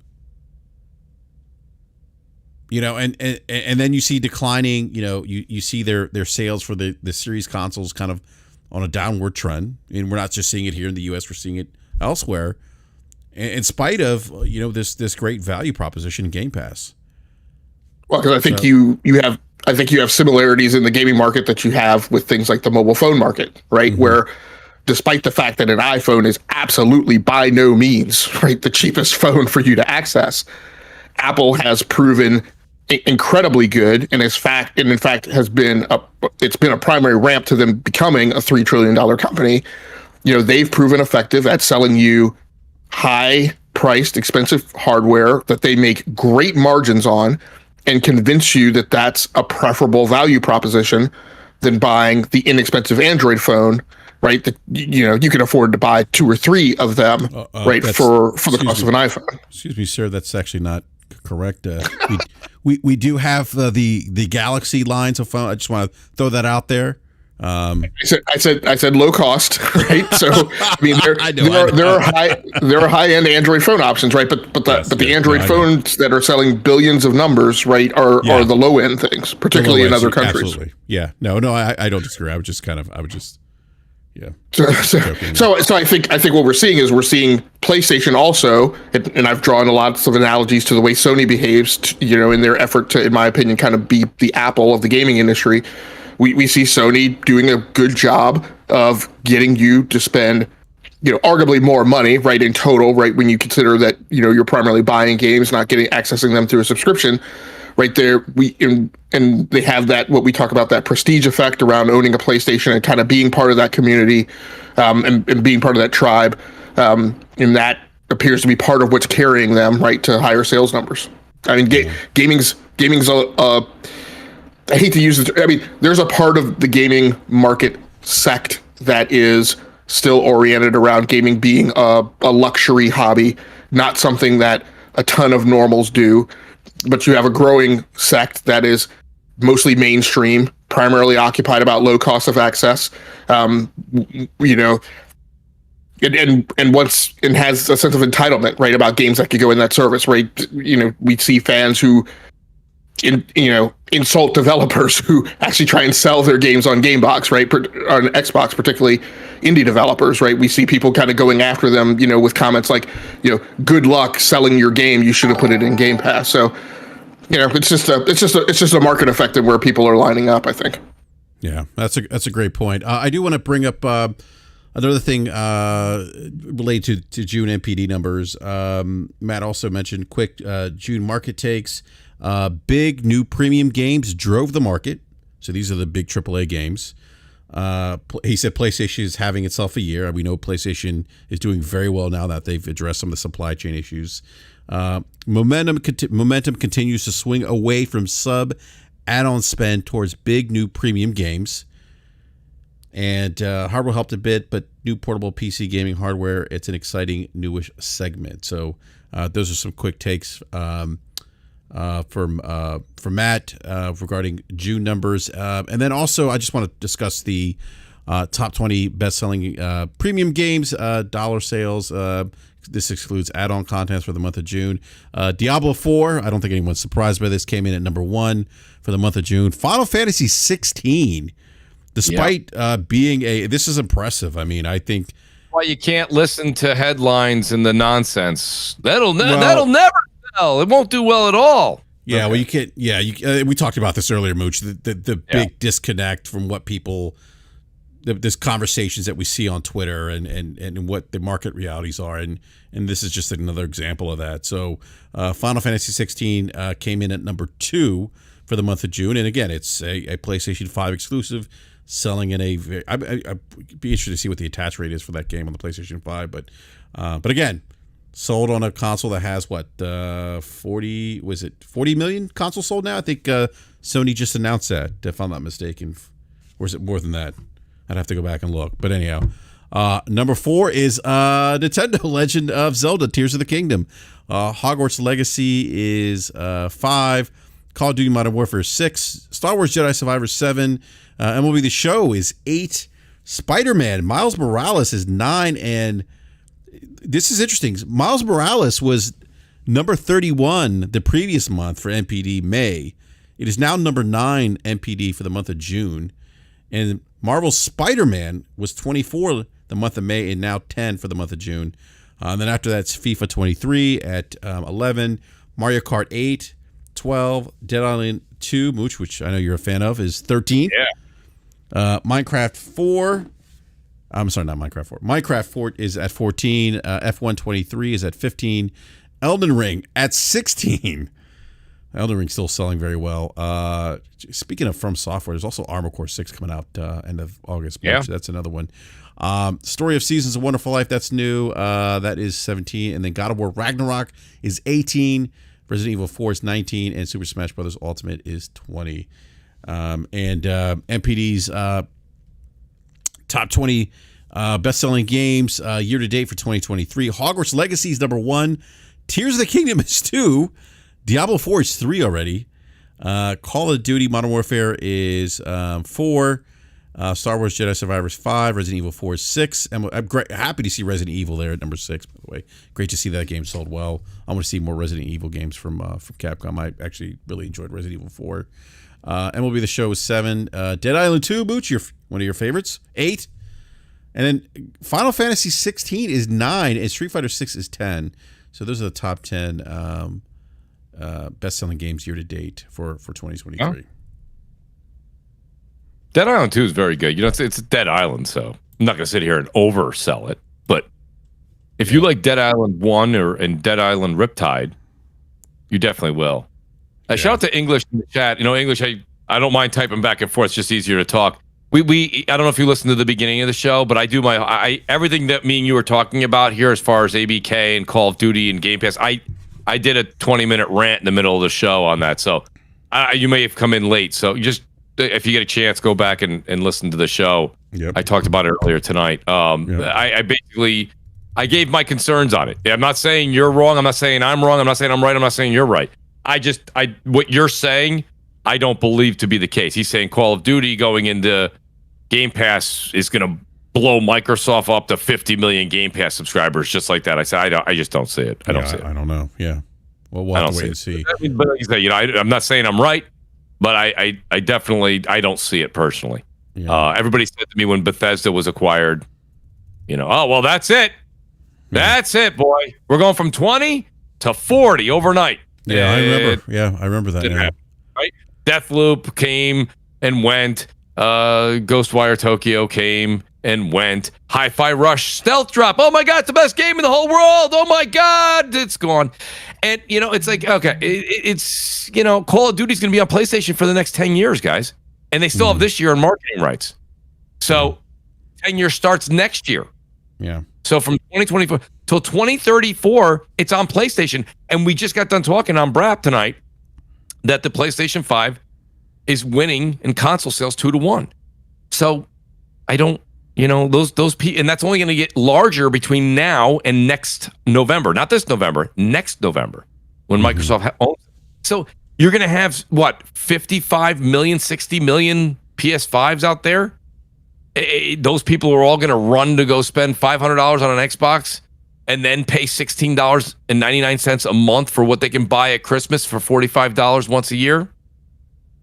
You know, and then you see declining, you know, you see their sales for the series consoles kind of on a downward trend. And we're not just seeing it here in the US, we're seeing it elsewhere. In spite of, you know, this great value proposition in Game Pass. Well, because I think you have similarities in the gaming market that you have with things like the mobile phone market, right? Mm-hmm. Where despite the fact that an iPhone is absolutely by no means, right, the cheapest phone for you to access, Apple has proven incredibly good, and in fact has been a primary ramp to them becoming a $3 trillion company. You know, they've proven effective at selling you high-priced, expensive hardware that they make great margins on, and convince you that that's a preferable value proposition than buying the inexpensive Android phone, right? That, you know, you can afford to buy 2 or 3 of them, right, for the cost of an iPhone. Excuse me, sir, that's actually not correct. We do have the Galaxy lines of phone. I just want to throw that out there. I said low cost, right? So I mean, there are high end Android phone options, right? But the Android phones that are selling billions of numbers, right, are the low end things, particularly in other countries. Absolutely, yeah. No, I don't disagree. I was just Yeah. So I think what we're seeing is PlayStation also, and I've drawn lots of analogies to the way Sony behaves, in their effort to, in my opinion, kind of be the Apple of the gaming industry. We see Sony doing a good job of getting you to spend, arguably more money, right, in total, right, when you consider that, you're primarily buying games, not accessing them through a subscription. Right there, and they have that, what we talk about, that prestige effect around owning a PlayStation and kind of being part of that community, and being part of that tribe, and that appears to be part of what's carrying them, right, to higher sales numbers. I mean, gaming's I hate to use it. I mean, there's a part of the gaming market sect that is still oriented around gaming being a luxury hobby, not something that a ton of normals do. But you have a growing sect that is mostly mainstream, primarily occupied about low cost of access, and has a sense of entitlement, right, about games that could go in that service, right? We see fans who, insult developers who actually try and sell their games on Gamebox, right, on Xbox, particularly indie developers, right? We see people kind of going after them, with comments like, good luck selling your game. You should have put it in Game Pass. So, it's just a market effect of where people are lining up, I think. Yeah, that's a great point. I do want to bring up another thing related to June NPD numbers. Matt also mentioned quick June market takes. Big new premium games drove the market. So these are the big AAA games. He said PlayStation is having itself a year. We know PlayStation is doing very well now that they've addressed some of the supply chain issues. Momentum continues to swing away from sub add-on spend towards big new premium games. And hardware helped a bit, but new portable PC gaming hardware, it's an exciting newish segment. So those are some quick takes from Matt regarding June numbers. And then also I just want to discuss the top 20 best-selling premium games, dollar sales. This excludes add-on contents for the month of June. Diablo 4, I don't think anyone's surprised by this, came in at number 1 for the month of June. Final Fantasy 16, despite being this is impressive. I mean, I think why you can't listen to headlines and the nonsense. That'll never sell. It won't do well at all. Yeah, okay. Well, you can't. Yeah, we talked about this earlier, Mooch. The big disconnect from what people. There's conversations that we see on Twitter and what the market realities are, and this is just another example of that. So, Final Fantasy 16 came in at number 2 for the month of June, and again, it's a PlayStation 5 exclusive, selling in a. I'd be interested to see what the attach rate is for that game on the PlayStation 5, but again, sold on a console that has 40 million consoles sold now? I think Sony just announced that, if I'm not mistaken, or is it more than that? I'd have to go back and look. But anyhow, number 4 is Nintendo Legend of Zelda Tears of the Kingdom. Hogwarts Legacy is 5. Call of Duty Modern Warfare 6. Star Wars Jedi Survivor 7. MLB The Show is 8. Spider-Man Miles Morales is 9. And this is interesting. Miles Morales was number 31 the previous month for NPD May. It is now number 9 NPD for the month of June. And Marvel's Spider-Man was 24 the month of May and now 10 for the month of June. And then after that's FIFA 23 at 11, Mario Kart 8, 12, Dead Island 2, Mooch, which I know you're a fan of, is 13. Yeah. Minecraft 4. I'm sorry, not Minecraft 4. Minecraft 4 is at 14. F1 23 is at 15. Elden Ring at 16. Elden Ring's still selling very well. Speaking of From Software, there's also Armored Core 6 coming out end of August. Yeah. That's another one. Story of Seasons, A Wonderful Life, that's new. That is 17. And then God of War Ragnarok is 18. Resident Evil 4 is 19. And Super Smash Bros. Ultimate is 20. MPD's top 20 best-selling games year-to-date for 2023. Hogwarts Legacy is number 1. Tears of the Kingdom is 2. Diablo 4 is 3 already. Call of Duty Modern Warfare is 4. Star Wars Jedi Survivor is 5. Resident Evil 4 is 6. And I'm happy to see Resident Evil there at number 6, by the way. Great to see that game sold well. I want to see more Resident Evil games from Capcom. I actually really enjoyed Resident Evil 4. MLB The Show is 7. Dead Island 2, Booch, one of your favorites, 8. And then Final Fantasy 16 is 9, and Street Fighter 6 is 10. So those are the top 10 best-selling games year to date for 2023. Oh. Dead Island 2 is very good. It's Dead Island, so I'm not going to sit here and oversell it. But if you like Dead Island 1 and Dead Island Riptide, you definitely will. Shout out to English in the chat. English, I don't mind typing back and forth. It's just easier to talk. I don't know if you listened to the beginning of the show, but I do everything that me and you were talking about here as far as ABK and Call of Duty and Game Pass. I did a 20-minute rant in the middle of the show on that. So you may have come in late. So if you get a chance, go back and listen to the show. Yep. I talked about it earlier tonight. I basically gave my concerns on it. I'm not saying you're wrong. I'm not saying I'm wrong. I'm not saying I'm right. I'm not saying you're right. What you're saying, I don't believe to be the case. He's saying Call of Duty going into Game Pass is going to blow Microsoft up to 50 million Game Pass subscribers, just like that. I said, I just don't see it. I don't see it. I don't know. Yeah. Well, we'll have to wait and see. But like you say, I'm not saying I'm right, but I definitely don't see it personally. Yeah. Everybody said to me when Bethesda was acquired, oh, well, that's it. Yeah. That's it, boy. We're going from 20 to 40 overnight. Yeah, I remember. Yeah, I remember that. Now. Right? Deathloop came and went. Ghostwire Tokyo came and went. Hi-Fi Rush Stealth Drop. Oh my God, it's the best game in the whole world. Oh my God, it's gone. And it's like, okay, it's Call of Duty's going to be on PlayStation for the next 10 years, guys, and they still have this year in marketing rights. So 10 years starts next year. Yeah. So from 2024 till 2034, it's on PlayStation, and we just got done talking on BRAP tonight that the PlayStation 5 is winning in console sales 2-1. So I don't, those people, and that's only going to get larger between now and next November, not this November, next November, when Microsoft owns it. So you're going to have 55 million, 60 million PS5s out there. Those people are all going to run to go spend $500 on an Xbox and then pay $16.99 a month for what they can buy at Christmas for $45 once a year.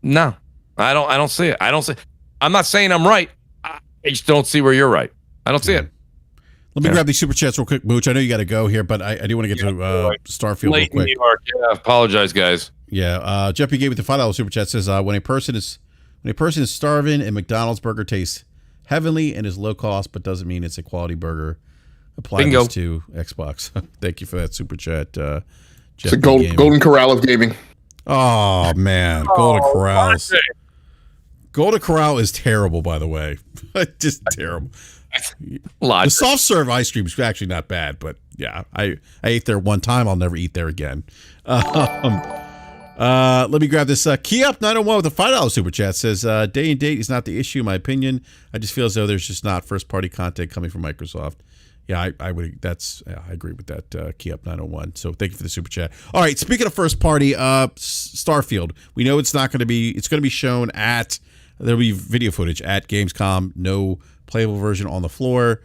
No, I don't see it. I'm not saying I'm right. I just don't see where you're right. I don't see it. Let me grab these super chats real quick, Mooch. I know you got to go here, but I do want to get to Starfield real quick. New York. Yeah, apologize, guys. Yeah, Jeff, you gave it the $5 super chat. Says when a person is starving and McDonald's burger tastes heavenly and is low cost, but doesn't mean it's a quality burger. Apply this to Xbox. Thank you for that super chat, Jeff. It's a golden corral of gaming. Oh man, Golden Corrals. Golden Corral is terrible, by the way. Just terrible. The soft serve ice cream is actually not bad, but yeah, I ate there one time. I'll never eat there again. Let me grab this. Key Up 901 with a $5 super chat says, day and date is not the issue, in my opinion. I just feel as though there's just not first party content coming from Microsoft. Yeah, I agree with that. Key Up 901. So thank you for the super chat. All right, speaking of first party, Starfield. We know it's going to be shown there'll be video footage at Gamescom. No playable version on the floor.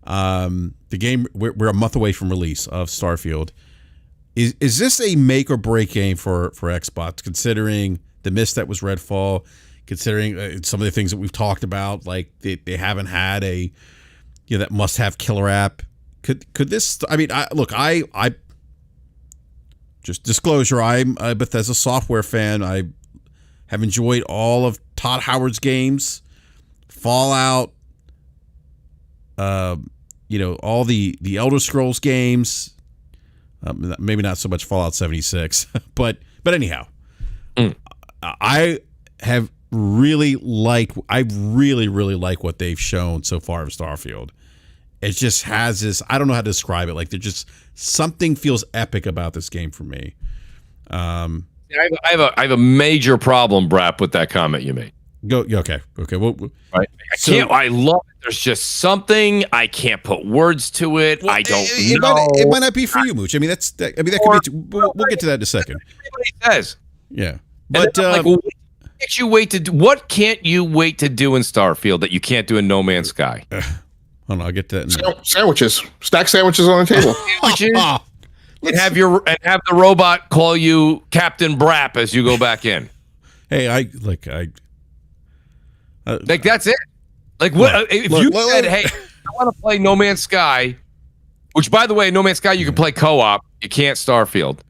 The game, we're a month away from release of Starfield. Is this a make or break game for Xbox, considering the miss that was Redfall, considering some of the things that we've talked about, like they haven't had a that must have killer app. Could this? I mean, I just disclosure. I'm a Bethesda software fan. I have enjoyed all of Todd Howard's games, Fallout. All the Elder Scrolls games. Maybe not so much Fallout 76, but anyhow, I really like what they've shown so far of Starfield. It just has this, I don't know how to describe it. Like there's just something feels epic about this game for me. I have a major problem, BRAP, with that comment you made. Okay. Well, right. I love it. There's just something I can't put words to it. Well, I don't know. It might not be for you, Mooch. I mean, that could be. We'll get to that in a second. Everybody says. Yeah, but what can't you wait to do in Starfield that you can't do in No Man's Sky? I'll get to that. Sandwiches, stack sandwiches on the table. And have the robot call you Captain BRAP as you go back in. Hey, that's it. Like what? If you said, "Hey, want to play No Man's Sky, which, by the way, No Man's Sky you can play co-op. You can't Starfield.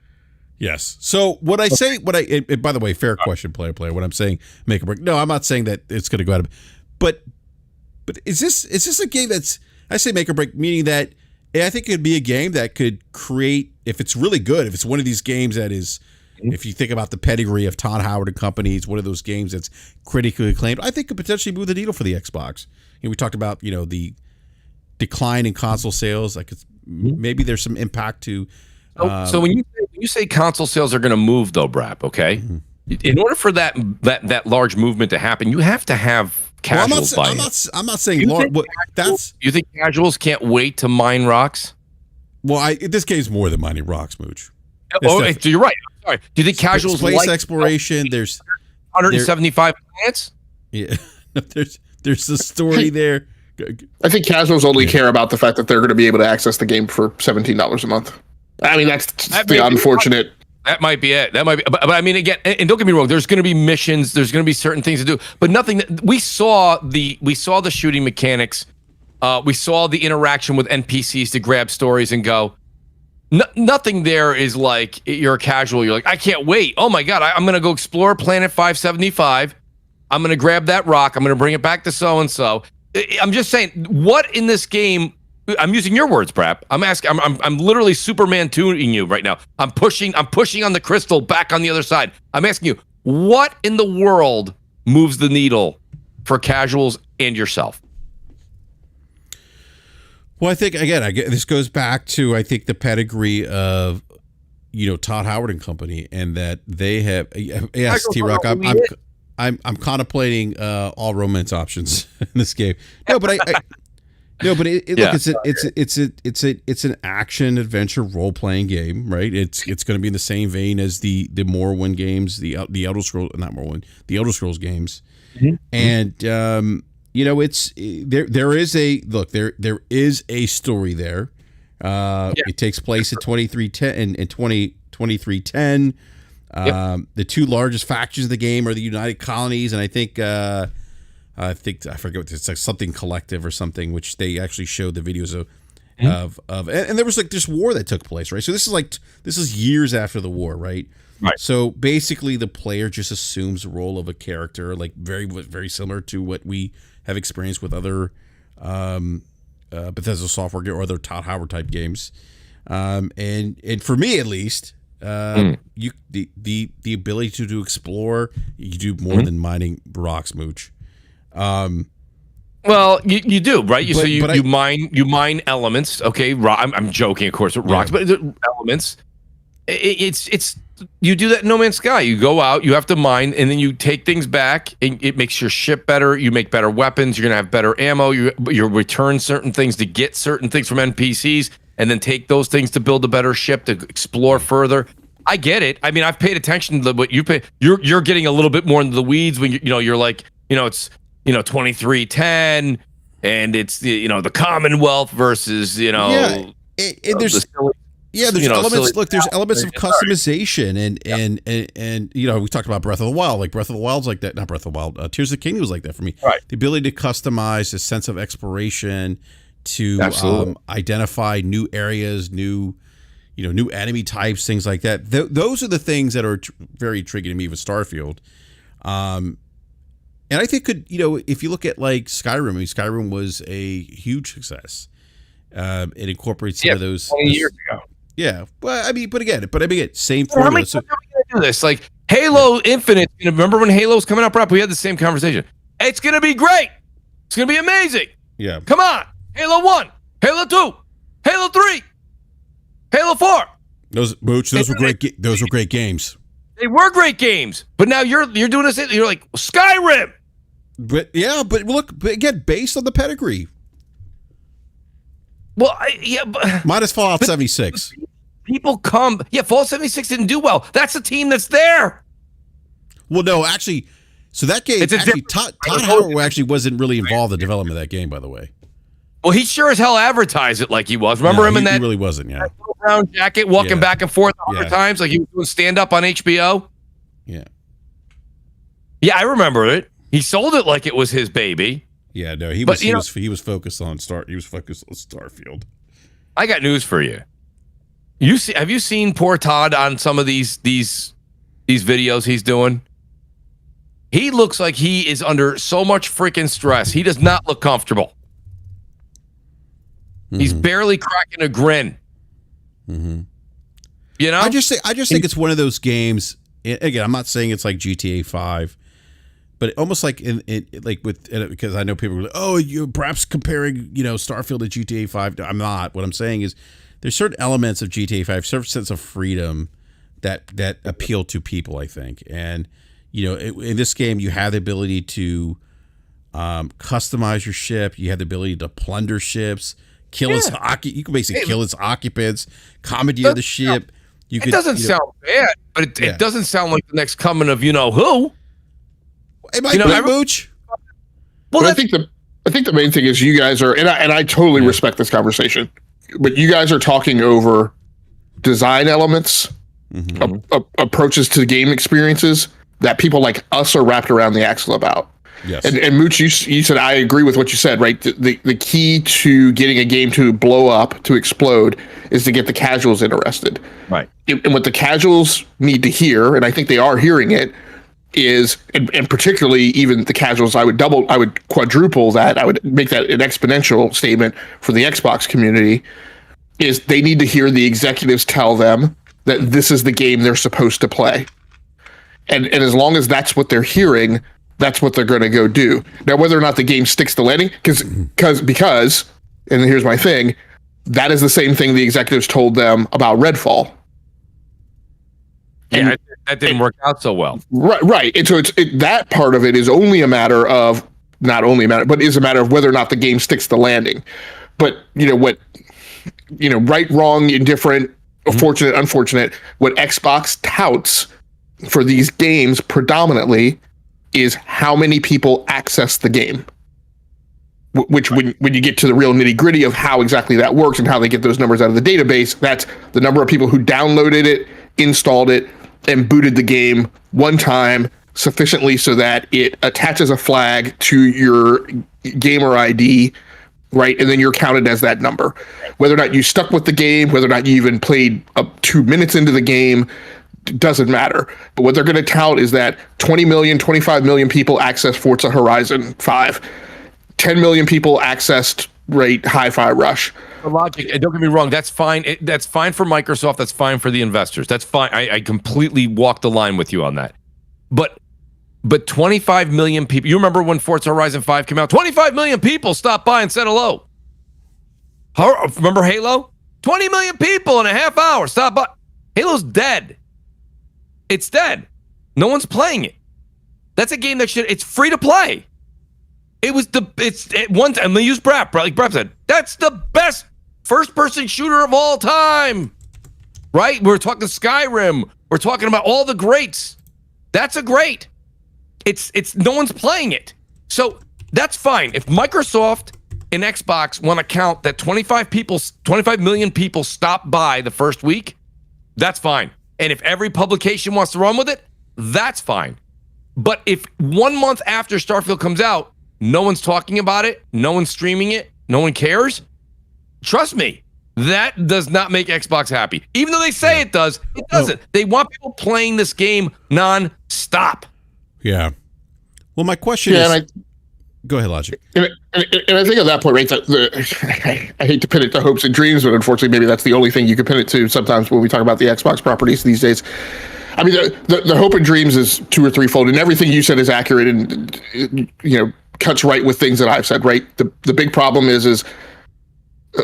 Yes. So what I say, by the way, fair question, player. What I'm saying, make or break. No, I'm not saying that it's going to go out of, but is this a game that's, I say make or break, meaning that I think it could be a game that could create, if it's really good, if it's one of these games that is, if you think about the pedigree of Todd Howard and company, it's one of those games that's critically acclaimed, I think could potentially move the needle for the Xbox. We talked about, the decline in console sales. Like maybe there's some impact to. So when you say console sales are going to move, though, BRAP, okay? Mm-hmm. In order for that large movement to happen, you have to have casuals buy. I'm not saying large. You think casuals can't wait to mine rocks? Well, this game's more than mining rocks, Mooch. So you're right. I'm sorry. Do you think casuals space exploration? There's 175 planets. Yeah, there's the story there. I think casuals only care about the fact that they're going to be able to access the game for $17 a month. I mean, that's the unfortunate. That might be it. That might be. But I mean, again, and don't get me wrong. There's going to be missions. There's going to be certain things to do. But nothing. We saw the shooting mechanics. We saw the interaction with NPCs to grab stories and go. Nothing there is like you're a casual. You're like, I can't wait. Oh my god, I'm going to go explore Planet 575. I'm going to grab that rock. I'm going to bring it back to so and so. I'm just saying, what in this game? I'm using your words, BRAP. I'm asking. I'm literally Superman tuning you right now. I'm pushing on the crystal back on the other side. I'm asking you, what in the world moves the needle for casuals and yourself? Well, I think again, this goes back to the pedigree of Todd Howard and company, and that they have. Yes, T-Rock. I'm contemplating all romance options in this game. No, but look, it's an action adventure role playing game, right? It's going to be in the same vein as the Morrowind games, the Elder Scrolls, not Morrowind, the Elder Scrolls games, and it's there is a story there. It takes place at 2310 in 2310. The two largest factions of the game are the United Colonies, and I forget what it's like, something collective or something, which they actually showed the videos of and there was like this war that took place, right? So this is years after the war, right? Right. So basically, the player just assumes the role of a character, like very, very similar to what we have experienced with other Bethesda software or other Todd Howard type games, and for me at least. You the ability to explore, you do more than mining rocks, Mooch. Well, you do, right? You mine elements. Okay, I'm joking, of course, with rocks, but elements. It's you do that in No Man's Sky. You go out, you have to mine, and then you take things back, and it makes your ship better. You make better weapons. You're gonna have better ammo. You return certain things to get certain things from NPCs, and then take those things to build a better ship to explore further. I get it. I mean, I've paid attention to what you pay. You're getting a little bit more into the weeds when you're like, it's 2310, and it's the Commonwealth versus there's elements. Look, there's elements of customization and we talked about Breath of the Wild. Like Breath of the Wild's like that. Not Breath of the Wild. Tears of the Kingdom was like that for me. Right. The ability to customize, a sense of exploration, to identify new areas, new enemy types, things like that. Those are the things that are very intriguing to me with Starfield. And I think if you look at like Skyrim, Skyrim was a huge success. It incorporates some of those 20 years ago. Yeah, well, but again, same formula. How many times are we gonna do this? Like Halo Infinite. Remember when Halo was coming out, BRAP? We had the same conversation. It's gonna be great. It's gonna be amazing. Yeah. Come on, Halo 1, Halo 2, Halo 3, Halo 4. Those were great. Those were great games. They were great games, but now you're doing this. You're like Skyrim. But again, based on the pedigree. Well, minus Fallout 76. People come. Yeah, Fallout 76 didn't do well. That's the team that's there. Well, no, actually, so that game Todd Howard actually wasn't really involved in the development of that game, by the way. Well, he sure as hell advertised it like he was. Remember him in that? He really wasn't. Yeah. That little brown jacket, walking back and forth 100 times, like he was doing stand up on HBO. Yeah. Yeah, I remember it. He sold it like it was his baby. Yeah, no, he was focused on Starfield. I got news for you. Have you seen poor Todd on some of these videos he's doing? He looks like he is under so much freaking stress. He does not look comfortable. Mm-hmm. He's barely cracking a grin. Mm-hmm. You know? I just think it's one of those games. Again, I'm not saying it's like GTA 5, but almost like because I know people are like, oh, you're perhaps comparing Starfield to GTA 5. I'm not. What I'm saying is there's certain elements of GTA 5, certain sense of freedom that appeal to people, I think. And in this game, you have the ability to customize your ship. You have the ability to plunder ships, kill its you can basically kill its occupants, commandeer the ship. It doesn't sound bad, but it doesn't sound like the next coming of who. It might be Mooch. Well, I think the main thing is you guys are, and I totally respect this conversation, but you guys are talking over design elements, approaches to game experiences that people like us are wrapped around the axle about. Yes. And Mooch, you said, I agree with what you said, right? The key to getting a game to blow up, to explode, is to get the casuals interested. Right. And what the casuals need to hear, and I think they are hearing it, is, and particularly even the casuals, I would quadruple that, I would make that an exponential statement for the Xbox community, is they need to hear the executives tell them that this is the game they're supposed to play. And as long as that's what they're hearing, that's what they're going to go do. Now, whether or not the game sticks the landing, because, and here's my thing, that is the same thing the executives told them about Redfall. And that didn't work out so well. Right. And so that part of it is only a matter of, but is a matter of whether or not the game sticks the landing. But, right, wrong, indifferent, fortunate, unfortunate, what Xbox touts for these games predominantly is how many people access the game. Which, when you get to the real nitty gritty of how exactly that works and how they get those numbers out of the database, that's the number of people who downloaded it, installed it, and booted the game one time sufficiently so that it attaches a flag to your gamer ID, right? And then you're counted as that number. Whether or not you stuck with the game, whether or not you even played up 2 minutes into the game, doesn't matter. But what they're going to tout is that 20 million, 25 million people access Forza Horizon 5. 10 million people accessed Hi-Fi Rush. The logic, and don't get me wrong, that's fine. That's fine for Microsoft. That's fine for the investors. That's fine. I completely walk the line with you on that. But 25 million people. You remember when Forza Horizon 5 came out? 25 million people stopped by and said hello. Remember Halo? 20 million people in a half hour stopped by. Halo's dead. It's dead. No one's playing it. That's a game it's free to play. I'm gonna use BRAP, like BRAP said. That's the best first-person shooter of all time, right? We're talking Skyrim. We're talking about all the greats. That's a great. It's no one's playing it, so that's fine. If Microsoft and Xbox want to count that 25 million people stopped by the first week, that's fine. And if every publication wants to run with it, that's fine. But if 1 month after Starfield comes out, no one's talking about it, no one's streaming it, no one cares, trust me, that does not make Xbox happy. Even though they say it does, it doesn't. They want people playing this game non-stop. Yeah. Well, my question is... Go ahead, Logic. And I think at that point, right, I hate to pin it to hopes and dreams, but unfortunately, maybe that's the only thing you can pin it to sometimes when we talk about the Xbox properties these days. I mean, the hope and dreams is 2 or 3-fold, and everything you said is accurate and, cuts right with things that I've said, right? The big problem is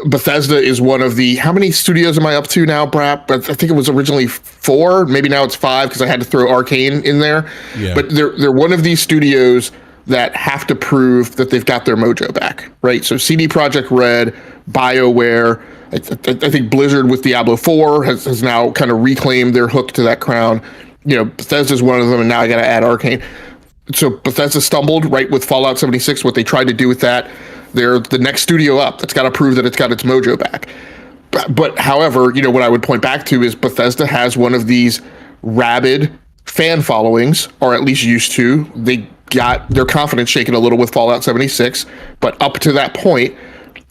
Bethesda is one of the, how many studios am I up to now, BRAP? I think it was originally 4, maybe now it's 5 because I had to throw Arcane in there. Yeah. But they're one of these studios that have to prove that they've got their mojo back, right? So CD Projekt Red, BioWare, I think Blizzard with Diablo 4 has now kind of reclaimed their hook to that crown. Bethesda's one of them, and now I got to add Arcane. So Bethesda stumbled right with Fallout 76. What they tried to do with that, they're the next studio up that's got to prove that it's got its mojo back. But however, what I would point back to is Bethesda has one of these rabid fan followings, or at least used to. got their confidence shaken a little with Fallout 76, but up to that point,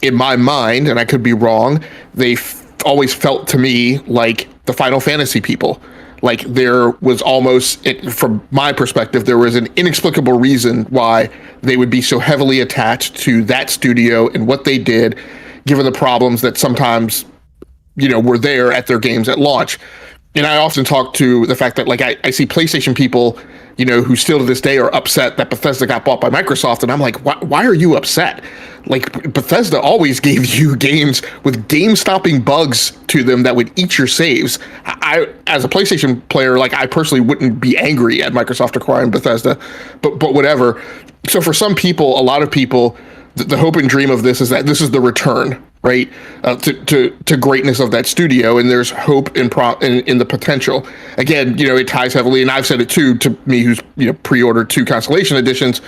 in my mind, and I could be wrong, they always felt to me like the Final Fantasy people. Like there was almost, from my perspective, there was an inexplicable reason why they would be so heavily attached to that studio and what they did, given the problems that sometimes, were there at their games at launch. And I often talk to the fact that, like, I see PlayStation people, who still to this day are upset that Bethesda got bought by Microsoft. And I'm like, why are you upset? Like, Bethesda always gave you games with game-stopping bugs to them that would eat your saves. I, as a PlayStation player, like, I personally wouldn't be angry at Microsoft acquiring Bethesda, but whatever. So for some people, a lot of people, the hope and dream of this is that this is the return, right, to greatness of that studio, and there's hope in the potential. Again, it ties heavily, and I've said it too, to me who's pre-ordered 2 Constellation editions.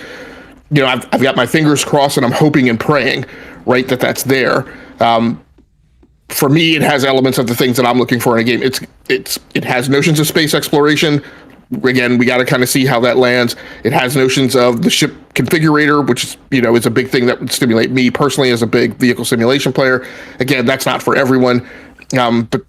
I've got my fingers crossed, and I'm hoping and praying, right, that's there. For me, it has elements of the things that I'm looking for in a game. It has notions of space exploration. Again, we got to kind of see how that lands. It has notions of the ship configurator, which is, is a big thing that would stimulate me personally as a big vehicle simulation player. Again, that's not for everyone. But,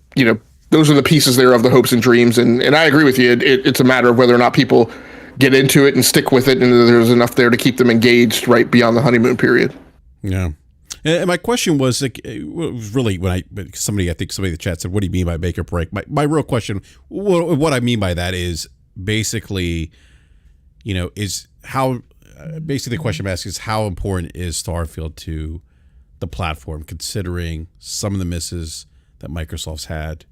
those are the pieces there of the hopes and dreams. And I agree with you. It's a matter of whether or not people get into it and stick with it, and there's enough there to keep them engaged right beyond the honeymoon period. Yeah. And my question was, like, really, somebody in the chat said, what do you mean by make or break? My real question, what I mean by that is, basically, is how, basically the question I'm asking is how important is Starfield to the platform, considering some of the misses that Microsoft's had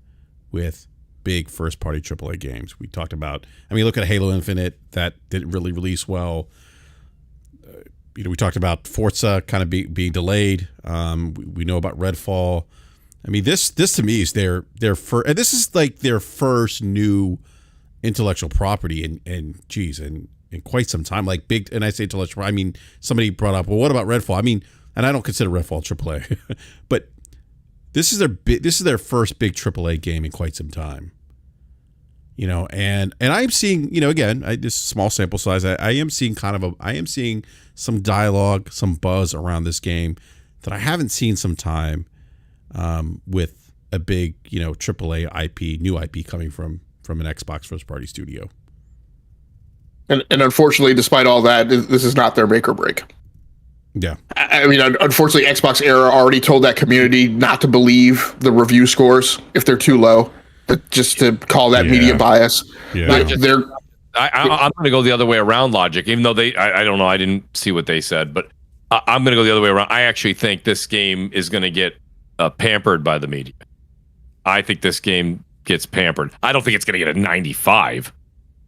with big first-party AAA games. We talked about, look at Halo Infinite, that didn't really release well. We talked about Forza kind of being delayed. We know about Redfall. This to me is their first, and this is like their first new intellectual property in quite some time, like big. And I say intellectual, somebody brought up, well, what about Redfall? And I don't consider Redfall AAA, but this is their first big AAA game in quite some time. And I'm seeing, again, this small sample size, I am seeing some dialogue, some buzz around this game that I haven't seen some time with a big, AAA IP, new IP coming from an Xbox first-party studio. And unfortunately, despite all that, this is not their make or break. Yeah. Unfortunately, Xbox Era already told that community not to believe the review scores if they're too low, just to call that media bias. Yeah. I'm going to go the other way around, Logic, even though I don't know, I didn't see what they said, but I'm going to go the other way around. I actually think this game is going to get pampered by the media. I think this game gets pampered. I don't think it's going to get a 95,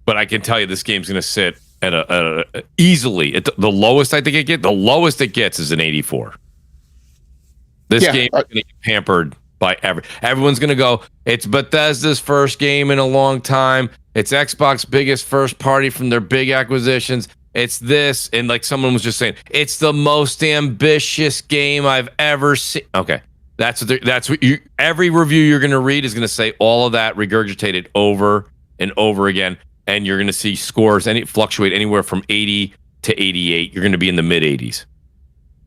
but I can tell you this game's going to sit at a easily at the lowest. I think the lowest it gets is an 84. This game is going to get pampered by everyone's going to go, it's Bethesda's first game in a long time. It's Xbox's biggest first party from their big acquisitions. It's this, and like someone was just saying, it's the most ambitious game I've ever seen. Okay. That's what every review you're going to read is going to say all of that regurgitated over and over again. And you're going to see scores fluctuate anywhere from 80 to 88. You're going to be in the mid 80s.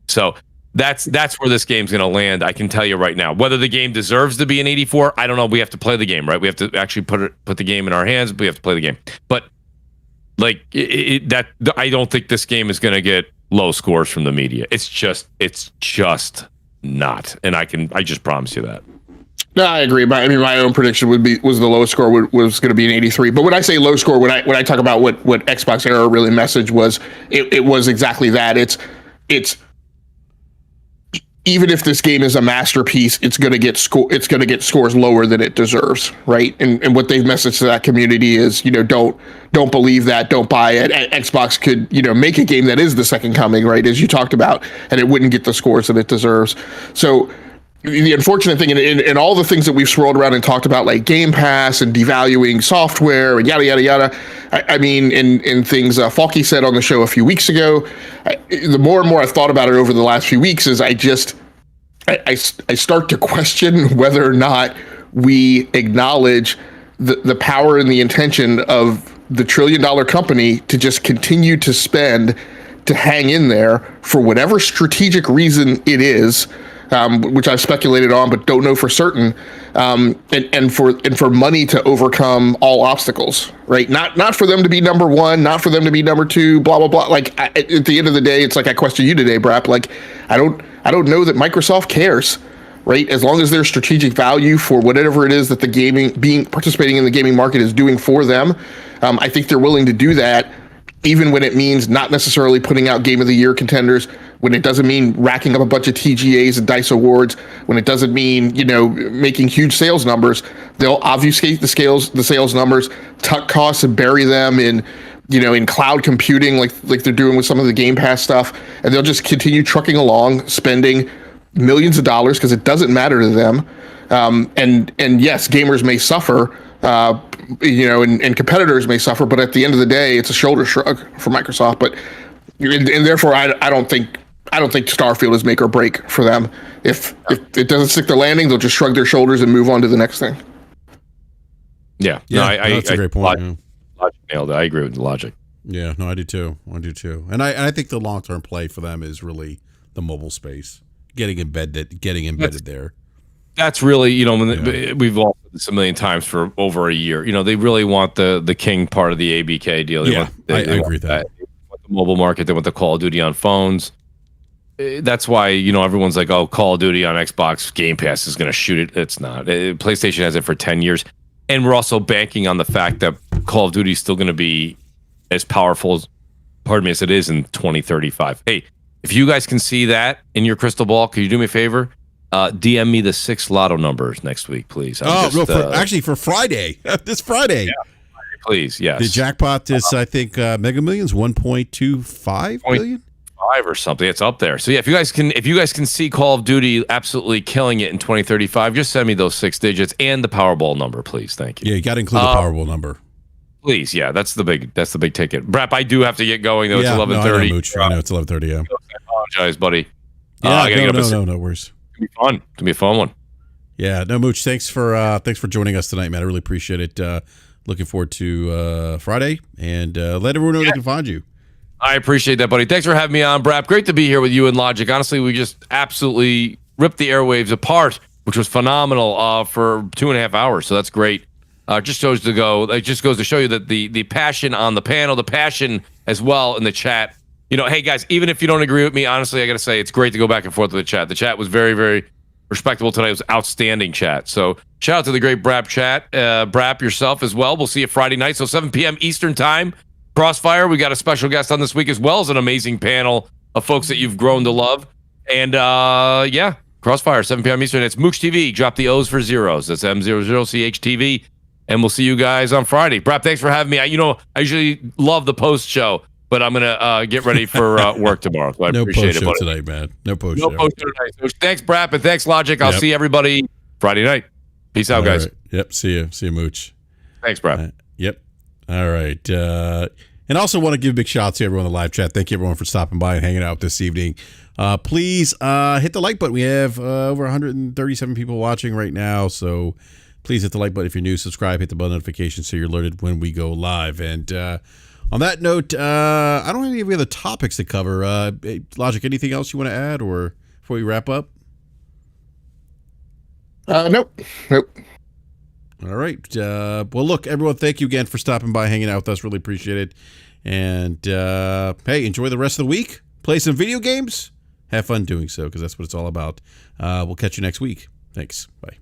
So that's where this game's going to land. I can tell you right now. Whether the game deserves to be an 84, I don't know. We have to play the game, right? We have to actually put the game in our hands. We have to play the game. But like I don't think this game is going to get low scores from the media. It's just not. And I just promise you that. No, I agree. My own prediction was the lowest score was going to be an 83. But when I say low score, when I talk about what Xbox Era really messaged was, it was exactly that. It's even if this game is a masterpiece, it's going to get scores lower than it deserves, right? And what they've messaged to that community is, don't believe that, don't buy it. Xbox could, make a game that is the second coming, right, as you talked about, and it wouldn't get the scores that it deserves. So the unfortunate thing, and all the things that we've swirled around and talked about, like Game Pass and devaluing software and yada, yada, yada. In things Falky said on the show a few weeks ago, the more and more I've thought about it over the last few weeks is I start to question whether or not we acknowledge the power and the intention of the trillion-dollar company to just continue to spend, to hang in there for whatever strategic reason it is, which I've speculated on but don't know for certain, and for money to overcome all obstacles, right? Not for them to be number one, not for them to be number two, blah blah blah. Like at the end of the day, it's like I question you today, BRAP. Like I don't know that Microsoft cares, right? As long as there's strategic value for whatever it is that the participating in the gaming market is doing for them, I think they're willing to do that, even when it means not necessarily putting out Game of the Year contenders, when it doesn't mean racking up a bunch of TGAs and DICE awards, when it doesn't mean, making huge sales numbers. They'll obfuscate the sales numbers, tuck costs and bury them in cloud computing like they're doing with some of the Game Pass stuff, and they'll just continue trucking along, spending millions of dollars because it doesn't matter to them. And yes, gamers may suffer, and competitors may suffer, but at the end of the day, it's a shoulder shrug for Microsoft. But and therefore, I don't think Starfield is make or break for them. If it doesn't stick the landing, they'll just shrug their shoulders and move on to the next thing. Yeah, that's a great point. Logic nailed it. I agree with the logic. Yeah, no, I do too. And I think the long-term play for them is really the mobile space, getting embedded there. That's really, we've all said this a million times for over a year. They really want the king part of the ABK deal. I agree with that. They want the mobile market. They want the Call of Duty on phones. That's why, everyone's like, oh, Call of Duty on Xbox Game Pass is going to shoot it. It's not. PlayStation has it for 10 years. And we're also banking on the fact that Call of Duty is still going to be as powerful as it is in 2035. Hey, if you guys can see that in your crystal ball, can you do me a favor? DM me the 6 lotto numbers next week, please. For Friday. This Friday. Yeah, please, yes. The jackpot is, I think, Mega Millions, 1.25 billion? 5 or something. It's up there. So yeah, if you guys can see Call of Duty absolutely killing it in 2035, just send me those 6 digits and the Powerball number, please. Thank you. Yeah, you got to include the Powerball number. Please, yeah, that's the big ticket. BRAP, I do have to get going though. It's 11:30. I know it's 11:30. Yeah. I apologize, buddy. Yeah, no worries. It's gonna be a fun one. Yeah, no, Mooch. Thanks for joining us tonight, man. I really appreciate it. Looking forward to Friday, and let everyone know they can find you. I appreciate that, buddy. Thanks for having me on, BRAP. Great to be here with you and Logic. Honestly, we just absolutely ripped the airwaves apart, which was phenomenal for 2.5 hours. So that's great. It just goes to show you that the passion on the panel, the passion as well in the chat. Hey guys, even if you don't agree with me, honestly, I got to say it's great to go back and forth with the chat. The chat was very, very respectable tonight. It was outstanding chat. So shout out to the great BRAP chat. BRAP yourself as well. We'll see you Friday night. So 7 p.m. Eastern time. Crossfire. We got a special guest on this week as well as an amazing panel of folks that you've grown to love. And Crossfire, 7 p.m. Eastern. It's Mooch TV. Drop the O's for zeros. That's M00CHTV. And we'll see you guys on Friday. BRAP, thanks for having me. I usually love the post show, but I'm gonna get ready for work tomorrow. So I appreciate it, buddy. Tonight, man. No post show tonight. So thanks, BRAP, and thanks, Logic. I'll see everybody Friday night. Peace out, guys. Right. Yep. See you, Mooch. Thanks, BRAP. Yep. All right. And also want to give a big shout out to everyone in the live chat. Thank you, everyone, for stopping by and hanging out this evening. Please hit the like button. We have over 137 people watching right now, so please hit the like button if you're new. Subscribe, hit the bell notification so you're alerted when we go live. And on that note, I don't have any other topics to cover. Logic, anything else you want to add or before we wrap up? Nope. All right. Well, look, everyone, thank you again for stopping by, hanging out with us. Really appreciate it. And, hey, enjoy the rest of the week. Play some video games. Have fun doing so because that's what it's all about. We'll catch you next week. Thanks. Bye.